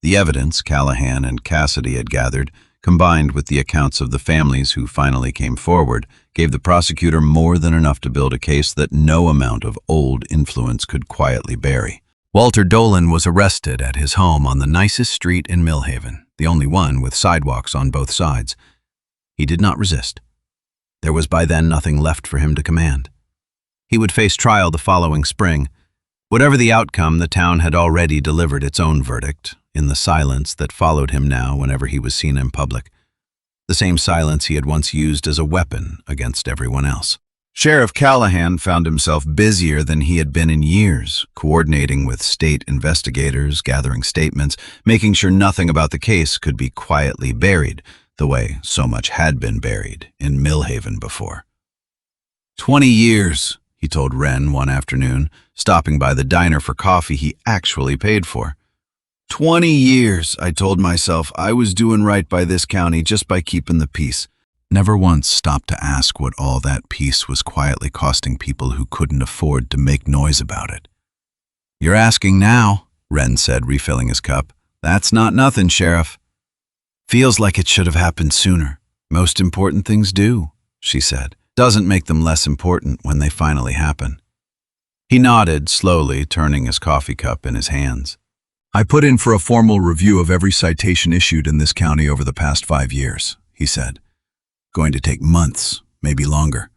The evidence Callahan and Cassidy had gathered, combined with the accounts of the families who finally came forward, gave the prosecutor more than enough to build a case that no amount of old influence could quietly bury. Walter Dolan was arrested at his home on the nicest street in Millhaven, the only one with sidewalks on both sides. He did not resist. There was by then nothing left for him to command. He would face trial the following spring. Whatever the outcome, the town had already delivered its own verdict, in the silence that followed him now whenever he was seen in public. The same silence he had once used as a weapon against everyone else. Sheriff Callahan found himself busier than he had been in years, coordinating with state investigators, gathering statements, making sure nothing about the case could be quietly buried, the way so much had been buried in Millhaven before. 20 years, he told Wren one afternoon, stopping by the diner for coffee he actually paid for. 20 years, I told myself I was doing right by this county just by keeping the peace. Never once stopped to ask what all that peace was quietly costing people who couldn't afford to make noise about it. "You're asking now," Wren said, refilling his cup. "That's not nothing, Sheriff." "Feels like it should have happened sooner. Most important things do," she said. "Doesn't make them less important when they finally happen." He nodded, slowly turning his coffee cup in his hands. "I put in for a formal review of every citation issued in this county over the past 5 years, he said. "Going to take months, maybe longer.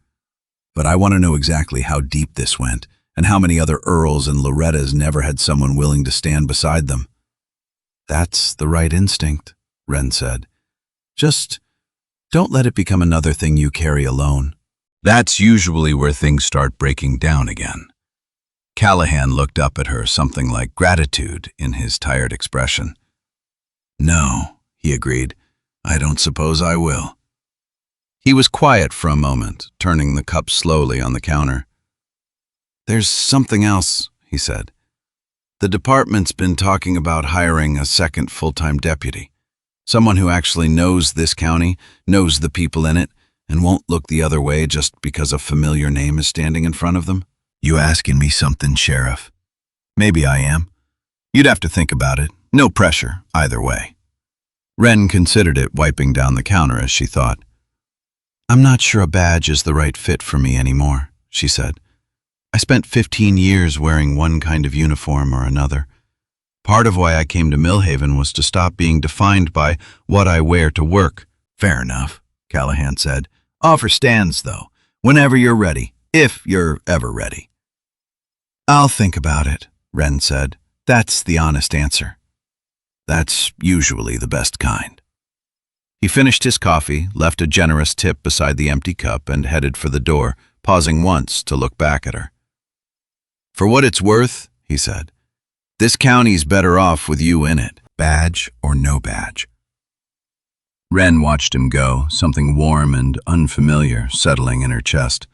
But I want to know exactly how deep this went, and how many other Earls and Lorettas never had someone willing to stand beside them." "That's the right instinct," Wren said. "Just don't let it become another thing you carry alone." That's usually where things start breaking down again. Callahan looked up at her, something like gratitude in his tired expression. "No," he agreed. "I don't suppose I will." He was quiet for a moment, turning the cup slowly on the counter. "There's something else," he said. "The department's been talking about hiring a second full-time deputy. Someone who actually knows this county, knows the people in it, and won't look the other way just because a familiar name is standing in front of them." "You asking me something, Sheriff?" "Maybe I am. You'd have to think about it. No pressure, either way." Wren considered it, wiping down the counter as she thought. "I'm not sure a badge is the right fit for me anymore," she said. "I spent 15 years wearing one kind of uniform or another. Part of why I came to Millhaven was to stop being defined by what I wear to work." "Fair enough," Callahan said, Offer stands, though, whenever you're ready, if you're ever ready. I'll think about it, Wren said. That's the honest answer. That's usually the best kind. He finished his coffee, left a generous tip beside the empty cup, and headed for the door, pausing once to look back at her. For what it's worth, he said, this county's better off with you in it, badge or no badge. Wren watched him go, something warm and unfamiliar settling in her chest.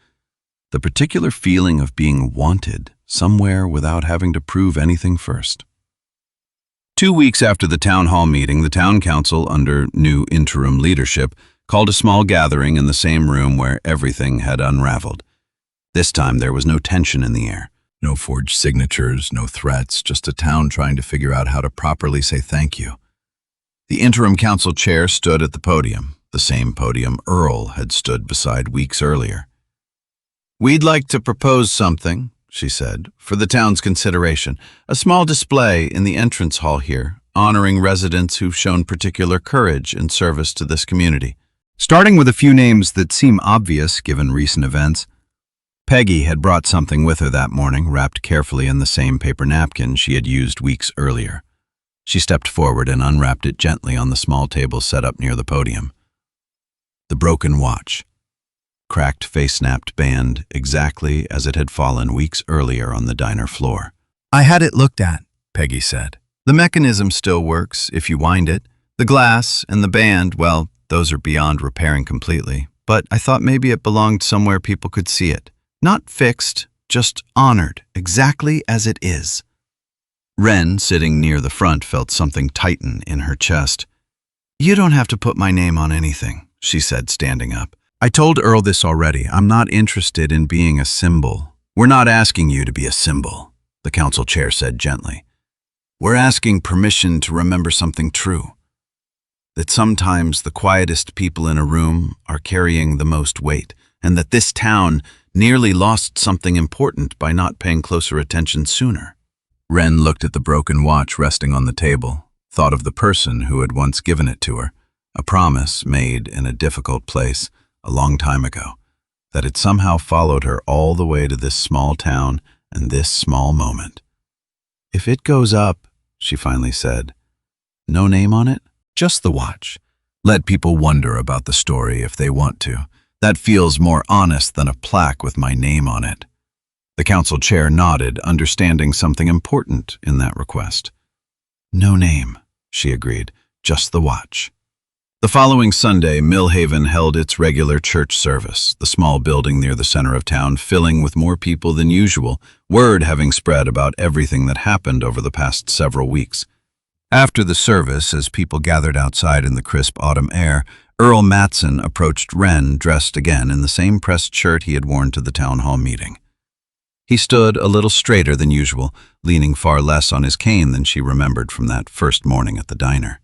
The particular feeling of being wanted somewhere without having to prove anything first. 2 weeks after the town hall meeting, the town council, under new interim leadership, called a small gathering in the same room where everything had unraveled. This time there was no tension in the air. No forged signatures, no threats, just a town trying to figure out how to properly say thank you. The interim council chair stood at the podium, the same podium Earl had stood beside weeks earlier. We'd like to propose something, she said, for the town's consideration. A small display in the entrance hall here, honoring residents who've shown particular courage in service to this community. Starting with a few names that seem obvious given recent events, Peggy had brought something with her that morning, wrapped carefully in the same paper napkin she had used weeks earlier. She stepped forward and unwrapped it gently on the small table set up near the podium. The broken watch. Cracked face-snapped band, exactly as it had fallen weeks earlier on the diner floor. I had it looked at, Peggy said. The mechanism still works if you wind it. The glass and the band, well, those are beyond repairing completely, but I thought maybe it belonged somewhere people could see it. Not fixed, just honored, exactly as it is. Wren, sitting near the front, felt something tighten in her chest. You don't have to put my name on anything, she said, standing up. I told Earl this already. I'm not interested in being a symbol. We're not asking you to be a symbol, the council chair said gently. We're asking permission to remember something true. That sometimes the quietest people in a room are carrying the most weight, and that this town nearly lost something important by not paying closer attention sooner. Wren looked at the broken watch resting on the table, thought of the person who had once given it to her, a promise made in a difficult place a long time ago, that had somehow followed her all the way to this small town and this small moment. If it goes up, she finally said, no name on it, just the watch. Let people wonder about the story if they want to. That feels more honest than a plaque with my name on it. The council chair nodded, understanding something important in that request. No name, she agreed, just the watch. The following Sunday, Millhaven held its regular church service, the small building near the center of town filling with more people than usual, word having spread about everything that happened over the past several weeks. After the service, as people gathered outside in the crisp autumn air, Earl Matson approached Wren dressed again in the same pressed shirt he had worn to the town hall meeting. He stood a little straighter than usual, leaning far less on his cane than she remembered from that first morning at the diner.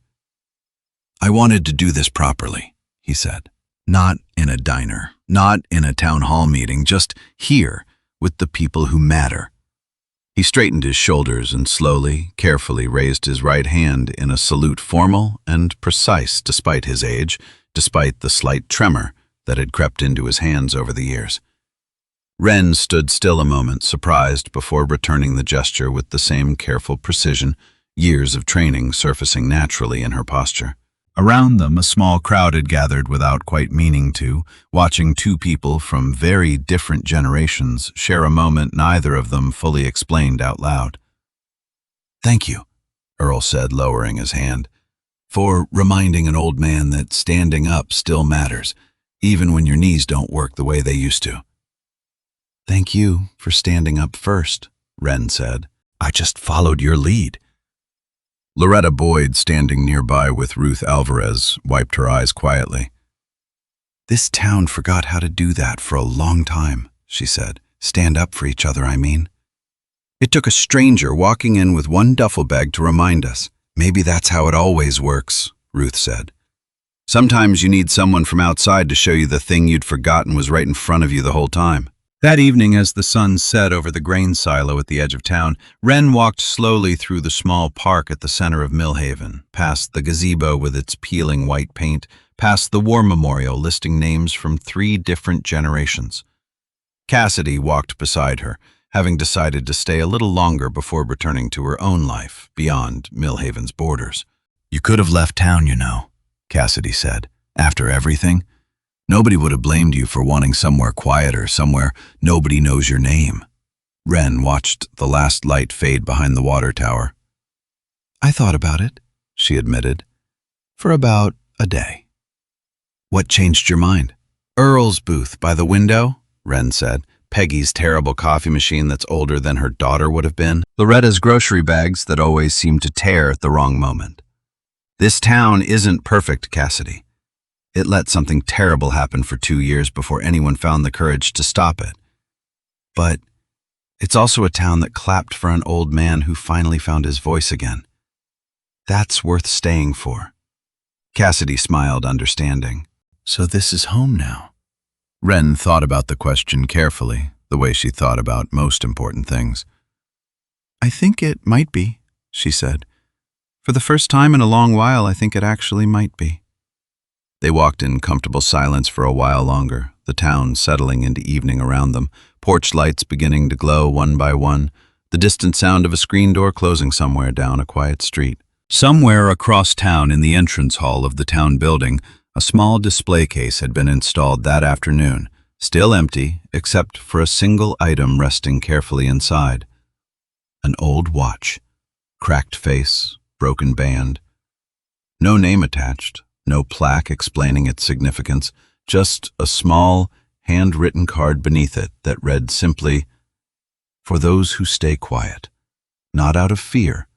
I wanted to do this properly, he said. Not in a diner, not in a town hall meeting, just here with the people who matter. He straightened his shoulders and slowly, carefully raised his right hand in a salute formal and precise despite his age, despite the slight tremor that had crept into his hands over the years. Wren stood still a moment, surprised, before returning the gesture with the same careful precision, years of training surfacing naturally in her posture. Around them, a small crowd had gathered without quite meaning to, watching two people from very different generations share a moment neither of them fully explained out loud. Thank you, Earl said, lowering his hand, for reminding an old man that standing up still matters, even when your knees don't work the way they used to. Thank you for standing up first, Wren said. I just followed your lead. Loretta Boyd, standing nearby with Ruth Alvarez, wiped her eyes quietly. This town forgot how to do that for a long time, she said. Stand up for each other, I mean. It took a stranger walking in with one duffel bag to remind us. Maybe that's how it always works, Ruth said. Sometimes you need someone from outside to show you the thing you'd forgotten was right in front of you the whole time. That evening, as the sun set over the grain silo at the edge of town, Wren walked slowly through the small park at the center of Millhaven, past the gazebo with its peeling white paint, past the war memorial listing names from 3 different generations. Cassidy walked beside her, having decided to stay a little longer before returning to her own life beyond Millhaven's borders. "You could have left town, you know," Cassidy said. "After everything, nobody would have blamed you for wanting somewhere quieter, somewhere nobody knows your name." Wren watched the last light fade behind the water tower. "I thought about it," she admitted, "for about a day." "What changed your mind?" "Earl's booth by the window," Wren said. "Peggy's terrible coffee machine that's older than her daughter would have been. Loretta's grocery bags that always seem to tear at the wrong moment. This town isn't perfect, Cassidy. It let something terrible happen for 2 years before anyone found the courage to stop it. But it's also a town that clapped for an old man who finally found his voice again. That's worth staying for." Cassidy smiled, understanding. "So this is home now?" Wren thought about the question carefully, the way she thought about most important things. "I think it might be," she said. "For the first time in a long while, I think it actually might be." They walked in comfortable silence for a while longer, the town settling into evening around them, porch lights beginning to glow one by one, the distant sound of a screen door closing somewhere down a quiet street. Somewhere across town in the entrance hall of the town building, a small display case had been installed that afternoon, still empty except for a single item resting carefully inside. An old watch, cracked face, broken band. No name attached, no plaque explaining its significance, just a small, handwritten card beneath it that read simply, "For those who stay quiet, not out of fear,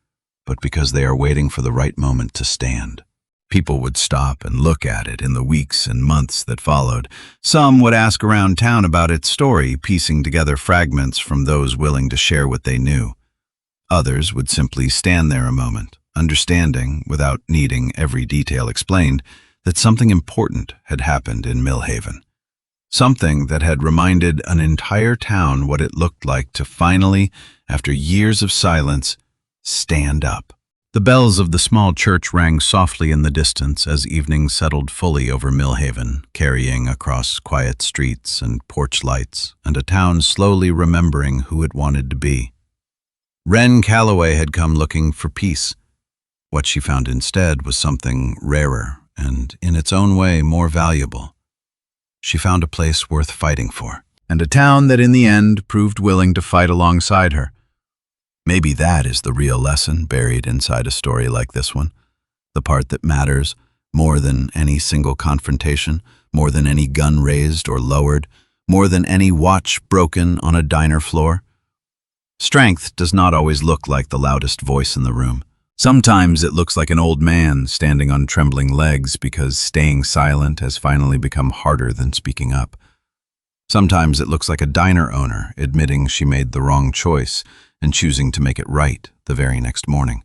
but because they are waiting for the right moment to stand." People would stop and look at it in the weeks and months that followed. Some would ask around town about its story, piecing together fragments from those willing to share what they knew. Others would simply stand there a moment, understanding, without needing every detail explained, that something important had happened in Millhaven. Something that had reminded an entire town what it looked like to finally, after years of silence, stand up. The bells of the small church rang softly in the distance as evening settled fully over Millhaven, carrying across quiet streets and porch lights, and a town slowly remembering who it wanted to be. Wren Calloway had come looking for peace. What she found instead was something rarer and, in its own way, more valuable. She found a place worth fighting for, and a town that in the end proved willing to fight alongside her. Maybe that is the real lesson buried inside a story like this one, the part that matters more than any single confrontation, more than any gun raised or lowered, more than any watch broken on a diner floor. Strength does not always look like the loudest voice in the room. Sometimes it looks like an old man standing on trembling legs because staying silent has finally become harder than speaking up. Sometimes it looks like a diner owner admitting she made the wrong choice and choosing to make it right the very next morning.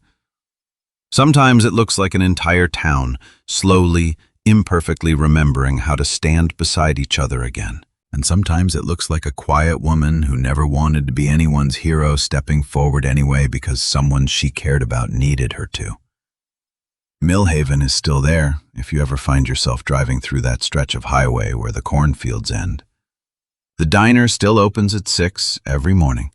Sometimes it looks like an entire town slowly, imperfectly remembering how to stand beside each other again. And sometimes it looks like a quiet woman who never wanted to be anyone's hero stepping forward anyway because someone she cared about needed her to. Millhaven is still there if you ever find yourself driving through that stretch of highway where the cornfields end. The diner still opens at 6 every morning.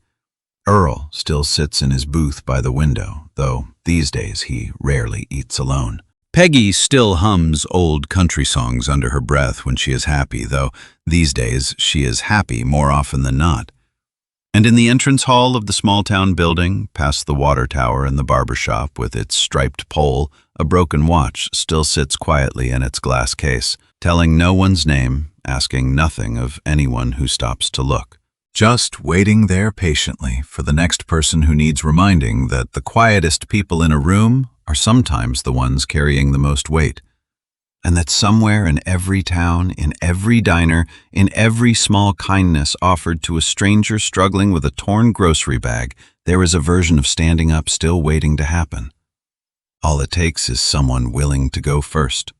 Earl still sits in his booth by the window, though these days he rarely eats alone. Peggy still hums old country songs under her breath when she is happy, though these days she is happy more often than not. And in the entrance hall of the small-town building, past the water tower and the barber shop with its striped pole, a broken watch still sits quietly in its glass case, telling no one's name, asking nothing of anyone who stops to look. Just waiting there patiently for the next person who needs reminding that the quietest people in a room are sometimes the ones carrying the most weight, and that somewhere in every town, in every diner, in every small kindness offered to a stranger struggling with a torn grocery bag, there is a version of standing up still waiting to happen. All it takes is someone willing to go first.